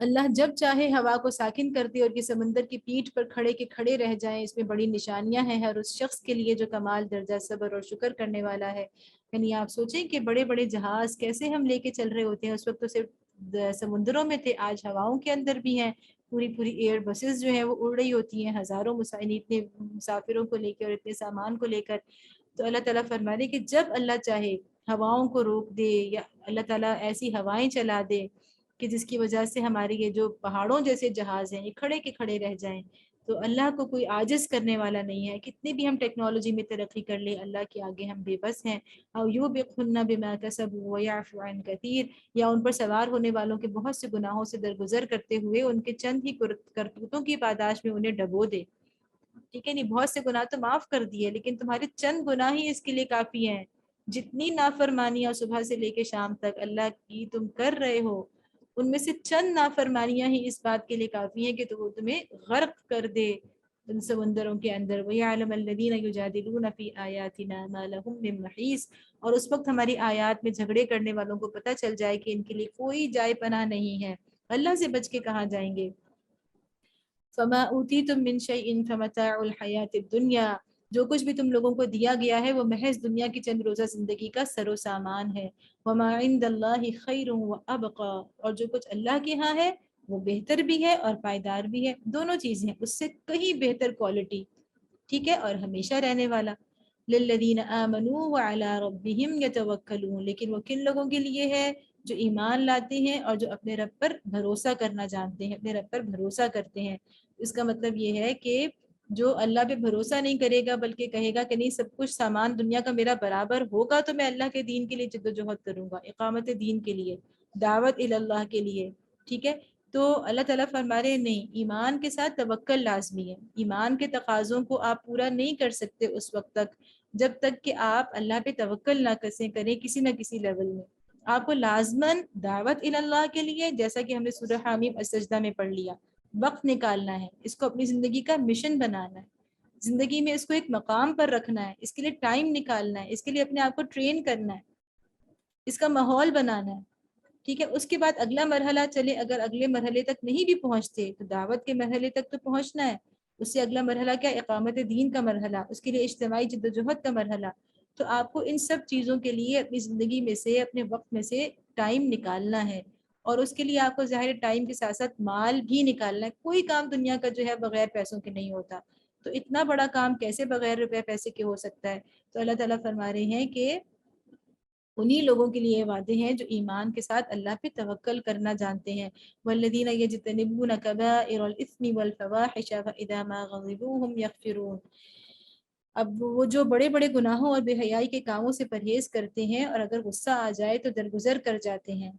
اللہ جب چاہے ہوا کو ساکن کر دے اور یہ سمندر کی پیٹھ پر کھڑے کے کھڑے رہ جائیں، اس میں بڑی نشانیاں ہیں ہر اس شخص کے لیے جو کمال درجہ صبر اور شکر کرنے والا ہے۔ یعنی آپ سوچیں کہ بڑے بڑے جہاز کیسے ہم لے کے چل رہے ہوتے ہیں، اس وقت تو صرف سمندروں میں تھے، آج ہواؤں کے اندر بھی ہیں، پوری پوری ایئر بسز جو ہیں وہ اڑ رہی ہوتی ہیں ہزاروں اتنے مسافروں کو لے کر اور اتنے سامان کو لے کر۔ تو اللہ تعالیٰ فرما رہے کہ جب اللہ چاہے ہواؤں کو روک دے یا اللہ تعالیٰ ایسی ہوائیں چلا دے کہ جس کی وجہ سے ہمارے یہ جو پہاڑوں جیسے جہاز ہیں یہ کھڑے کے کھڑے رہ جائیں، تو اللہ کو کوئی عاجز کرنے والا نہیں ہے۔ کتنی بھی ہم ٹیکنالوجی میں ترقی کر لیں، اللہ کے آگے ہم بے بس ہیں۔ او یوبقن بما کسبوا ویعفو عن کثیر، یا ان پر سوار ہونے والوں کے بہت سے گناہوں سے درگزر کرتے ہوئے ان کے چند ہی کرتوتوں کی پاداش میں انہیں ڈبو دے۔ ٹھیک ہے، نہیں بہت سے گناہ تو معاف کر دیے، لیکن تمہارے چند گناہ ہی اس کے لیے کافی ہیں۔ جتنی نافرمانیاں صبح سے لے کے شام تک اللہ کی تم کر رہے ہو، ان میں سے چند نافرمانیاں ہی اس بات کے لیے کافی ہیں کہ تو وہ تمہیں غرق کر دے ان سمندروں کے اندر۔ وَيَعْلَمَ الَّذِينَ يُجَادِلُونَ فِي آيَاتِنَا مَا لَهُم مِّن مَّحِيصٍ، اور اس وقت ہماری آیات میں جھگڑے کرنے والوں کو پتہ چل جائے کہ ان کے لیے کوئی جائے پناہ نہیں ہے، اللہ سے بچ کے کہاں جائیں گے۔ فَمَا أُوتِيتُم مِّن شَيْءٍ فَمَتَاعُ الْحَيَاةِ الدُّنْيَا، جو کچھ بھی تم لوگوں کو دیا گیا ہے وہ محض دنیا کی چند روزہ زندگی کا سر و سامان ہے۔ وَمَا عِندَ اللَّهِ خَيْرٌ وَأَبْقَىٰ، اور جو کچھ اللہ کے ہاں ہے وہ بہتر بھی ہے اور پائیدار بھی ہے، دونوں چیزیں اس سے کہیں بہتر کوالٹی، ٹھیک ہے، اور ہمیشہ رہنے والا۔ للذین آمنوا وعلی ربہم یتوکلون، لیکن وہ کن لوگوں کے لیے ہے؟ جو ایمان لاتے ہیں اور جو اپنے رب پر بھروسہ کرنا جانتے ہیں، اپنے رب پر بھروسہ کرتے ہیں۔ اس کا مطلب یہ ہے کہ جو اللہ پہ بھروسہ نہیں کرے گا بلکہ کہے گا کہ نہیں سب کچھ سامان دنیا کا میرا برابر ہوگا تو میں اللہ کے دین کے لیے جدوجہد کروں گا، اقامت دین کے لیے، دعوت اللہ کے لیے، ٹھیک ہے، تو اللہ تعالیٰ فرما رہے نہیں، ایمان کے ساتھ توکل لازمی ہے۔ ایمان کے تقاضوں کو آپ پورا نہیں کر سکتے اس وقت تک جب تک کہ آپ اللہ پہ توکل نہ کریں کسی نہ کسی لیول میں۔ آپ کو لازماً دعوت اللہ کے لیے، جیسا کہ ہم نے سورہ حامیم السجدہ میں پڑھ لیا، وقت نکالنا ہے، اس کو اپنی زندگی کا مشن بنانا ہے، زندگی میں اس کو ایک مقام پر رکھنا ہے، اس کے لیے ٹائم نکالنا ہے، اس کے لیے اپنے آپ کو ٹرین کرنا ہے، اس کا ماحول بنانا ہے، ٹھیک ہے۔ اس کے بعد اگلا مرحلہ چلے، اگر اگلے مرحلے تک نہیں بھی پہنچتے تو دعوت کے مرحلے تک تو پہنچنا ہے، اس سے اگلا مرحلہ کیا؟ اقامت دین کا مرحلہ، اس کے لیے اجتماعی جدوجہد کا مرحلہ۔ تو آپ کو ان سب چیزوں کے لیے اپنی زندگی میں سے، اپنے وقت میں سے ٹائم نکالنا ہے، اور اس کے لیے آپ کو ظاہر ٹائم کے ساتھ ساتھ مال بھی نکالنا ہے۔ کوئی کام دنیا کا جو ہے بغیر پیسوں کے نہیں ہوتا، تو اتنا بڑا کام کیسے بغیر روپے پیسے کے ہو سکتا ہے؟ تو اللہ تعالیٰ فرما رہے ہیں کہ انہی لوگوں کے لیے وعدے ہیں جو ایمان کے ساتھ اللہ پہ توکل کرنا جانتے ہیں۔ والذین یجتنبون کبائر الاثم والفواحش فاذا ما غضبوا هم یغفرون۔ اب وہ جو بڑے بڑے گناہوں اور بے حیائی کے کاموں سے پرہیز کرتے ہیں اور اگر غصہ آ جائے تو درگزر کر جاتے ہیں۔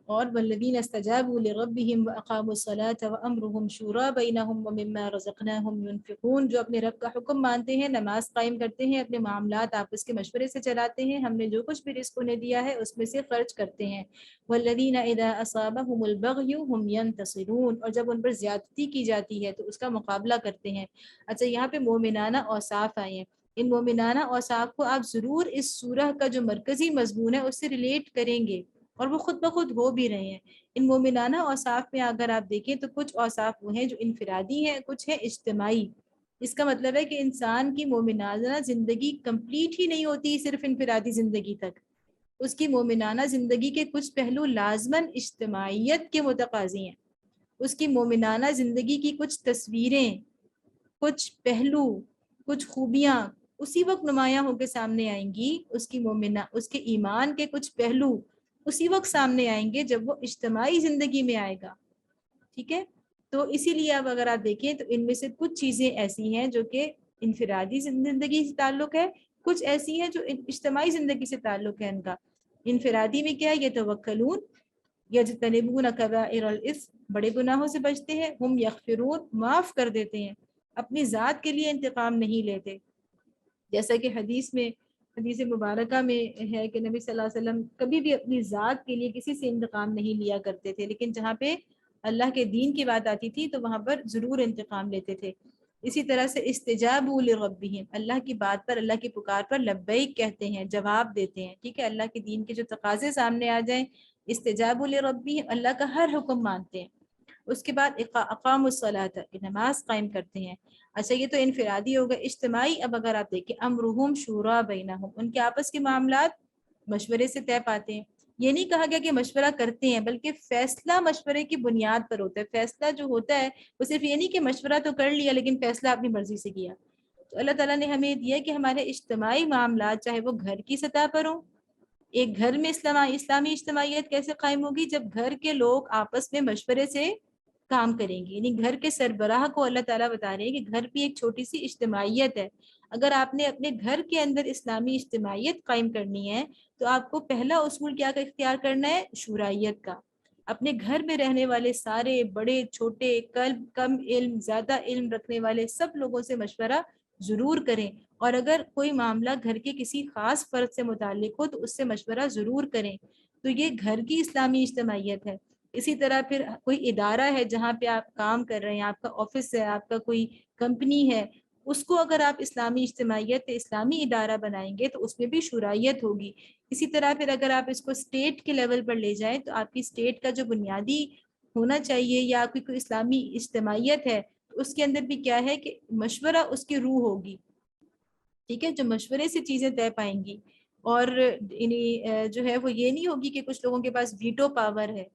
اور والذین استجابوا لربهم واقاموا الصلاة وامرهم شورى بینهم ومما رزقناهم ينفقون، جو اپنے رب کا حکم مانتے ہیں، نماز قائم کرتے ہیں، اپنے معاملات آپس کے مشورے سے چلاتے ہیں، ہم نے جو کچھ بھی رزق انہیں دیا ہے اس میں سے خرچ کرتے ہیں۔ والذین اذا اصابهم البغي هم ينتصرون، اور جب ان پر زیادتی کی جاتی ہے تو اس کا مقابلہ کرتے ہیں۔ اچھا، یہاں پہ مومنانہ اوصاف آئے ہیں، ان مومنانہ اوصاف کو آپ ضرور اس سورہ کا جو مرکزی مضمون ہے اس سے ریلیٹ کریں گے، اور وہ خود بخود ہو بھی رہے ہیں۔ ان مومنانہ اوصاف میں اگر آپ دیکھیں تو کچھ اوصاف وہ ہیں جو انفرادی ہیں، کچھ ہیں اجتماعی۔ اس کا مطلب ہے کہ انسان کی مومنانہ زندگی کمپلیٹ ہی نہیں ہوتی صرف انفرادی زندگی تک، اس کی مومنانہ زندگی کے کچھ پہلو لازماً اجتماعیت کے متقاضی ہیں۔ اس کی مومنانہ زندگی کی کچھ تصویریں، کچھ پہلو، کچھ خوبیاں اسی وقت نمایاں ہو کے سامنے آئیں گی، اس کے ایمان کے کچھ پہلو اسی وقت سامنے آئیں گے جب وہ اجتماعی زندگی میں آئے گا، ٹھیک ہے۔ تو اسی لیے اب اگر آپ دیکھیں تو ان میں سے کچھ چیزیں ایسی ہیں جو کہ انفرادی زندگی سے تعلق ہے، کچھ ایسی ہیں جو اجتماعی زندگی سے تعلق ہے ان کا۔ انفرادی میں کیا ہے؟ یہ توکلون، یجتنبون کبائر الاثم، بڑے گناہوں سے بچتے ہیں، ہم یغفرون، معاف کر دیتے ہیں، اپنی ذات کے لیے انتقام نہیں لیتے، جیسا کہ حدیث مبارکہ میں ہے کہ نبی صلی اللہ علیہ وسلم کبھی بھی اپنی ذات کے لیے کسی سے انتقام نہیں لیا کرتے تھے، لیکن جہاں پہ اللہ کے دین کی بات آتی تھی تو وہاں پر ضرور انتقام لیتے تھے۔ اسی طرح سے استجابوا لربہم، اللہ کی بات پر، اللہ کی پکار پر لبیک کہتے ہیں، جواب دیتے ہیں، ٹھیک ہے، اللہ کے دین کے جو تقاضے سامنے آ جائیں، استجابوا لربہم، اللہ کا ہر حکم مانتے ہیں۔ اس کے بعد اقاموا الصلاۃ، نماز قائم کرتے ہیں۔ اچھا، یہ تو انفرادی ہوگا۔ اجتماعی اب اگر آپ دیکھیں، امرہم شورا بینہم، ان کے آپس کے معاملات مشورے سے طے پاتے ہیں۔ یہ نہیں کہا گیا کہ مشورہ کرتے ہیں، بلکہ فیصلہ مشورے کی بنیاد پر ہوتا ہے۔ فیصلہ جو ہوتا ہے وہ صرف یہ نہیں کہ مشورہ تو کر لیا لیکن فیصلہ اپنی مرضی سے کیا۔ تو اللہ تعالیٰ نے ہمیں دیا کہ ہمارے اجتماعی معاملات چاہے وہ گھر کی سطح پر ہوں، ایک گھر میں اسلامی اجتماعیت کیسے قائم ہوگی؟ جب گھر کے لوگ آپس میں مشورے سے کام کریں گے، یعنی گھر کے سربراہ کو اللہ تعالیٰ بتا رہے ہیں کہ گھر بھی ایک چھوٹی سی اجتماعیت ہے۔ اگر آپ نے اپنے گھر کے اندر اسلامی اجتماعیت قائم کرنی ہے تو آپ کو پہلا اصول کیا کا اختیار کرنا ہے؟ شورائیت کا۔ اپنے گھر میں رہنے والے سارے بڑے چھوٹے، کم علم زیادہ علم رکھنے والے سب لوگوں سے مشورہ ضرور کریں، اور اگر کوئی معاملہ گھر کے کسی خاص فرد سے متعلق ہو تو اس سے مشورہ ضرور کریں۔ تو یہ گھر کی اسلامی اجتماعیت ہے۔ اسی طرح پھر کوئی ادارہ ہے جہاں پہ آپ کام کر رہے ہیں، آپ کا آفس ہے، آپ کا کوئی کمپنی ہے، اس کو اگر آپ اسلامی اجتماعیت اسلامی ادارہ بنائیں گے تو اس میں بھی شورائیت ہوگی۔ اسی طرح پھر اگر آپ اس کو اسٹیٹ کے لیول پر لے جائیں تو آپ کی اسٹیٹ کا جو بنیادی ہونا چاہیے یا آپ کی کوئی اسلامی اجتماعیت ہے تو اس کے اندر بھی کیا ہے کہ مشورہ اس کی روح ہوگی، ٹھیک ہے، جو مشورے سے چیزیں طے پائیں گی۔ اور جو ہے وہ یہ نہیں ہوگی کہ کچھ لوگوں کے پاس ویٹو پاور ہے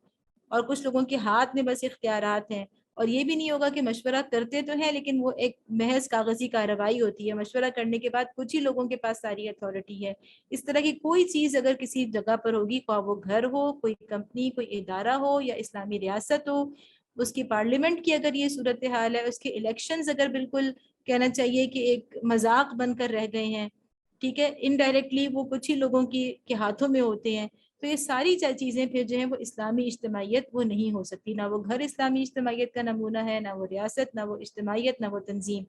اور کچھ لوگوں کے ہاتھ میں بس اختیارات ہیں اور یہ بھی نہیں ہوگا کہ مشورہ کرتے تو ہیں لیکن وہ ایک محض کاغذی کارروائی ہوتی ہے، مشورہ کرنے کے بعد کچھ ہی لوگوں کے پاس ساری اتھارٹی ہے۔ اس طرح کی کوئی چیز اگر کسی جگہ پر ہوگی، خواہ وہ گھر ہو، کوئی کمپنی، کوئی ادارہ ہو یا اسلامی ریاست ہو، اس کی پارلیمنٹ کی اگر یہ صورتحال ہے، اس کے الیکشنز اگر بالکل کہنا چاہیے کہ ایک مذاق بن کر رہ گئے ہیں، ٹھیک ہے، انڈائریکٹلی وہ کچھ ہی لوگوں کے ہاتھوں میں ہوتے ہیں، تو یہ ساری چیزیں پھر جو ہیں وہ اسلامی اجتماعیت وہ نہیں ہو سکتی۔ نہ وہ گھر اسلامی اجتماعیت کا نمونہ ہے، نہ وہ ریاست، نہ وہ اجتماعیت، نہ وہ تنظیم۔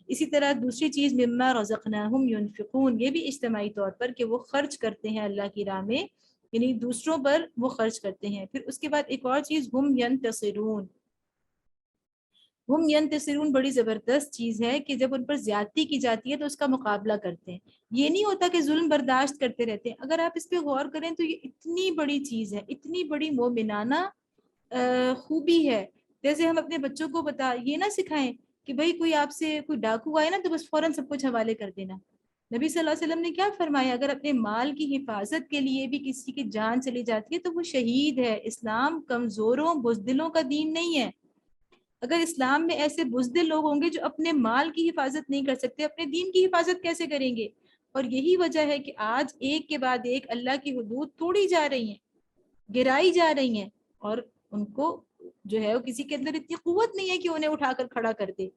اسی طرح دوسری چیز مما رزقناہم ینفقون، یہ بھی اجتماعی طور پر کہ وہ خرچ کرتے ہیں اللہ کی راہ میں، یعنی دوسروں پر وہ خرچ کرتے ہیں۔ پھر اس کے بعد ایک اور چیز ہم ینتصرون، ہم ینتصرون بڑی زبردست چیز ہے کہ جب ان پر زیادتی کی جاتی ہے تو اس کا مقابلہ کرتے ہیں۔ یہ نہیں ہوتا کہ ظلم برداشت کرتے رہتے ہیں، اگر آپ اس پہ غور کریں تو یہ اتنی بڑی چیز ہے، اتنی بڑی مومنانہ خوبی ہے۔ جیسے ہم اپنے بچوں کو یہ نہ سکھائیں کہ بھئی کوئی آپ سے کوئی ڈاکو آئے نا تو بس فوراً سب کچھ حوالے کر دینا۔ نبی صلی اللہ علیہ وسلم نے کیا فرمایا، اگر اپنے مال کی حفاظت کے لیے بھی کسی کی جان چلی جاتی ہے تو وہ شہید ہے۔ اسلام کمزوروں بزدلوں کا دین نہیں ہے۔ اگر اسلام میں ایسے بزدل لوگ ہوں گے جو اپنے مال کی حفاظت نہیں کر سکتے، اپنے دین کی حفاظت کیسے کریں گے؟ اور یہی وجہ ہے کہ آج ایک کے بعد ایک اللہ کی حدود توڑی جا رہی ہیں، گرائی جا رہی ہیں، اور ان کو جو ہے وہ کسی کے اندر اتنی قوت نہیں ہے کہ انہیں اٹھا کر کھڑا کر دے،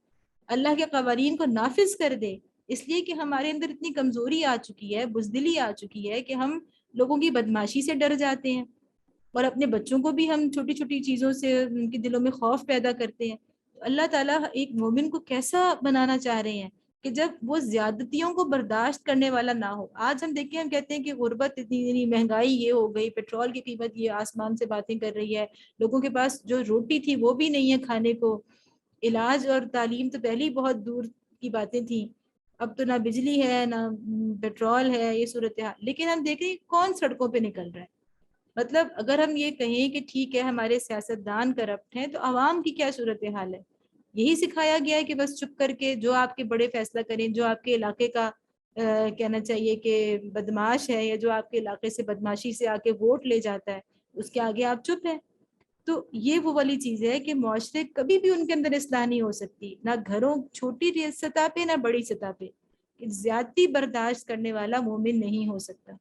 اللہ کے قوانین کو نافذ کر دے، اس لیے کہ ہمارے اندر اتنی کمزوری آ چکی ہے، بزدلی آ چکی ہے کہ ہم لوگوں کی بدماشی سے ڈر جاتے ہیں، اور اپنے بچوں کو بھی ہم چھوٹی چھوٹی چیزوں سے ان کے دلوں میں خوف پیدا کرتے ہیں۔ تو اللہ تعالیٰ ایک مومن کو کیسا بنانا چاہ رہے ہیں کہ جب وہ زیادتیوں کو برداشت کرنے والا نہ ہو۔ آج ہم دیکھیں، ہم کہتے ہیں کہ غربت اتنی مہنگائی یہ ہو گئی، پیٹرول کی قیمت یہ آسمان سے باتیں کر رہی ہے، لوگوں کے پاس جو روٹی تھی وہ بھی نہیں ہے کھانے کو، علاج اور تعلیم تو پہلے ہی بہت دور کی باتیں تھیں، اب تو نہ بجلی ہے نہ پیٹرول ہے، یہ صورتحال۔ لیکن ہم دیکھیں کون سڑکوں پہ نکل رہا ہے۔ مطلب اگر ہم یہ کہیں کہ ٹھیک ہے ہمارے سیاستدان کرپٹ ہیں، تو عوام کی کیا صورتحال ہے؟ یہی سکھایا گیا ہے کہ بس چپ کر کے جو آپ کے بڑے فیصلہ کریں، جو آپ کے علاقے کا کہنا چاہیے کہ بدماش ہے، یا جو آپ کے علاقے سے بدماشی سے آ کے ووٹ لے جاتا ہے، اس کے آگے آپ چپ ہیں۔ تو یہ وہ والی چیز ہے کہ معاشرے کبھی بھی ان کے اندر اصلاح نہیں ہو سکتی، نہ گھروں چھوٹی سطح پہ نہ بڑی سطح پہ، کہ زیادتی برداشت کرنے والا مومن نہیں ہو سکتا۔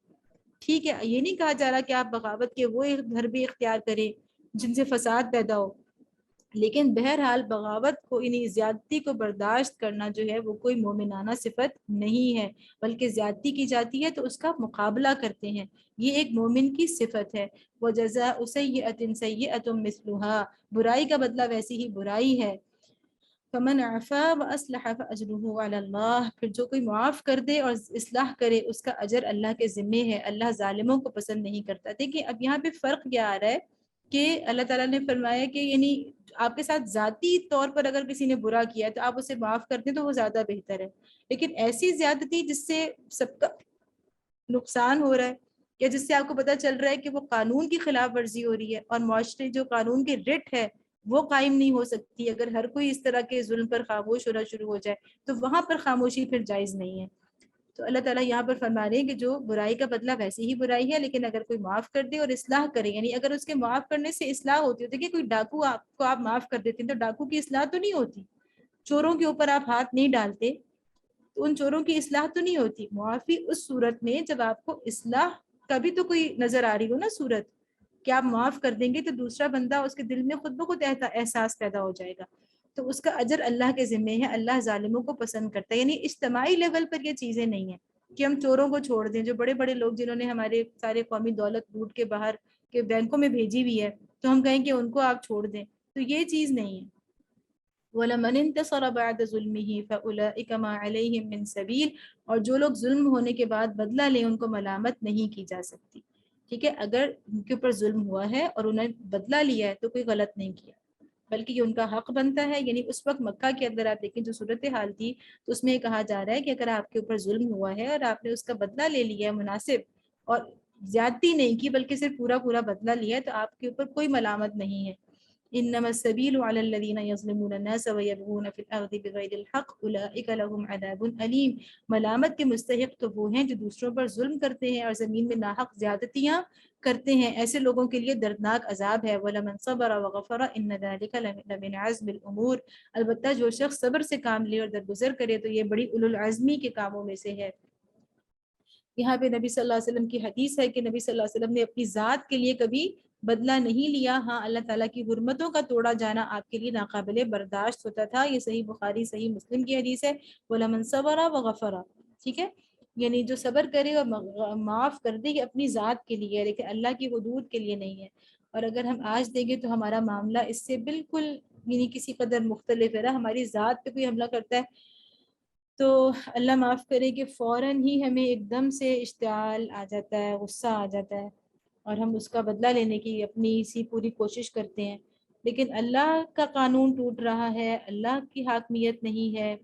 ٹھیک ہے، یہ نہیں کہا جا رہا کہ آپ بغاوت کے وہ گھر بھی اختیار کریں جن سے فساد پیدا ہو، لیکن بہرحال بغاوت کو، یعنی زیادتی کو برداشت کرنا جو ہے وہ کوئی مومنانہ صفت نہیں ہے، بلکہ زیادتی کی جاتی ہے تو اس کا مقابلہ کرتے ہیں، یہ ایک مومن کی صفت ہے۔ وَجَزَاءُ سَيِّئَةٍ سَيِّئَةٌ مِثْلُهَا، برائی کا بدلہ ویسی ہی برائی ہے۔ فمن عفا واصلح فاجره على اللہ، پھر جو کوئی معاف کر دے اور اصلاح کرے اس کا اجر اللہ کے ذمے ہے، اللہ ظالموں کو پسند نہیں کرتا۔ دیکھیں اب یہاں پہ فرق کیا آ رہا ہے کہ اللہ تعالیٰ نے فرمایا کہ یعنی آپ کے ساتھ ذاتی طور پر اگر کسی نے برا کیا ہے تو آپ اسے معاف کر دیں تو وہ زیادہ بہتر ہے، لیکن ایسی زیادتی جس سے سب کا نقصان ہو رہا ہے، یا جس سے آپ کو پتہ چل رہا ہے کہ وہ قانون کی خلاف ورزی ہو رہی ہے، اور معاشرے جو قانون کے رٹ ہے وہ قائم نہیں ہو سکتی، اگر ہر کوئی اس طرح کے ظلم پر خاموش ہونا شروع ہو جائے تو وہاں پر خاموشی پھر جائز نہیں ہے۔ تو اللہ تعالیٰ یہاں پر فرما رہے ہیں کہ جو برائی کا بدلہ ویسے ہی برائی ہے، لیکن اگر کوئی معاف کر دے اور اصلاح کرے، یعنی اگر اس کے معاف کرنے سے اصلاح ہوتی ہے، دیکھیے کوئی ڈاکو آپ کو آپ معاف کر دیتے ہیں تو ڈاکو کی اصلاح تو نہیں ہوتی، چوروں کے اوپر آپ ہاتھ نہیں ڈالتے تو ان چوروں کی اصلاح تو نہیں ہوتی۔ معافی اس صورت میں جب آپ کو اصلاح کا بھی تو کوئی نظر آ رہی ہو نا صورت، کہ آپ معاف کر دیں گے تو دوسرا بندہ اس کے دل میں خود بخود احساس پیدا ہو جائے گا، تو اس کا اجر اللہ کے ذمے ہے، اللہ ظالموں کو پسند کرتا ہے۔ یعنی اجتماعی لیول پر یہ چیزیں نہیں ہیں کہ ہم چوروں کو چھوڑ دیں، جو بڑے بڑے لوگ جنہوں نے ہمارے سارے قومی دولت لوٹ کے باہر کے بینکوں میں بھیجی ہوئی ہے تو ہم کہیں کہ ان کو آپ چھوڑ دیں، تو یہ چیز نہیں ہے۔ وَلَمَنِ انتَصَرَ بَعْدَ ظُلْمِهِ فَأُولَئِكَ مَا عَلَيْهِم مِّن سَبِيلٍ، اور جو لوگ ظلم ہونے کے بعد بدلہ لیں ان کو ملامت نہیں کی جا سکتی۔ ٹھیک ہے، اگر ان کے اوپر ظلم ہوا ہے اور انہیں بدلہ لیا ہے تو کوئی غلط نہیں کیا، بلکہ یہ ان کا حق بنتا ہے۔ یعنی اس وقت مکہ کے اندر آپ دیکھیں جو صورتحال تھی تو اس میں یہ کہا جا رہا ہے کہ اگر آپ کے اوپر ظلم ہوا ہے اور آپ نے اس کا بدلہ لے لیا ہے مناسب، اور زیادتی نہیں کی بلکہ صرف پورا پورا بدلہ لیا ہے، تو آپ کے اوپر کوئی ملامت نہیں ہے۔ انما السبیل علی الذین یظلمون الناس ویبغون فی الارض بغیر الحق اولئک لهم عذاب علیم۔ ملامت کے مستحق تو وہ ہیں جو دوسروں پر ظلم کرتے ہیں اور زمین میں ناحق زیادتیاں کرتے ہیں، ایسے لوگوں کے لیے دردناک عذاب ہے۔ وَلَمَنْ صَبَرَ وَغَفَرَ إِنَّ ذَلِكَ لَمِنْ عَزْمِ الْأُمُورِ، البتہ جو شخص صبر سے کام لے اور درگزر کرے تو یہ بڑی اولو العزمی کے کاموں میں سے ہے۔ یہاں پہ نبی صلی اللہ علیہ وسلم کی حدیث ہے کہ نبی صلی اللہ علیہ وسلم نے اپنی ذات کے لیے کبھی بدلہ نہیں لیا، ہاں اللہ تعالیٰ کی حرمتوں کا توڑا جانا آپ کے لیے ناقابل برداشت ہوتا تھا۔ یہ صحیح بخاری صحیح مسلم کی حدیث ہے، وَلَمَنْ صَبَرَ وَغَفَرَ، ٹھیک ہے، یعنی جو صبر کرے اور معاف کر دے، یہ اپنی ذات کے لیے ہے لیکن اللہ کی حدود کے لیے نہیں ہے۔ اور اگر ہم آج دیکھیں تو ہمارا معاملہ اس سے بالکل یعنی کسی قدر مختلف ہے نا، ہماری ذات پہ کوئی حملہ کرتا ہے تو اللہ معاف کرے کہ فوراً ہی ہمیں ایک دم سے اشتعال آ جاتا ہے، غصہ آ جاتا ہے اور ہم اس کا بدلہ لینے کی اپنی سی پوری کوشش کرتے ہیں، لیکن اللہ کا قانون ٹوٹ رہا ہے، اللہ کی حاکمیت نہیں ہے،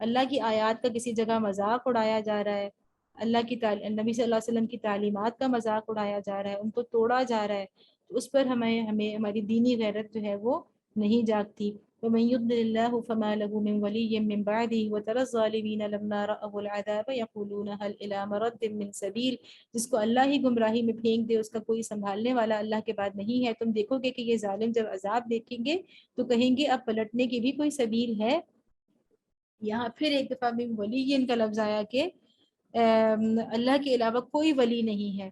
اللہ کی آیات کا کسی جگہ مذاق اڑایا جا رہا ہے، اللہ کی نبی صلی اللہ علیہ وسلم کی تعلیمات کا مذاق اڑایا جا رہا ہے، ان کو توڑا جا رہا ہے، تو اس پر ہمیں ہماری دینی غیرت جو ہے وہ نہیں جاگتی۔ ومن يضلل الله فما له من ولي من بعده وترى الظالمين لما رأوا العذاب يقولون هل إلى مرد من سبيل، جس کو اللہ ہی گمراہی میں پھینک دے اس کا کوئی سنبھالنے والا اللہ کے بعد نہیں ہے۔ تم دیکھو گے کہ یہ ظالم جب عذاب دیکھیں گے تو کہیں گے اب پلٹنے کی بھی کوئی سبیل ہے۔ یہاں پھر ایک دفعہ بھی ولی ان کا لفظ آیا کہ اللہ کے علاوہ کوئی ولی نہیں ہے۔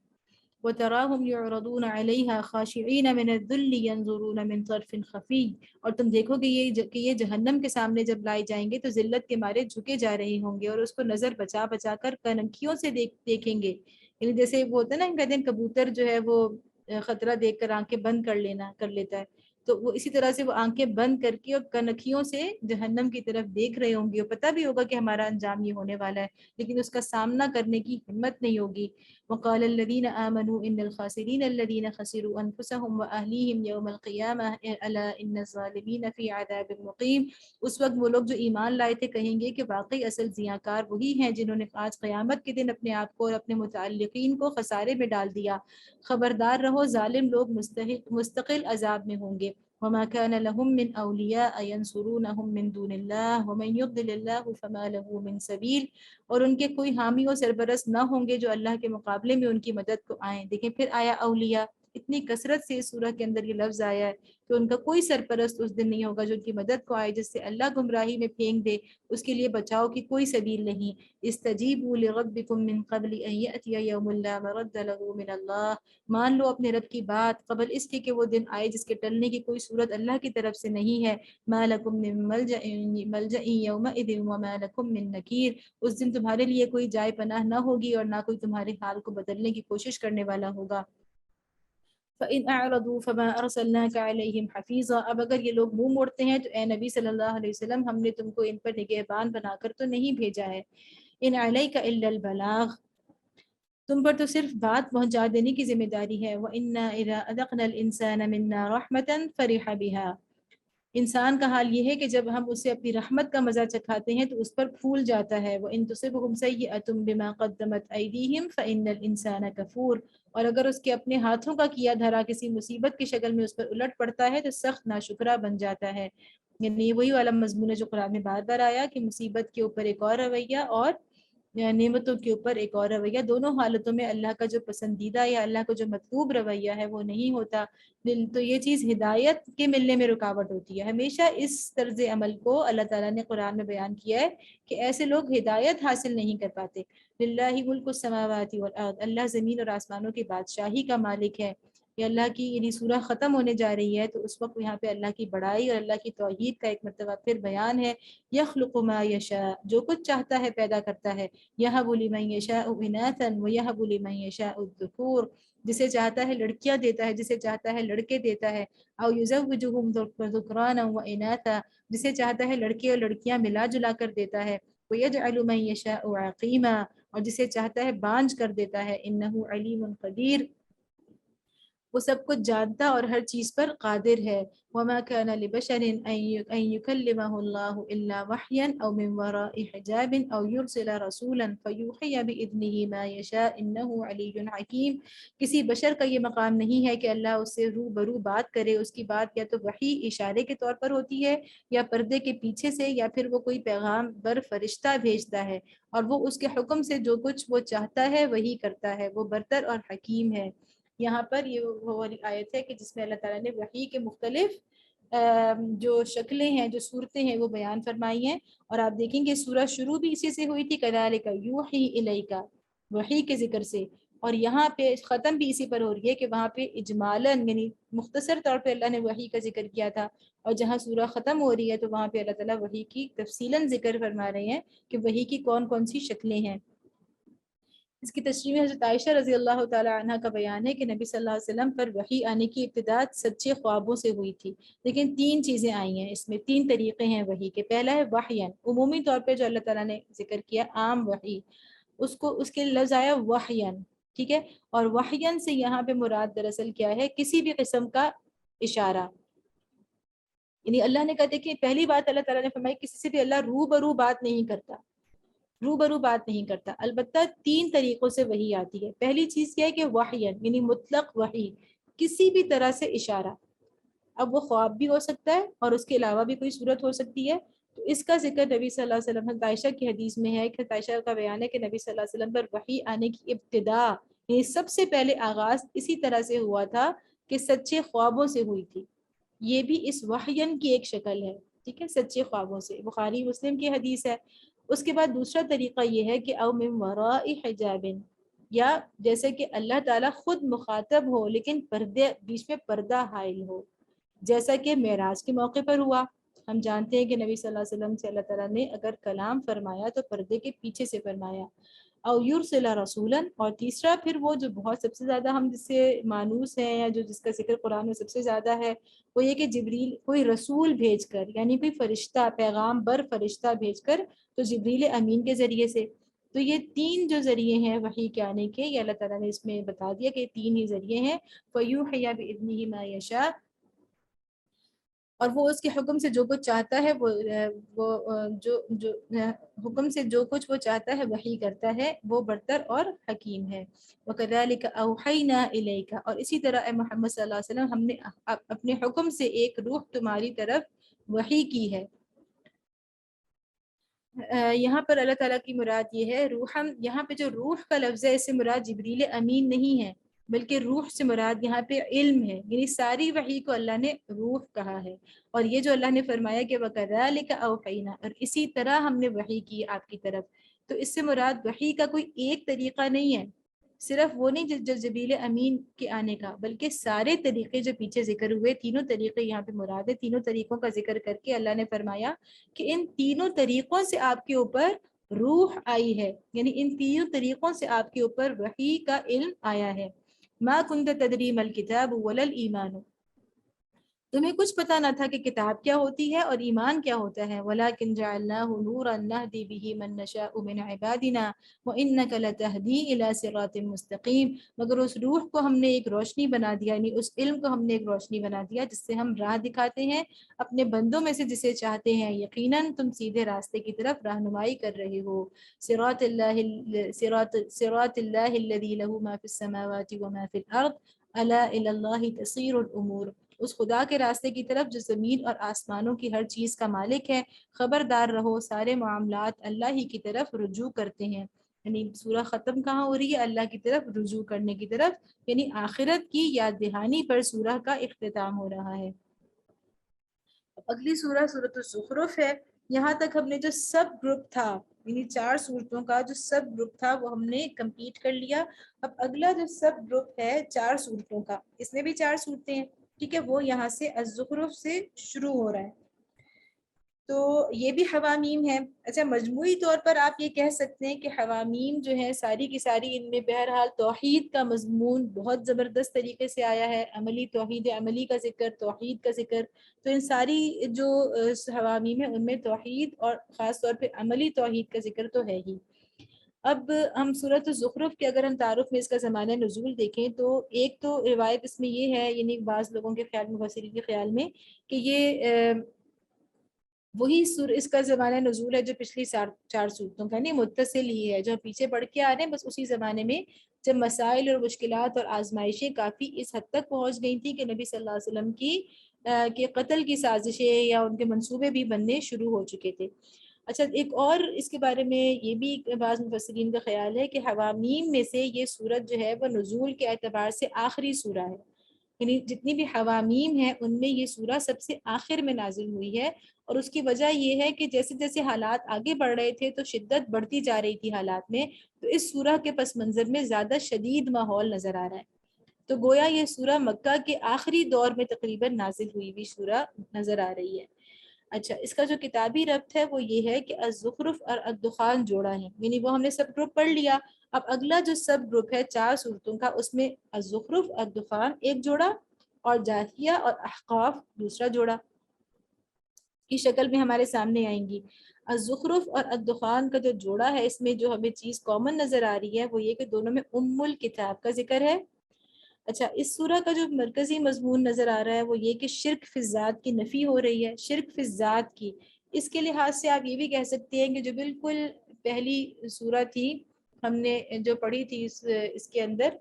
وَتَرَاهُمْ يُعْرَضُونَ عَلَيْهَا خَاشِعِينَ مِنَ الذُّلِّ يَنظُرُونَ مِنْ طَرْفٍ خَفِيٍّ، اور تم دیکھو گے یہ جہنم کے سامنے جب لائے جائیں گے تو ذلت کے مارے جھکے جا رہے ہوں گے اور اس کو نظر بچا بچا کر کنکھیوں سے دیکھیں گے، یعنی جیسے وہ ہوتا ہے نا کہتے ہیں کبوتر جو ہے وہ خطرہ دیکھ کر آنکھیں بند کر لیتا ہے، تو وہ اسی طرح سے وہ آنکھیں بند کر کے اور کنکھیوں سے جہنم کی طرف دیکھ رہے ہوں گے، اور پتہ بھی ہوگا کہ ہمارا انجام یہ ہونے والا ہے لیکن اس کا سامنا کرنے کی ہمت نہیں ہوگی۔ وقال الذين آمنوا إن الخاسرين الذين خسروا أنفسهم وأهليهم يوم القيامة ألا إن الظالمين في عذاب مقيم، اس وقت وہ لوگ جو ایمان لائے تھے کہیں گے کہ واقعی اصل زیانکار وہی ہیں جنہوں نے آج قیامت کے دن اپنے آپ کو اور اپنے متعلقین کو خسارے میں ڈال دیا۔ خبردار رہو ظالم لوگ مستقل عذاب میں ہوں گے۔ وما كان لهم من أولياء ينصرونهم من دون الله ومن يضلل الله فما له من سبيل، اور ان کے کوئی حامی و سرپرست نہ ہوں گے جو اللہ کے مقابلے میں ان کی مدد کو آئیں۔ دیکھیں پھر آیا اولیاء، اتنی کثرت سے اس سورہ کے اندر یہ لفظ آیا ہے کہ ان کا کوئی سرپرست اس دن نہیں ہوگا جو ان کی مدد کو آئے، جس سے اللہ گمراہی میں پھینک دے اس کے لیے بچاؤ کی کوئی سبیل نہیں۔ استجیبوا لربکم من قبل ان یأتی یوم لا مرد له من اللہ، مان لو اپنے رب کی بات قبل اس کے کہ وہ دن آئے جس کے ٹلنے کی کوئی صورت اللہ کی طرف سے نہیں ہے۔ ما لکم من ملجأ یومئذ وما لکم من نکیر، اس دن تمہارے لیے کوئی جائے پناہ نہ ہوگی اور نہ کوئی تمہارے حال کو بدلنے کی کوشش کرنے والا ہوگا۔ فَإِنْ أَعْرَضُوا فَمَا أَرْسَلْنَاكَ عَلَيْهِمْ حَفِيظًا، اب اگر یہ لوگ منہ موڑتے ہیں تو اے نبی صلی اللہ علیہ وسلم ہم نے تم کو ان پر نگہبان بنا کر تو نہیں بھیجا ہے۔ إِنْ عَلَيْكَ إِلَّا الْبَلَاغُ، تم پر تو صرف بات پہنچا دینے کی ذمہ داری ہے۔ وَإِنَّا إِذَا أَذَقْنَا الْإِنسَانَ مِنَّا رَحْمَةً فَرِحَ بِهَا، انسان کا حال یہ ہے کہ جب ہم اسے اپنی رحمت کا مزہ چکھاتے ہیں تو اس پر پھول جاتا ہے۔ وَإِن تُصِبْهُمْ سَيِّئَةٌ بِمَا قَدَّمَتْ أَيْدِيهِمْ فَإِنَّ الْإِنسَانَ كَفُورٌ، اور اگر اس کے اپنے ہاتھوں کا کیا دھرا کسی مصیبت کی شکل میں اس پر الٹ پڑتا ہے تو سخت ناشکرا بن جاتا ہے۔ یعنی وہی والا مضمون ہے جو قرآن میں بار بار آیا کہ مصیبت کے اوپر ایک اور رویہ اور نعمتوں کے اوپر ایک اور رویہ، دونوں حالتوں میں اللہ کا جو پسندیدہ یا اللہ کا جو مطلوب رویہ ہے وہ نہیں ہوتا، تو یہ چیز ہدایت کے ملنے میں رکاوٹ ہوتی ہے۔ ہمیشہ اس طرز عمل کو اللہ تعالیٰ نے قرآن میں بیان کیا ہے کہ ایسے لوگ ہدایت حاصل نہیں کر پاتے۔ للہ ملک السماوات والارض، اللہ زمین اور آسمانوں کی بادشاہی کا مالک ہے۔ یہ اللہ کی یعنی سورہ ختم ہونے جا رہی ہے تو اس وقت یہاں پہ اللہ کی بڑائی اور اللہ کی توحید کا ایک مرتبہ پھر بیان ہے۔ یخلق ما یشاء، جو کچھ چاہتا ہے پیدا کرتا ہے۔ یہب لمن یشاء اناثا ویہب لمن یشاء الذکور، جسے چاہتا ہے لڑکیاں دیتا ہے، جسے چاہتا ہے لڑکے دیتا ہے۔ او یزوجہم ذکرانا واناثا، جسے چاہتا ہے لڑکے اور لڑکیاں ملا جلا کر دیتا ہے۔ ویجعل من یشاء عقیما، اور جسے چاہتا ہے بانجھ کر دیتا ہے۔ انہ علیم قدیر، وہ سب کچھ جانتا اور ہر چیز پر قادر ہے. وما كان لبشر أن يكلمه الله إلا وحيا أو من وراء حجاب أو يرسل رسولا فيوحي بإذنه ما يشاء إنه علي حكيم. کسی بشر کا یہ مقام نہیں ہے کہ اللہ اس سے روبرو بات کرے. اس کی بات یا تو وحی اشارے کے طور پر ہوتی ہے یا پردے کے پیچھے سے، یا پھر وہ کوئی پیغام بر فرشتہ بھیجتا ہے، اور وہ اس کے حکم سے جو کچھ وہ چاہتا ہے وہی کرتا ہے. وہ برتر اور حکیم ہے. یہاں پر یہ وہ والی آیت ہے کہ جس میں اللہ تعالیٰ نے وحی کے مختلف جو شکلیں ہیں، جو صورتیں ہیں وہ بیان فرمائی ہیں. اور آپ دیکھیں گے سورہ شروع بھی اسی سے ہوئی تھی، کذالک یوحی الیک، وحی کے ذکر سے، اور یہاں پہ ختم بھی اسی پر ہو رہی ہے کہ وہاں پہ اجمالاً یعنی مختصر طور پہ اللہ نے وحی کا ذکر کیا تھا، اور جہاں سورہ ختم ہو رہی ہے تو وہاں پہ اللہ تعالیٰ وحی کی تفصیلاً ذکر فرما رہے ہیں کہ وحی کی کون کون سی شکلیں ہیں. اس کی تشریح میں حضرت عائشہ رضی اللہ تعالی عنہ کا بیان ہے کہ نبی صلی اللہ علیہ وسلم پر وحی آنے کی ابتدا سچے خوابوں سے ہوئی تھی. لیکن 3 چیزیں آئی ہیں اس میں، 3 طریقے ہیں وحی کے. پہلا ہے وحیاً، عمومی طور پہ جو اللہ تعالیٰ نے ذکر کیا عام وحی، اس کے لفظ آیا وحیاً، ٹھیک ہے. اور وحیاً سے یہاں پہ مراد دراصل کیا ہے، کسی بھی قسم کا اشارہ. یعنی اللہ نے کہا دیکھیں پہلی بات اللہ تعالیٰ نے فرمائی کسی سے بھی اللہ روبرو بات نہیں کرتا، روبرو بات نہیں کرتا. البتہ 3 طریقوں سے وحی آتی ہے. پہلی چیز کیا ہے کہ وحیاً یعنی مطلق وحی، کسی بھی طرح سے اشارہ. اب وہ خواب بھی ہو سکتا ہے اور اس کے علاوہ بھی کوئی صورت ہو سکتی ہے. تو اس کا ذکر نبی صلی اللہ علیہ وسلم عائشہ کی حدیث میں ہے کہ عائشہ کا بیان ہے کہ نبی صلی اللہ علیہ وسلم پر وحی آنے کی ابتدا یعنی سب سے پہلے آغاز اسی طرح سے ہوا تھا کہ سچے خوابوں سے ہوئی تھی. یہ بھی اس وحیاً کی ایک شکل ہے، ٹھیک ہے، سچے خوابوں سے. بخاری مسلم کی حدیث ہے. اس کے بعد دوسرا طریقہ یہ ہے کہ او من وراء حجاب، یا جیسے کہ اللہ تعالیٰ خود مخاطب ہو لیکن پردے بیچ میں پردہ حائل ہو، جیسا کہ معراج کے موقع پر ہوا. ہم جانتے ہیں کہ نبی صلی اللہ علیہ وسلم سے اللہ تعالیٰ نے اگر کلام فرمایا تو پردے کے پیچھے سے فرمایا. او یرسل رسولا، اور تیسرا پھر وہ جو بہت سب سے زیادہ ہم جس سے مانوس ہیں یا جو جس کا ذکر قرآن میں سب سے زیادہ ہے، وہ یہ کہ جبریل کوئی رسول بھیج کر، یعنی کوئی فرشتہ پیغام بر فرشتہ بھیج کر، تو جبریل امین کے ذریعے سے. تو یہ 3 جو ذریعے ہیں وحی کے آنے کے، یہ اللہ تعالیٰ نے اس میں بتا دیا کہ 3 ہی ذریعے ہیں. فَيُوحِيَ بِإِذْنِهِ مَا يَشَاءُ، اور وہ اس کے حکم سے جو کچھ چاہتا ہے وہ جو حکم سے جو کچھ وہ چاہتا ہے وحی کرتا ہے. وہ برتر اور حکیم ہے. وَكَذَلِكَ أَوْحَيْنَا إِلَيْكَ، اور اسی طرح اے محمد صلی اللہ علیہ وسلم ہم نے اپنے حکم سے ایک روح تمہاری طرف وحی کی ہے. یہاں پر اللہ تعالیٰ کی مراد یہ ہے روحم، یہاں پہ جو روح کا لفظ ہے اس سے مراد جبریل امین نہیں ہے، بلکہ روح سے مراد یہاں پہ علم ہے. یعنی ساری وحی کو اللہ نے روح کہا ہے. اور یہ جو اللہ نے فرمایا کہ وَكَذَلِكَ أَوْحَيْنَا، اور اسی طرح ہم نے وحی کی آپ کی طرف، تو اس سے مراد وحی کا کوئی ایک طریقہ نہیں ہے، صرف وہ نہیں جو جبریل امین کے آنے کا، بلکہ سارے طریقے جو پیچھے ذکر ہوئے، تینوں طریقے یہاں پہ مراد ہے. تینوں طریقوں کا ذکر کر کے اللہ نے فرمایا کہ ان تینوں طریقوں سے آپ کے اوپر روح آئی ہے، یعنی ان تینوں طریقوں سے آپ کے اوپر وحی کا علم آیا ہے. ما کنت تدری ما الکتاب ولا الایمان، تمہیں کچھ پتا نہ تھا کہ کتاب کیا ہوتی ہے اور ایمان کیا ہوتا ہے. وَلَكِنْ جَعَلْنَاهُ نُورًا نَهْدِي بِهِ مَن نَّشَاءُ مِنْ عِبَادِنَا وَإِنَّكَ لَتَهْدِي إِلَى صِرَاطٍ مُسْتَقِيمٍ، مگر اس روح کو ہم نے ایک روشنی بنا دیا، یعنی اس علم کو ہم نے ایک روشنی بنا دیا جس سے ہم راہ دکھاتے ہیں اپنے بندوں میں سے جسے چاہتے ہیں. یقیناً تم سیدھے راستے کی طرف رہنمائی کر رہے ہو. صراط اللہ الذی لہ ما فی السماوات وما فی الارض الا الی اللہ تصیر الامور، اس خدا کے راستے کی طرف جو زمین اور آسمانوں کی ہر چیز کا مالک ہے. خبردار رہو سارے معاملات اللہ ہی کی طرف رجوع کرتے ہیں. یعنی سورہ ختم کہاں ہو رہی ہے؟ اللہ کی طرف رجوع کرنے کی طرف، یعنی آخرت کی یاد دہانی پر سورہ کا اختتام ہو رہا ہے. اگلی سورہ سورۃ الزخرف ہے. یہاں تک ہم نے جو سب گروپ تھا، یعنی 4 سورتوں کا جو سب گروپ تھا وہ ہم نے کمپلیٹ کر لیا. اب اگلا جو سب گروپ ہے 4 سورتوں کا، اس میں بھی 4 سورتیں ہیں، ٹھیک ہے، وہ یہاں سے الزخرف سے شروع ہو رہا ہے. تو یہ بھی حوامیم ہے. اچھا، مجموعی طور پر آپ یہ کہہ سکتے ہیں کہ حوامیم جو ہے ساری کی ساری، ان میں بہرحال توحید کا مضمون بہت زبردست طریقے سے آیا ہے. عملی توحید عملی کا ذکر، توحید کا ذکر. تو ان ساری جو حوامیم ہیں ان میں توحید اور خاص طور پہ عملی توحید کا ذکر تو ہے ہی. اب ہم سورۃ الزخرف کے اگر ہم تعارف میں اس کا زمانہ نزول دیکھیں تو ایک تو روایت اس میں یہ ہے، یعنی بعض لوگوں کے خیال میں، مفسرین کے خیال میں، کہ یہ وہی اس کا زمانہ نزول ہے جو پچھلی چار صورتوں کا، نہیں متصل ہی ہے، جو پیچھے پڑھ کے آ رہے ہیں، بس اسی زمانے میں جب مسائل اور مشکلات اور آزمائشیں کافی اس حد تک پہنچ گئی تھیں کہ نبی صلی اللہ علیہ وسلم کے قتل کی سازشیں یا ان کے منصوبے بھی بننے شروع ہو چکے تھے۔ اچھا، ایک اور اس کے بارے میں یہ بھی بعض مفسرین کا خیال ہے کہ حوامیم میں سے یہ سورت جو ہے وہ نزول کے اعتبار سے آخری سورہ ہے، یعنی جتنی بھی حوامیم ہیں ان میں یہ سورہ سب سے آخر میں نازل ہوئی ہے، اور اس کی وجہ یہ ہے کہ جیسے جیسے حالات آگے بڑھ رہے تھے تو شدت بڑھتی جا رہی تھی حالات میں، تو اس سورہ کے پس منظر میں زیادہ شدید ماحول نظر آ رہا ہے، تو گویا یہ سورہ مکہ کے آخری دور میں تقریباً نازل ہوئی ہوئی سورہ نظر آ رہی ہے۔ اچھا، اس کا جو کتابی ربط ہے وہ یہ ہے کہ الزخرف اور الدخان جوڑا ہے، یعنی وہ ہم نے سب گروپ پڑھ لیا، اب اگلا جو سب گروپ ہے 4 صورتوں کا، اس میں الزخرف، الدخان ایک جوڑا، اور جاثیہ اور احقاف دوسرا جوڑا کی شکل میں ہمارے سامنے آئیں گی۔ الزخرف اور الدخان کا جو جوڑا ہے، اس میں جو ہمیں چیز کامن نظر آ رہی ہے وہ یہ کہ دونوں میں الکتاب کا ذکر ہے۔ اچھا، اس سورہ کا جو مرکزی مضمون نظر آ رہا ہے وہ یہ کہ شرک فی الذات کی نفی ہو رہی ہے، شرک فی الذات کی۔ اس کے لحاظ سے آپ یہ بھی کہہ سکتے ہیں کہ جو بالکل پہلی سورہ تھی ہم نے جو پڑھی تھی اس کے اندر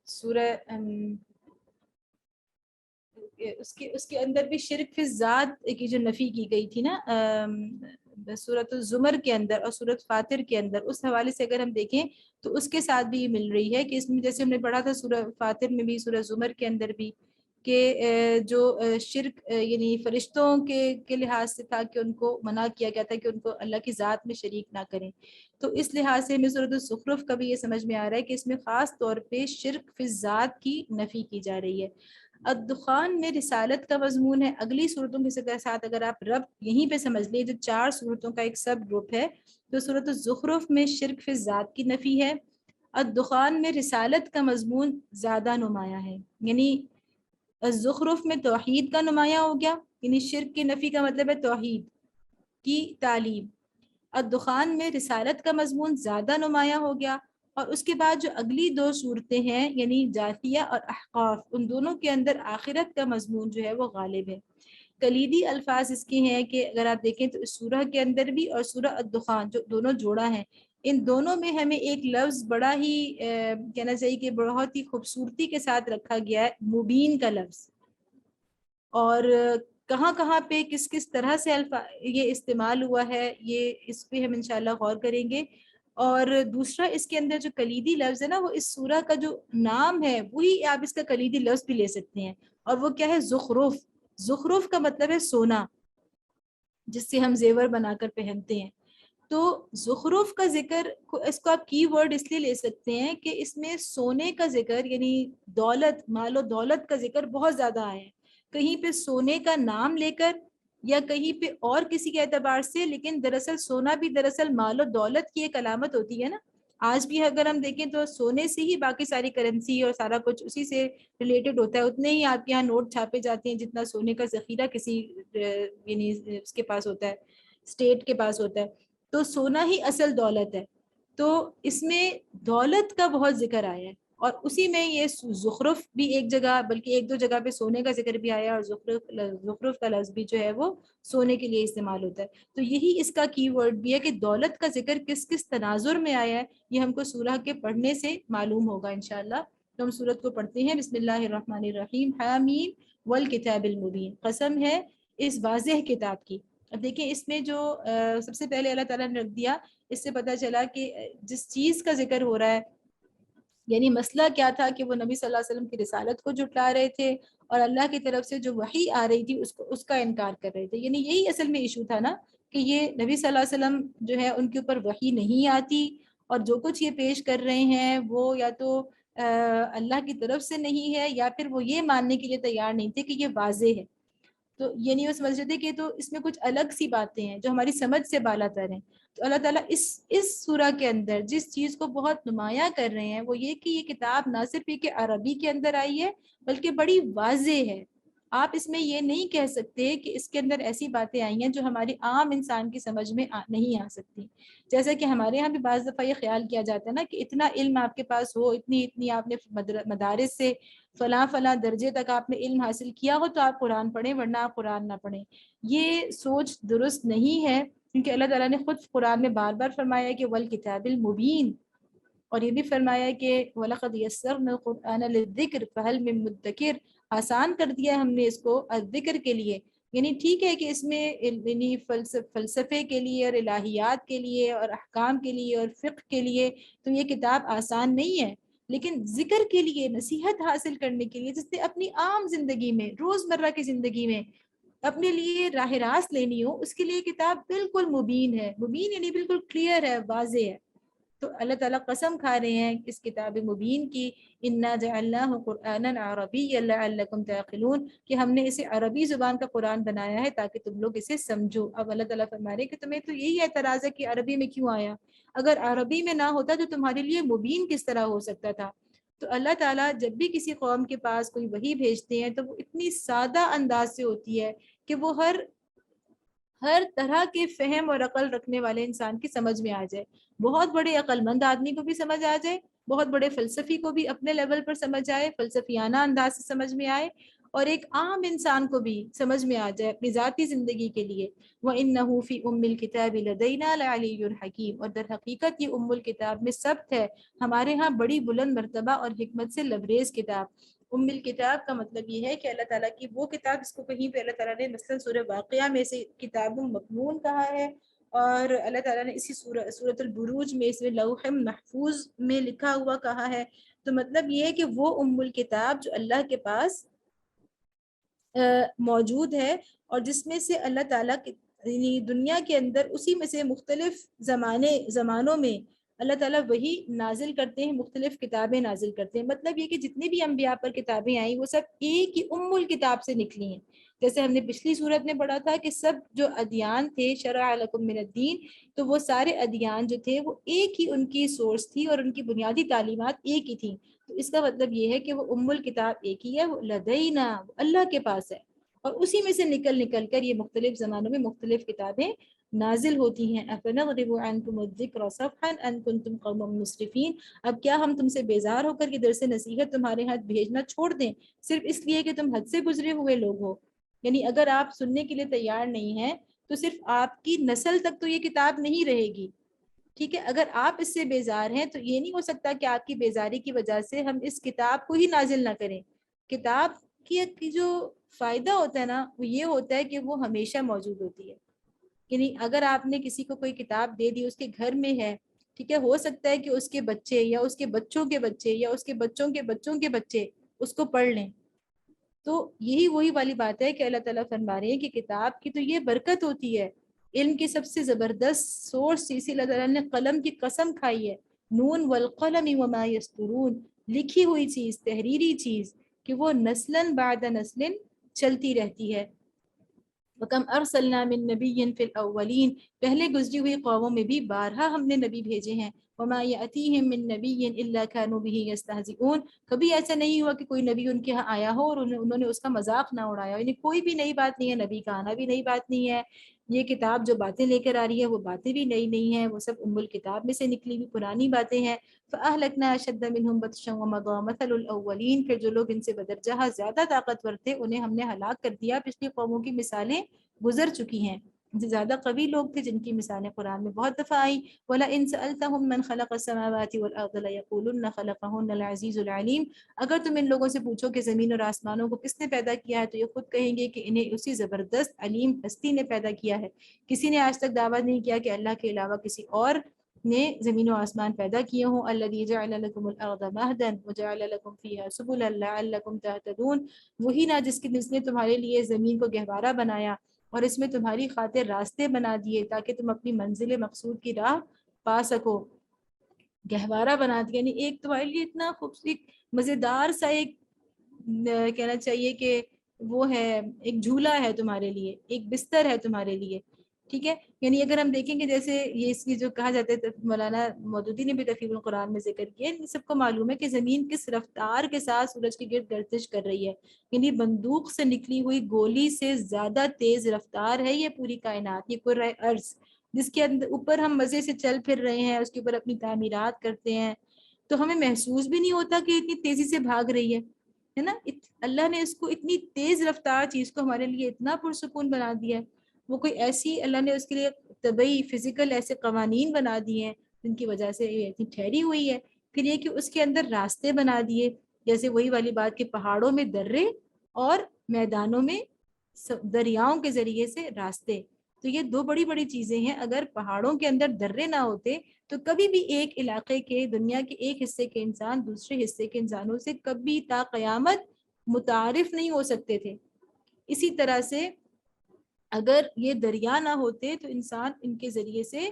سورہ اس کے اندر بھی شرک فی الذات کی جو نفی کی گئی تھی نا سورۃ الزمر کے اندر اور سورۃ فاطر کے اندر، اس حوالے سے اگر ہم دیکھیں تو اس کے ساتھ بھی یہ مل رہی ہے کہ اس میں جیسے ہم نے پڑھا تھا سورہ فاطر میں بھی، سورہ زمر کے اندر بھی، کہ جو شرک یعنی فرشتوں کے لحاظ سے تھا کہ ان کو منع کیا گیا تھا کہ ان کو اللہ کی ذات میں شریک نہ کریں، تو اس لحاظ سے ہمیں سورۃ الزخرف کا بھی یہ سمجھ میں آ رہا ہے کہ اس میں خاص طور پہ شرک فی الذات کی نفی کی جا رہی ہے۔ الدخان میں رسالت کا مضمون ہے، اگلی صورتوں کے ساتھ اگر آپ ربط یہیں پہ سمجھ لیں، جو 4 صورتوں کا ایک سب گروپ ہے، تو سورۃ الزخرف میں شرک فی الذات کی نفی ہے، الدخان میں رسالت کا مضمون زیادہ نمایاں ہے، یعنی الزخرف میں توحید کا نمایاں ہو گیا، یعنی شرک کی نفی کا مطلب ہے توحید کی تعلیم، الدخان میں رسالت کا مضمون زیادہ نمایاں ہو گیا، اور اس کے بعد جو اگلی 2 صورتیں ہیں یعنی جاثیہ اور احقاف، ان دونوں کے اندر آخرت کا مضمون جو ہے وہ غالب ہے۔ کلیدی الفاظ اس کے ہیں کہ اگر آپ دیکھیں تو اس سورہ کے اندر بھی اور سورہ الدخان جو دونوں جوڑا ہیں، ان دونوں میں ہمیں ایک لفظ بڑا ہی کہنا چاہیے کہ بہت ہی خوبصورتی کے ساتھ رکھا گیا ہے، مبین کا لفظ، اور کہاں کہاں پہ کس کس طرح سے یہ استعمال ہوا ہے، یہ اس پہ ہم انشاءاللہ غور کریں گے۔ اور دوسرا اس کے اندر جو کلیدی لفظ ہے نا، وہ اس سورہ کا جو نام ہے وہی آپ اس کا کلیدی لفظ بھی لے سکتے ہیں، اور وہ کیا ہے؟ زخرف۔ زخرف کا مطلب ہے سونا، جس سے ہم زیور بنا کر پہنتے ہیں، تو زخرف کا ذکر، اس کو آپ کی ورڈ اس لیے لے سکتے ہیں کہ اس میں سونے کا ذکر یعنی دولت، مال و دولت کا ذکر بہت زیادہ آیا ہے، کہیں پہ سونے کا نام لے کر یا کہیں پہ اور کسی کے اعتبار سے، لیکن دراصل سونا بھی دراصل مال و دولت کی ایک علامت ہوتی ہے نا۔ آج بھی اگر ہم دیکھیں تو سونے سے ہی باقی ساری کرنسی اور سارا کچھ اسی سے ریلیٹڈ ہوتا ہے، اتنے ہی آپ کے یہاں نوٹ چھاپے جاتے ہیں جتنا سونے کا ذخیرہ کسی یعنی اس کے پاس ہوتا ہے، اسٹیٹ کے پاس ہوتا ہے، تو سونا ہی اصل دولت ہے، تو اس میں دولت کا بہت ذکر آیا ہے، اور اسی میں یہ زخرف بھی ایک جگہ بلکہ 1-2 جگہ پہ سونے کا ذکر بھی آیا، اور زخرف کا لفظ بھی جو ہے وہ سونے کے لیے استعمال ہوتا ہے، تو یہی اس کا کی ورڈ بھی ہے کہ دولت کا ذکر کس کس تناظر میں آیا ہے، یہ ہم کو سورہ کے پڑھنے سے معلوم ہوگا انشاءاللہ۔ تو ہم سورت کو پڑھتے ہیں، بسم اللہ الرحمن الرحیم، حامیم والکتاب المبین، قسم ہے اس واضح کتاب کی۔ اب دیکھیں اس میں جو سب سے پہلے اللہ تعالیٰ نے رکھ دیا، اس سے پتہ چلا کہ جس چیز کا ذکر ہو رہا ہے، یعنی مسئلہ کیا تھا کہ وہ نبی صلی اللہ علیہ وسلم کی رسالت کو جھٹلا رہے تھے، اور اللہ کی طرف سے جو وحی آ رہی تھی اس کا انکار کر رہے تھے، یعنی یہی اصل میں ایشو تھا نا، کہ یہ نبی صلی اللہ علیہ وسلم جو ہے ان کے اوپر وحی نہیں آتی، اور جو کچھ یہ پیش کر رہے ہیں وہ یا تو اللہ کی طرف سے نہیں ہے، یا پھر وہ یہ ماننے کے لیے تیار نہیں تھے کہ یہ واضح ہے، تو یعنی وہ سمجھ رہے تھے کہ تو اس میں کچھ الگ سی باتیں ہیں جو ہماری سمجھ سے بالا تر ہیں، تو اللہ تعالیٰ اس سورہ کے اندر جس چیز کو بہت نمایاں کر رہے ہیں وہ یہ کہ یہ کتاب نہ صرف یہ کہ عربی کے اندر آئی ہے بلکہ بڑی واضح ہے، آپ اس میں یہ نہیں کہہ سکتے کہ اس کے اندر ایسی باتیں آئی ہیں جو ہماری عام انسان کی سمجھ میں نہیں آ سکتی. جیسا کہ ہمارے یہاں بھی بعض دفعہ یہ خیال کیا جاتا ہے نا کہ اتنا علم آپ کے پاس ہو، اتنی آپ نے مدارس سے فلاں فلاں درجے تک آپ نے علم حاصل کیا ہو تو آپ قرآن پڑھیں، ورنہ آپ قرآن نہ پڑھیں. یہ سوچ درست نہیں ہے، کیونکہ اللہ تعالیٰ نے خود قرآن میں بار بار فرمایا کہ والکتاب المبین، اور یہ بھی فرمایا کہ وَلَقَدْ يَسَّرْنَا الْقُرْآنَ لِلذِّكْرِ فَهَلْ مِن مُدَّكِرٍ، آسان کر دیا ہم نے اس کو ذکر کے لیے. یعنی ٹھیک ہے کہ اس میں یعنی فلسفے کے لیے اور الہیات کے لیے اور احکام کے لیے اور فقہ کے لیے تو یہ کتاب آسان نہیں ہے، لیکن ذکر کے لیے، نصیحت حاصل کرنے کے لیے، جس سے اپنی عام زندگی میں، روزمرہ کی زندگی میں اپنے لیے راہ راست لینی ہو، اس کے لیے کتاب بالکل مبین ہے. مبین یعنی بالکل کلیئر ہے، واضح ہے. تو اللہ تعالیٰ قسم کھا رہے ہیں اس کتاب مبین کی، انا جعلناہ قرآنا عربیا لعلکم تعقلون، کہ ہم نے اسے عربی زبان کا قرآن بنایا ہے تاکہ تم لوگ اسے سمجھو. اب اللہ تعالیٰ فرما رہے ہیں کہ تمہیں تو یہی اعتراض ہے کہ عربی میں کیوں آیا، اگر عربی میں نہ ہوتا تو تمہارے لیے مبین کس طرح ہو سکتا تھا. تو اللہ تعالیٰ جب بھی کسی قوم کے پاس کوئی وحی بھیجتے ہیں تو وہ اتنی سادہ انداز سے ہوتی ہے کہ وہ ہر طرح کے فہم اور عقل رکھنے والے انسان کی سمجھ میں آ جائے. بہت بڑے عقل مند آدمی کو بھی سمجھ آ جائے، بہت بڑے فلسفی کو بھی اپنے لیول پر سمجھ آئے، فلسفیانہ انداز سے سمجھ میں آئے، اور ایک عام انسان کو بھی سمجھ میں آ جائے اپنی ذاتی زندگی کے لیے. وَإِنَّهُ فِي أُمِّ الْكِتَابِ لَدَيْنَا لَعَلِيٌّ حَكِيمٌ، اور در حقیقت یہ ام الکتاب میں ثبت ہے ہمارے ہاں بڑی بلند مرتبہ اور حکمت سے لبریز کتاب. ام الکتاب کا مطلب یہ ہے کہ اللہ تعالیٰ کی وہ کتاب جس کو کہیں پہ اللہ تعالیٰ نے مثلا سورہ واقعہ میں سے کتاب مکنون کہا ہے، اور اللہ تعالیٰ نے اسی سورۃ البروج میں اس میں لوح محفوظ میں لکھا ہوا کہا ہے. تو مطلب یہ ہے کہ وہ ام الکتاب جو اللہ کے پاس موجود ہے، اور جس میں سے اللہ تعالیٰ یعنی دنیا کے اندر اسی میں سے مختلف زمانوں میں اللہ تعالیٰ وہی نازل کرتے ہیں، مختلف کتابیں نازل کرتے ہیں. مطلب یہ کہ جتنی بھی انبیاء پر کتابیں آئیں وہ سب ایک ہی ام الکتاب سے نکلی ہیں. جیسے ہم نے پچھلی صورت میں پڑھا تھا کہ سب جو ادیان تھے، شرع لکم من الدین، تو وہ سارے ادیان جو تھے وہ ایک ہی ان کی سورس تھی اور ان کی بنیادی تعلیمات ایک ہی تھیں. تو اس کا مطلب یہ ہے کہ وہ ام الکتاب ایک ہی ہے، وہ لدینا، وہ اللہ کے پاس ہے، اور اسی میں سے نکل کر یہ مختلف زمانوں میں مختلف کتابیں نازل ہوتی ہیں. أَفَنَضْرِبُ عَنْكُمُ الذِّكْرَ صَفْحًا أَن كُنْتُمْ قَوْمًا مُسْرِفِينَ، اب کیا ہم تم سے بیزار ہو کر کے درس نصیحت تمہارے ہاتھ بھیجنا چھوڑ دیں صرف اس لیے کہ تم حد سے گزرے ہوئے لوگ ہو. یعنی اگر آپ سننے کے لیے تیار نہیں ہیں تو صرف آپ کی نسل تک تو یہ کتاب نہیں رہے گی. ٹھیک ہے، اگر آپ اس سے بیزار ہیں تو یہ نہیں ہو سکتا کہ آپ کی بیزاری کی وجہ سے ہم اس کتاب کو ہی نازل نہ کریں. کتاب کی جو فائدہ ہوتا ہے نا وہ یہ ہوتا ہے کہ وہ ہمیشہ موجود ہوتی ہے. یعنی اگر آپ نے کسی کو کوئی کتاب دے دی، اس کے گھر میں ہے، ٹھیک ہے، ہو سکتا ہے کہ اس کے بچے یا اس کے بچوں کے بچے یا اس کے بچوں کے بچوں کے بچے اس کو پڑھ لیں. تو یہی وہی والی بات ہے کہ اللہ تعالیٰ فرما رہے ہیں کہ کتاب کی تو یہ برکت ہوتی ہے. علم کی سب سے زبردست سورس اسی اللہ تعالیٰ نے قلم کی قسم کھائی ہے، نون والقلم وما یسطرون، لکھی ہوئی چیز، تحریری چیز، کہ وہ نسلاً بعد نسل چلتی رہتی ہے. وَكَمْ أَرْسَلْنَا مِن نَبِيٍّ فِي الْأَوَّلِينَ، پہلے گزری ہوئی قوموں میں بھی بارہا ہم نے نبی بھیجے ہیں. وَمَا يَأْتِيهِم مِّن نَبِيٍّ إِلَّا كَانُوا بِهِ يَسْتَهْزِئُونَ، کبھی ایسا نہیں ہوا کہ کوئی نبی ان کے ہاں آیا ہو اور انہوں نے اس کا مذاق نہ اڑایا. یعنی کوئی بھی نئی بات نہیں ہے، نبی کا آنا بھی نئی بات نہیں ہے، یہ کتاب جو باتیں لے کر آ رہی ہے وہ باتیں بھی نئی نہیں ہیں، وہ سب ام الکتاب میں سے نکلی ہوئی پرانی باتیں ہیں. فَأَهْلَكْنَا أَشَدَّ مِنْهُمْ بَطْشًا وَمَضَىٰ مَثَلُ الْأَوَّلِينَ، پھر جو لوگ ان سے بدرجہ زیادہ طاقتور تھے انہیں ہم نے ہلاک کر دیا. پچھلی قوموں کی مثالیں گزر چکی ہیں، جو زیادہ قوی لوگ تھے جن کی مثالیں قرآن میں بہت دفعہ آئیں. وَلَئِن سَأَلْتَهُم مَّنْ خَلَقَ السَّمَاوَاتِ وَالْأَرْضَ لَيَقُولُنَّ خَلَقَهُنَّ الْعَزِيزُ الْعَلِيمُ، اگر تم ان لوگوں سے پوچھو کہ زمین اور آسمانوں کو کس نے پیدا کیا ہے تو یہ خود کہیں گے کہ انہیں اسی زبردست علیم ہستی نے پیدا کیا ہے. کسی نے آج تک دعویٰ نہیں کیا کہ اللہ کے علاوہ کسی اور نے زمین و آسمان پیدا کیے ہوں. الذی جعل لکم الارض مہدا وجعل لکم فیہا سبلا لعلکم تہتدون، وہی نا جس نے تمہارے لیے زمین کو گہوارہ بنایا اور اس میں تمہاری خاطر راستے بنا دیے تاکہ تم اپنی منزل مقصود کی راہ پا سکو. گہوارہ بنا دیا یعنی ایک تمہارے لیے اتنا خوبصورت مزیدار سا ایک کہنا چاہیے کہ وہ ہے، ایک جھولا ہے تمہارے لیے، ایک بستر ہے تمہارے لیے. ٹھیک ہے. یعنی اگر ہم دیکھیں کہ جیسے یہ اس کی جو کہا جاتا ہے، مولانا مودودی نے بھی تفہیم القرآن میں ذکر کیا، سب کو معلوم ہے کہ زمین کس رفتار کے ساتھ سورج کے گرد گردش کر رہی ہے. یعنی بندوق سے نکلی ہوئی گولی سے زیادہ تیز رفتار ہے یہ پوری کائنات، یہ کرۂ ارض، جس کے اوپر ہم مزے سے چل پھر رہے ہیں، اس کے اوپر اپنی تعمیرات کرتے ہیں، تو ہمیں محسوس بھی نہیں ہوتا کہ اتنی تیزی سے بھاگ رہی ہے نا. اللہ نے اس کو اتنی تیز رفتار چیز کو ہمارے لیے اتنا پرسکون بنا دیا ہے. وہ کوئی ایسی، اللہ نے اس کے لیے طبعی فزیکل ایسے قوانین بنا دیے ہیں جن کی وجہ سے یہ اتنی ٹھہری ہوئی ہے. پھر یہ کہ اس کے اندر راستے بنا دیے، جیسے وہی والی بات کہ پہاڑوں میں درے اور میدانوں میں دریاؤں کے ذریعے سے راستے. تو یہ دو بڑی بڑی چیزیں ہیں. اگر پہاڑوں کے اندر درے نہ ہوتے تو کبھی بھی ایک علاقے کے، دنیا کے ایک حصے کے انسان دوسرے حصے کے انسانوں سے کبھی تا قیامت متعارف نہیں ہو سکتے تھے. اسی طرح سے اگر یہ دریا نہ ہوتے تو انسان ان کے ذریعے سے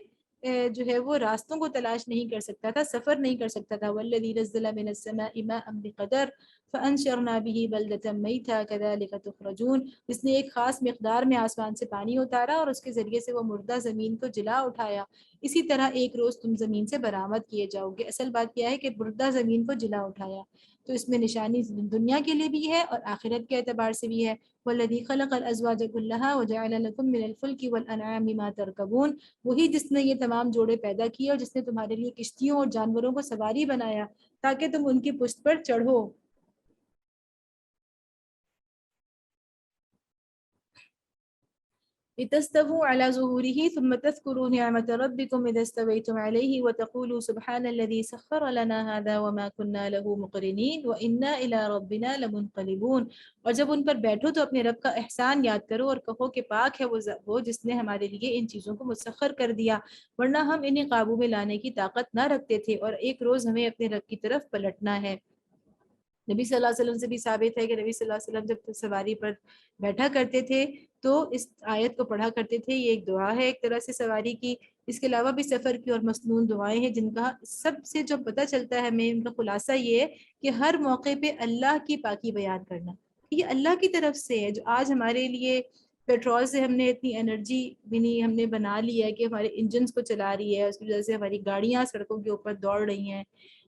جو ہے وہ راستوں کو تلاش نہیں کر سکتا تھا، سفر نہیں کر سکتا تھا. وَالَّذِي نَزَّلَ مِنَ السَّمَاءِ مَاءً بِقَدَرٍ فَأَنشَرْنَا بِهِ بَلْدَةً مَيْتًا كَذَلِكَ تُخْرَجُونَ. جس نے ایک خاص مقدار میں آسمان سے پانی اتارا اور اس کے ذریعے سے وہ مردہ زمین کو جلا اٹھایا، اسی طرح ایک روز تم زمین سے برآمد کیے جاؤ گے. اصل بات کیا ہے کہ مردہ زمین کو جلا اٹھایا، تو اس میں نشانی دنیا کے لیے بھی ہے اور آخرت کے اعتبار سے بھی ہے. وَالَّذِي خَلَقَ الْأَزْوَاجَ كُلَّهَا وَجَعَلَ لَكُم مِّنَ الْفُلْكِ وَالْأَنْعَامِ مَا تَرْكَبُونَ. وہی جس نے یہ تمام جوڑے پیدا کیے اور جس نے تمہارے لیے کشتیوں اور جانوروں کو سواری بنایا تاکہ تم ان کی پشت پر چڑھو. لِتَسْتَوُوا عَلَى ظُهُورِهِ ثُمَّ تَذْكُرُوا نِعْمَةَ رَبِّكُمْ إِذَا اسْتَوَيْتُمْ عَلَيْهِ وَتَقُولُوا سُبْحَانَ الَّذِي سَخَّرَ لَنَا هَذَا وَمَا كُنَّا لَهُ مُقْرِنِينَ وَإِنَّا إِلَىٰ رَبِّنَا لَمُنْقَلِبُونَ. اور جب ان پر بیٹھو تو اپنے رب کا احسان یاد کرو اور کہو کہ پاک ہے وہ جس نے ہمارے لیے ان چیزوں کو مسخر کر دیا، ورنہ ہم انہیں قابو میں لانے کی طاقت نہ رکھتے تھے، اور ایک روز ہمیں اپنے رب کی طرف پلٹنا ہے. نبی صلی اللہ علیہ وسلم سے بھی ثابت ہے کہ نبی صلی اللہ علیہ وسلم جب سواری پر بیٹھا کرتے تھے تو اس آیت کو پڑھا کرتے تھے. یہ ایک دعا ہے ایک طرح سے سواری کی. اس کے علاوہ بھی سفر کی اور مسنون دعائیں ہیں جن کا سب سے جو پتہ چلتا ہے ہمیں ان کا خلاصہ یہ ہے کہ ہر موقع پہ اللہ کی پاکی بیان کرنا. یہ اللہ کی طرف سے ہے. جو آج ہمارے لیے پیٹرول سے ہم نے اتنی انرجی بھی نہیں ہم نے بنا لی ہے کہ ہمارے انجنز کو چلا رہی ہے، اس کی وجہ سے ہماری گاڑیاں سڑکوں کے اوپر دوڑ رہی ہیں.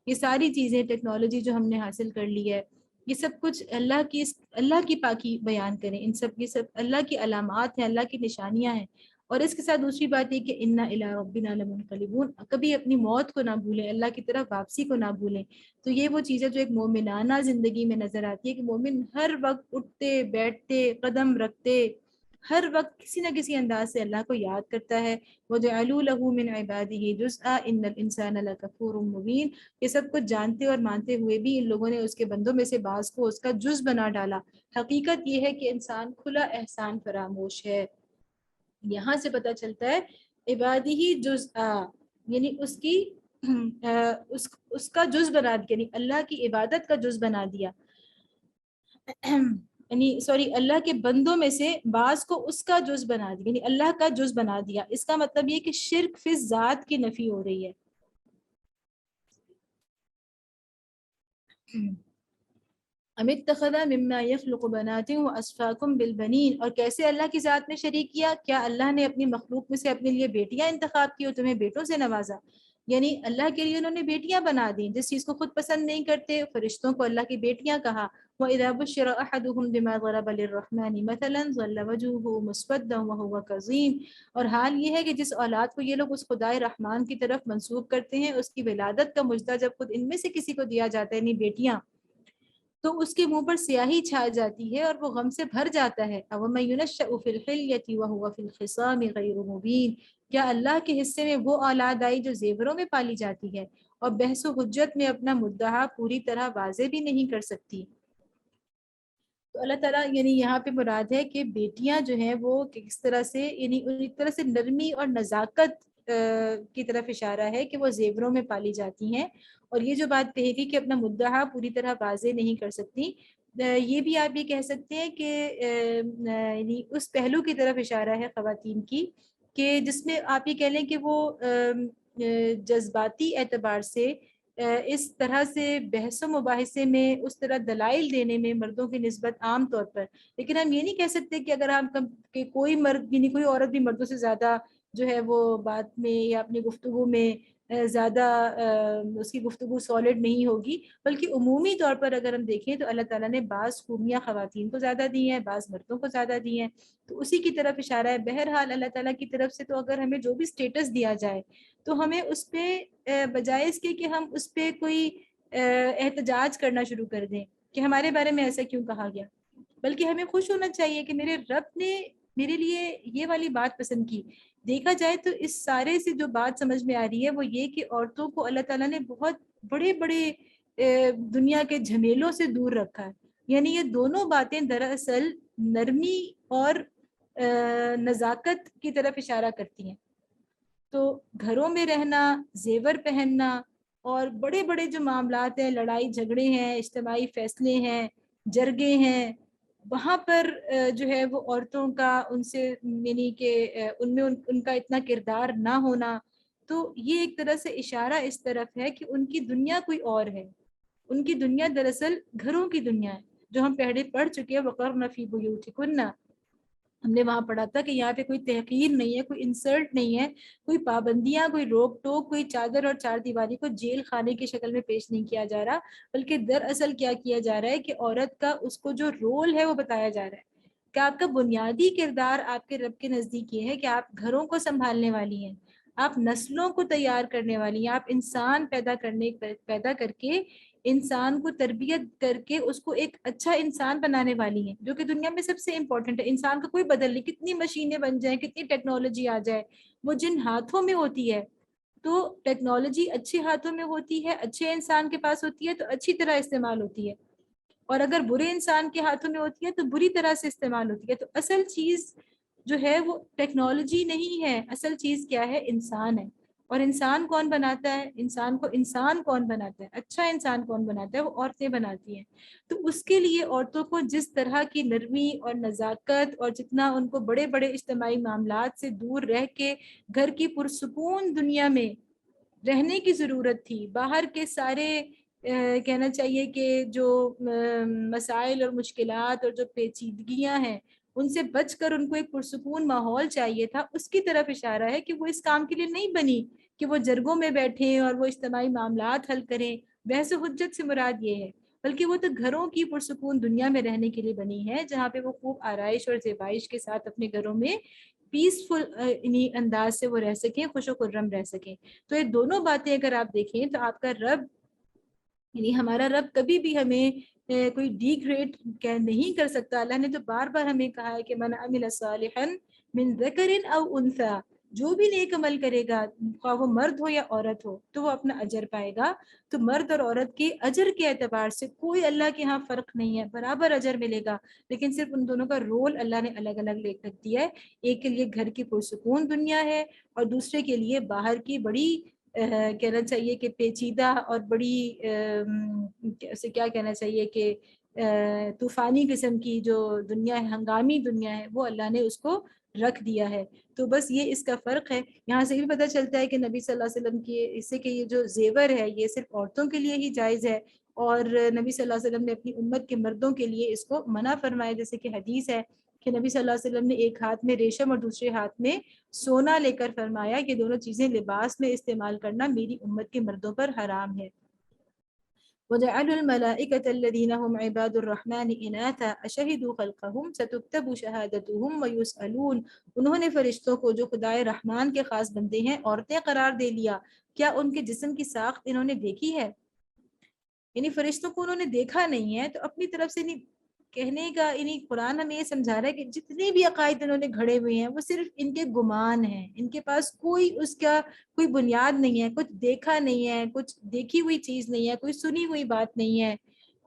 یہ ساری چیزیں ٹیکنالوجی جو ہم نے حاصل کر لی ہے، یہ سب کچھ اللہ کی پاکی بیان کریں. ان سب یہ سب اللہ کی علامات ہیں، اللہ کی نشانیاں ہیں. اور اس کے ساتھ دوسری بات یہ کہ انا الی ربنا لمنقلبون، کبھی اپنی موت کو نہ بھولیں، اللہ کی طرف واپسی کو نہ بھولیں. تو یہ وہ چیزیں جو ایک مومنانہ زندگی میں نظر آتی ہے کہ مومن ہر وقت اٹھتے بیٹھتے قدم رکھتے ہر وقت کسی نہ کسی انداز سے اللہ کو یاد کرتا ہے. وَجَعَلُوا لَهُ مِنْ عِبَادِهِ جُزْءًا إِنَّ الْإِنسَانَ لَكَفُورٌ مُبِينٌ. یہ سب کچھ جانتے اور مانتے ہوئے بھی ان لوگوں نے اس کے بندوں میں سے بعض کو اس کا جز بنا ڈالا. حقیقت یہ ہے کہ انسان کھلا احسان فراموش ہے. یہاں سے پتہ چلتا ہے عبادی جزءا، یعنی اس کی اس کا جز بنا دیا، یعنی اللہ کی عبادت کا جز بنا دیا. یعنی اللہ کے بندوں میں سے بعض کو اس کا جز بنا دیا، یعنی اللہ کا جز بنا دیا. اس کا مطلب یہ کہ شرک فی ذات کی نفی ہو رہی ہے. ام اتخذ مما يخلق بنات واسفاكم بالبنين. اور کیسے اللہ کی ذات میں شریک کیا؟ کیا اللہ نے اپنی مخلوق میں سے اپنے لیے بیٹیاں انتخاب کی اور تمہیں بیٹوں سے نوازا؟ یعنی اللہ کے لیے انہوں نے بیٹیاں بنا دی. جس چیز کو خود پسند نہیں کرتے فرشتوں کو اللہ کی بیٹیاں کہا. وَإِذَا بُشِّرَ أَحَدُهُمْ بِمَا ضَرَبَ لِلرَّحْمَنِ مَثَلًا ظَلَّ وَجْهُهُ مُسْوَدًّا وَهُوَ كَظِيمٌ. اور حال یہ ہے کہ جس اولاد کو یہ لوگ اس خدائے رحمان کی طرف منسوب کرتے ہیں، اس کی ولادت کا مجدہ جب خود ان میں سے کسی کو دیا جاتا ہے، یعنی بیٹیاں، تو اس کے منہ پر سیاہی چھا جاتی ہے اور وہ غم سے بھر جاتا ہے. وَمَن يُنَشَّأُ فِي الْحِلْيَةِ وَهُوَ فِي الْخِصَامِ غَيْرُ مُبِينٍ. کیا اللہ کے حصے میں وہ اولاد آئی جو زیوروں میں پالی جاتی ہے اور بحث و حجت میں اپنا مدعا پوری طرح واضح بھی نہیں کر سکتی. تو اللہ تعالیٰ یعنی یہاں پہ مراد ہے کہ بیٹیاں جو ہیں وہ کس طرح سے، یعنی ایک طرح سے نرمی اور نزاکت کی طرف اشارہ ہے کہ وہ زیوروں میں پالی جاتی ہیں. اور یہ جو بات کہے گی کہ اپنا مدعا پوری طرح واضح نہیں کر سکتی، یہ بھی آپ یہ کہہ سکتے ہیں کہ یعنی اس پہلو کی طرف اشارہ ہے خواتین کی کہ جس میں آپ یہ کہہ لیں کہ وہ جذباتی اعتبار سے اس طرح سے بحث و مباحثے میں اس طرح دلائل دینے میں مردوں کی نسبت عام طور پر. لیکن ہم یہ نہیں کہہ سکتے کہ اگر ہم کہ کوئی مرد بھی نہیں، کوئی عورت بھی مردوں سے زیادہ جو ہے وہ بات میں یا اپنی گفتگو میں زیادہ اس کی گفتگو سالڈ نہیں ہوگی، بلکہ عمومی طور پر اگر ہم دیکھیں تو اللہ تعالیٰ نے بعض خوبیاں خواتین کو زیادہ دی ہیں، بعض مردوں کو زیادہ دی ہیں، تو اسی کی طرف اشارہ ہے. بہرحال اللہ تعالیٰ کی طرف سے تو اگر ہمیں جو بھی سٹیٹس دیا جائے تو ہمیں اس پہ بجائے اس کے کہ ہم اس پہ کوئی احتجاج کرنا شروع کر دیں کہ ہمارے بارے میں ایسا کیوں کہا گیا، بلکہ ہمیں خوش ہونا چاہیے کہ میرے رب نے میرے لیے یہ والی بات پسند کی. دیکھا جائے تو اس سارے سے جو بات سمجھ میں آ رہی ہے وہ یہ کہ عورتوں کو اللہ تعالیٰ نے بہت بڑے بڑے دنیا کے جھمیلوں سے دور رکھا ہے. یعنی یہ دونوں باتیں دراصل نرمی اور نزاکت کی طرف اشارہ کرتی ہیں. تو گھروں میں رہنا، زیور پہننا اور بڑے بڑے جو معاملات ہیں، لڑائی جھگڑے ہیں، اجتماعی فیصلے ہیں، جرگے ہیں، وہاں پر جو ہے وہ عورتوں کا ان سے یعنی کہ ان میں ان کا اتنا کردار نہ ہونا، تو یہ ایک طرح سے اشارہ اس طرف ہے کہ ان کی دنیا کوئی اور ہے. ان کی دنیا دراصل گھروں کی دنیا ہے، جو ہم پہلے پڑھ چکے ہیں وَقَرْنَ فِي بُيُوتِكُنَّ. ہم نے وہاں پڑھا تھا کہ یہاں پہ کوئی تحقیر نہیں ہے، کوئی انسلٹ نہیں ہے، کوئی پابندیاں، کوئی روک ٹوک، کوئی چادر اور چار دیواری کو جیل خانے کی شکل میں پیش نہیں کیا جا رہا، بلکہ دراصل کیا کیا جا رہا ہے کہ عورت کا اس کو جو رول ہے وہ بتایا جا رہا ہے کہ آپ کا بنیادی کردار آپ کے رب کے نزدیک یہ ہے کہ آپ گھروں کو سنبھالنے والی ہیں، آپ نسلوں کو تیار کرنے والی ہیں، آپ انسان پیدا کر کے انسان کو تربیت کر کے اس کو ایک اچھا انسان بنانے والی ہیں، جو کہ دنیا میں سب سے امپورٹنٹ ہے. انسان کا کوئی بدل نہیں، کتنی مشینیں بن جائیں، کتنی ٹیکنالوجی آ جائے، وہ جن ہاتھوں میں ہوتی ہے، تو ٹیکنالوجی اچھے ہاتھوں میں ہوتی ہے، اچھے انسان کے پاس ہوتی ہے تو اچھی طرح استعمال ہوتی ہے، اور اگر برے انسان کے ہاتھوں میں ہوتی ہے تو بری طرح سے استعمال ہوتی ہے. تو اصل چیز جو ہے وہ ٹیکنالوجی نہیں ہے، اصل چیز کیا ہے؟ انسان ہے. اور انسان کون بناتا ہے؟ انسان کو انسان کون بناتا ہے؟ اچھا انسان کون بناتا ہے؟ وہ عورتیں بناتی ہیں. تو اس کے لیے عورتوں کو جس طرح کی نرمی اور نزاکت اور جتنا ان کو بڑے بڑے اجتماعی معاملات سے دور رہ کے گھر کی پرسکون دنیا میں رہنے کی ضرورت تھی، باہر کے سارے کہنا چاہیے کہ جو مسائل اور مشکلات اور جو پیچیدگیاں ہیں ان سے بچ کر ان کو ایک پرسکون ماحول چاہیے تھا، اس کی طرف اشارہ ہے کہ وہ اس کام کے لیے نہیں بنی کہ وہ جرگوں میں بیٹھیں اور وہ اجتماعی معاملات حل کریں. بحث و حجت سے مراد یہ ہے، بلکہ وہ تو گھروں کی پرسکون دنیا میں رہنے کے لیے بنی ہے، جہاں پہ وہ خوب آرائش اور زیبائش کے ساتھ اپنے گھروں میں پیسفل انداز سے وہ رہ سکیں، خوش و خرم رہ سکیں. تو یہ دونوں باتیں اگر آپ دیکھیں تو آپ کا رب یعنی ہمارا رب کبھی بھی ہمیں کوئی ڈی گریڈ نہیں کر سکتا. اللہ نے تو بار بار ہمیں کہا ہے کہ من عمل صالحا من ذکر او انثی، جو بھی نیک عمل کرے گا خواہ وہ مرد ہو یا عورت ہو تو وہ اپنا اجر پائے گا. تو مرد اور عورت کے اجر کے اعتبار سے کوئی اللہ کے ہاں فرق نہیں ہے، برابر اجر ملے گا، لیکن صرف ان دونوں کا رول اللہ نے الگ الگ لے کر دیا ہے. ایک کے لیے گھر کی پرسکون دنیا ہے اور دوسرے کے لیے باہر کی بڑی کہنا چاہیے کہ پیچیدہ اور بڑی اسے کیا کہنا چاہیے کہ طوفانی قسم کی جو دنیا ہے، ہنگامی دنیا ہے، وہ اللہ نے اس کو رکھ دیا ہے. تو بس یہ اس کا فرق ہے. یہاں سے بھی پتہ چلتا ہے کہ نبی صلی اللہ علیہ وسلم کی اس سے کہ یہ جو زیور ہے یہ صرف عورتوں کے لیے ہی جائز ہے، اور نبی صلی اللہ علیہ وسلم نے اپنی امت کے مردوں کے لیے اس کو منع فرمایا. جیسے کہ حدیث ہے کہ نبی صلی اللہ علیہ وسلم نے ایک ہاتھ میں ریشم اور دوسرے ہاتھ میں سونا لے کر فرمایا کہ دونوں چیزیں لباس میں استعمال کرنا میری امت کے مردوں پر حرام ہے. وَجَعَلُوا الْمَلَائِكَةَ الَّذِينَ هُمْ عِبَادُ الرَّحْمَنِ إِنَاثًا أَشَهِدُوا خَلْقَهُمْ سَتُكْتَبُ شَهَادَتُهُمْ وَيُسْأَلُونَ. انہوں نے فرشتوں کو جو خدائے رحمان کے خاص بندے ہیں عورتیں قرار دے لیا، کیا ان کے جسم کی ساخت انہوں نے دیکھی ہے؟ یعنی فرشتوں کو انہوں نے دیکھا نہیں ہے تو اپنی طرف سے نہیں کہنے کا، یعنی قرآن ہمیں یہ سمجھا رہا ہے کہ جتنے بھی عقائد انہوں نے گھڑے ہوئے ہیں وہ صرف ان کے گمان ہیں، ان کے پاس کوئی اس کا کوئی بنیاد نہیں ہے، کچھ دیکھا نہیں ہے، کچھ دیکھی ہوئی چیز نہیں ہے، کوئی سنی ہوئی بات نہیں ہے،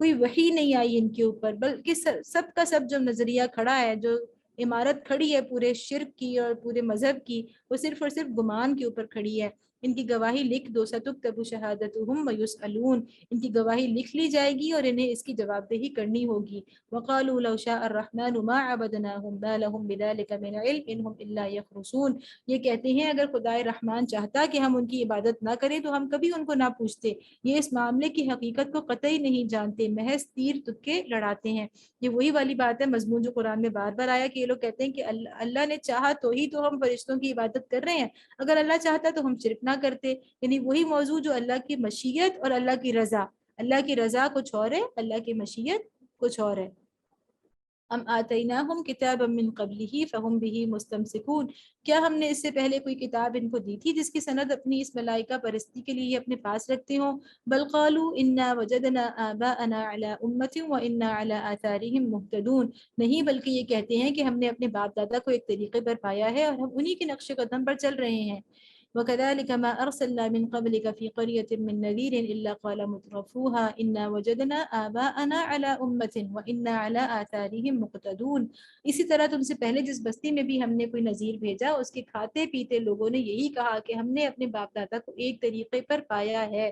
کوئی وحی نہیں آئی ان کے اوپر، بلکہ سب کا سب جو نظریہ کھڑا ہے، جو عمارت کھڑی ہے پورے شرک کی اور پورے مذہب کی، وہ صرف اور صرف گمان کے اوپر کھڑی ہے. ان کی گواہی لکھ دو، ستکتب شہادتہم ویسألون، ان کی گواہی لکھ لی جائے گی اور انہیں اس کی جواب دہی کرنی ہوگی۔ وقالوا لو شاء الرحمن ما عبدناہم ما لہم بذلک من علم انہم الا یخرصون، یہ کہتے ہیں اگر خدائے رحمان چاہتا کہ ہم ان کی عبادت نہ کریں تو ہم کبھی ان کو نہ پوچھتے، یہ اس معاملے کی حقیقت کو قطعی نہیں جانتے، محض تیر تکے لڑاتے ہیں۔ یہ وہی والی بات ہے، مضمون جو قرآن میں بار بار آیا کہ یہ لوگ کہتے ہیں کہ اللہ نے چاہا تو ہی تو ہم فرشتوں کی عبادت کر رہے ہیں، اگر اللہ چاہتا تو ہم شرک نہ کرتے۔ یعنی وہی موضوع جو اللہ کی مشیت اور اللہ کی رضا، اللہ کی رضا کچھ اور ہے، اللہ کی مشیت کچھ اور ہے۔ ام آتیناہم کتابا من قبلہ فہم بہ مستمسکون، کیا ہم نے اس سے پہلے کوئی کتاب ان کو دی تھی جس کی سند اپنی اس ملائکہ پرستی کے لیے یہ اپنے پاس رکھتے ہوں؟ بل قالوا انا وجدنا آباءنا علی امۃ وانا علی آثارہم مہتدون، نہیں بلکہ یہ کہتے ہیں کہ ہم نے اپنے باپ دادا کو ایک طریقے پر پایا ہے اور ہم انہی کے نقش قدم پر چل رہے ہیں۔ وَكَذَلِكَ مَا أَرْسَلْنَا مِنْ قَبْلِكَ فِي قَرْيَةٍ مِّن نَذِيرٍ إِلَّا قَالَ مُتْرَفُوهَا إِنَّا وَجَدْنَا آبَاءَنَا عَلَىٰ أُمَّةٍ وَإِنَّا عَلَىٰ آثَارِهِمْ مُقْتَدُونَ، اسی طرح تم سے پہلے جس بستی میں بھی ہم نے کوئی نذیر بھیجا، اس کے کھاتے پیتے لوگوں نے یہی کہا کہ ہم نے اپنے باپ دادا کو ایک طریقے پر پایا ہے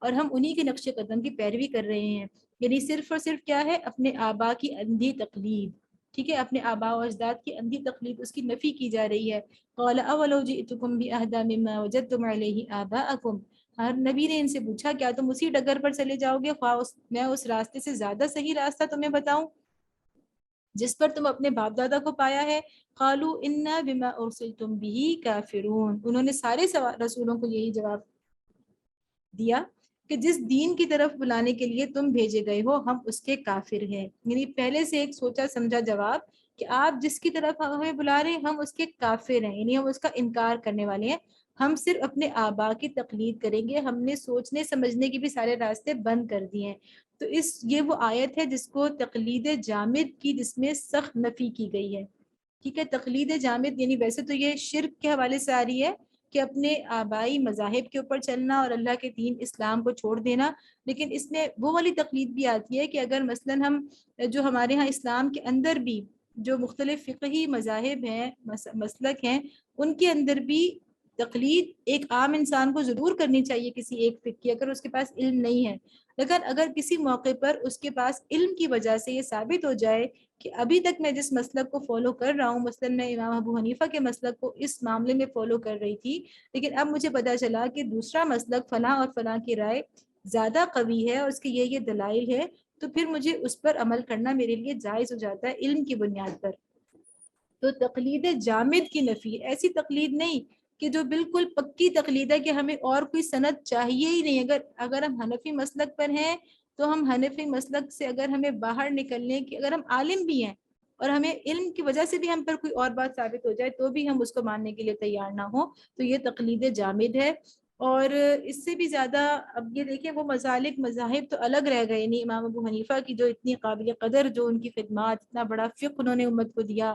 اور ہم انہی کے نقش قدم کی پیروی کر رہے ہیں۔ یعنی صرف اور صرف کیا ہے؟ اپنے آبا کی اندھی تقلید، ٹھیک ہے، اپنے آبا و اجداد کی اندھی تقلید، اس کی نفی کی جا رہی ہے۔ قال اولو جئتکم باہدی مما وجدتم علیہ آباءکم، ہر نبی نے ان سے پوچھا کیا تم اسی ڈگر پر چلے جاؤ گے خواہ میں اس راستے سے زیادہ صحیح راستہ تمہیں بتاؤں جس پر تم اپنے باپ دادا کو پایا ہے؟ قالوا انا بما ارسلتم به کافرون، انہوں نے سارے رسولوں کو یہی جواب دیا کہ جس دین کی طرف بلانے کے لیے تم بھیجے گئے ہو ہم اس کے کافر ہیں۔ یعنی پہلے سے ایک سوچا سمجھا جواب کہ آپ جس کی طرف ہمیں بلا رہے ہیں ہم اس کے کافر ہیں، یعنی ہم اس کا انکار کرنے والے ہیں، ہم صرف اپنے آبا کی تقلید کریں گے، ہم نے سوچنے سمجھنے کے بھی سارے راستے بند کر دیے ہیں۔ تو یہ وہ آیت ہے جس کو تقلید جامد کی، جس میں سخت نفی کی گئی ہے، ٹھیک ہے۔ تقلید جامد یعنی ویسے تو یہ شرک کے حوالے سے آ رہی ہے کہ اپنے آبائی مذاہب کے اوپر چلنا اور اللہ کے دین اسلام کو چھوڑ دینا، لیکن اس میں وہ والی تقلید بھی آتی ہے کہ اگر مثلا ہم جو ہمارے ہاں اسلام کے اندر بھی جو مختلف فقہی مذاہب ہیں، مسلک ہیں، ان کے اندر بھی تقلید ایک عام انسان کو ضرور کرنی چاہیے کسی ایک فقہ کی، اگر اس کے پاس علم نہیں ہے، لیکن اگر کسی موقع پر اس کے پاس علم کی وجہ سے یہ ثابت ہو جائے کہ ابھی تک میں جس مسلک کو فالو کر رہا ہوں، مثلا میں امام ابو حنیفہ کے مسلک کو اس معاملے میں فالو کر رہی تھی، لیکن اب مجھے پتا چلا کہ دوسرا مسلک فلاں اور فلاں کی رائے زیادہ قوی ہے اور اس کے یہ دلائل ہے، تو پھر مجھے اس پر عمل کرنا میرے لیے جائز ہو جاتا ہے علم کی بنیاد پر۔ تو تقلید جامد کی نفی، ایسی تقلید نہیں کہ جو بالکل پکی تقلید ہے کہ ہمیں اور کوئی سند چاہیے ہی نہیں، اگر ہم حنفی مسلک پر ہیں تو ہم حنفی مسلک سے اگر ہمیں باہر نکلنے کی، اگر ہم عالم بھی ہیں اور ہمیں علم کی وجہ سے بھی ہم پر کوئی اور بات ثابت ہو جائے تو بھی ہم اس کو ماننے کے لیے تیار نہ ہوں، تو یہ تقلید جامد ہے۔ اور اس سے بھی زیادہ اب یہ دیکھیں وہ مسالک مذاہب تو الگ رہ گئے، یعنی امام ابو حنیفہ کی جو اتنی قابل قدر جو ان کی خدمات، اتنا بڑا فقہ انہوں نے امت کو دیا،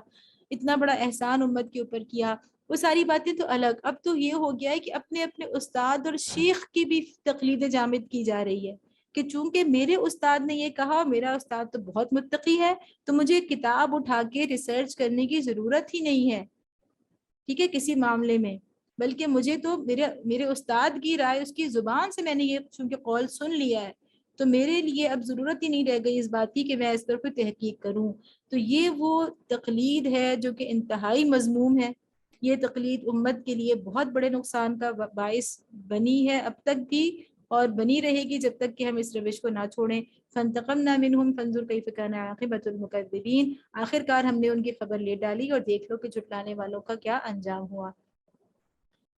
اتنا بڑا احسان امت کے اوپر کیا، وہ ساری باتیں تو الگ۔ اب تو یہ ہو گیا ہے کہ اپنے اپنے استاد اور شیخ کی بھی تقلید جامد کی جا رہی ہے کہ چونکہ میرے استاد نے یہ کہا، میرا استاد تو بہت متقی ہے، تو مجھے کتاب اٹھا کے ریسرچ کرنے کی ضرورت ہی نہیں ہے، ٹھیک ہے، کسی معاملے میں، بلکہ مجھے تو میرے استاد کی رائے، اس کی زبان سے میں نے یہ چونکہ قول سن لیا ہے، تو میرے لیے اب ضرورت ہی نہیں رہ گئی اس بات کی کہ میں اس پر کوئی تحقیق کروں۔ تو یہ وہ تقلید ہے جو کہ انتہائی مذموم ہے، یہ تقلید امت کے لیے بہت بڑے نقصان کا باعث بنی ہے اب تک بھی اور بنی رہے گی جب تک کہ ہم اس روش کو نہ چھوڑیں۔ فانتقمنا منہم فانظر کیف کان عاقبۃ المکذبین، آخر کار ہم نے ان کی خبر لے ڈالی اور دیکھ لو کہ جھٹلانے والوں کا کیا انجام ہوا۔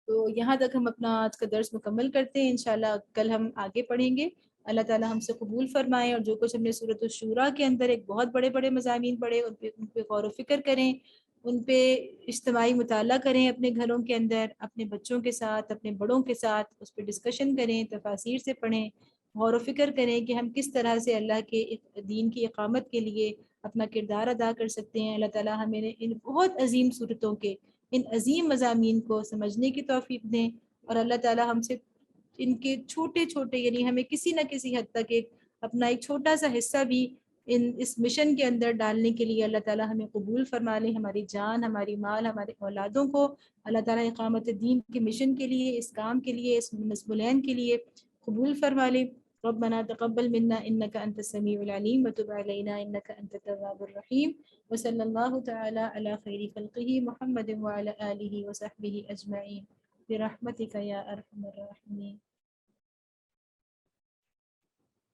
تو یہاں تک ہم اپنا آج کا درس مکمل کرتے ہیں، انشاءاللہ کل ہم آگے پڑھیں گے۔ اللہ تعالی ہم سے قبول فرمائے، اور جو کچھ ہم نے سورۃ الشورى کے اندر ایک بہت بڑے بڑے مضامین پڑھے ان پہ غور و فکر کریں، ان پہ اجتماعی مطالعہ کریں، اپنے گھروں کے اندر اپنے بچوں کے ساتھ، اپنے بڑوں کے ساتھ اس پہ ڈسکشن کریں، تفاسیر سے پڑھیں، غور و فکر کریں کہ ہم کس طرح سے اللہ کے دین کی اقامت کے لیے اپنا کردار ادا کر سکتے ہیں۔ اللہ تعالی ہمیں ان بہت عظیم صورتوں کے، ان عظیم مضامین کو سمجھنے کی توفیق دیں، اور اللہ تعالی ہم سے ان کے چھوٹے چھوٹے، یعنی ہمیں کسی نہ کسی حد تک اپنا ایک چھوٹا سا حصہ بھی اس مشن کے اندر ڈالنے کے لیے اللہ تعالیٰ ہمیں قبول فرما لے، ہماری جان، ہماری مال، ہمارے اولادوں کو اللہ تعالیٰ اقامت دین کے مشن کے لیے، اس کام کے لیے، اس مسئولین کے لیے قبول فرما لے۔ ربنا تقبل منا انك انت السميع العليم وتب علينا انك انت التواب الرحيم وصلى الله تعالى على خير خلقه محمد وعلى آله وصحبه اجمعين برحمتك يا ارحم الراحمين۔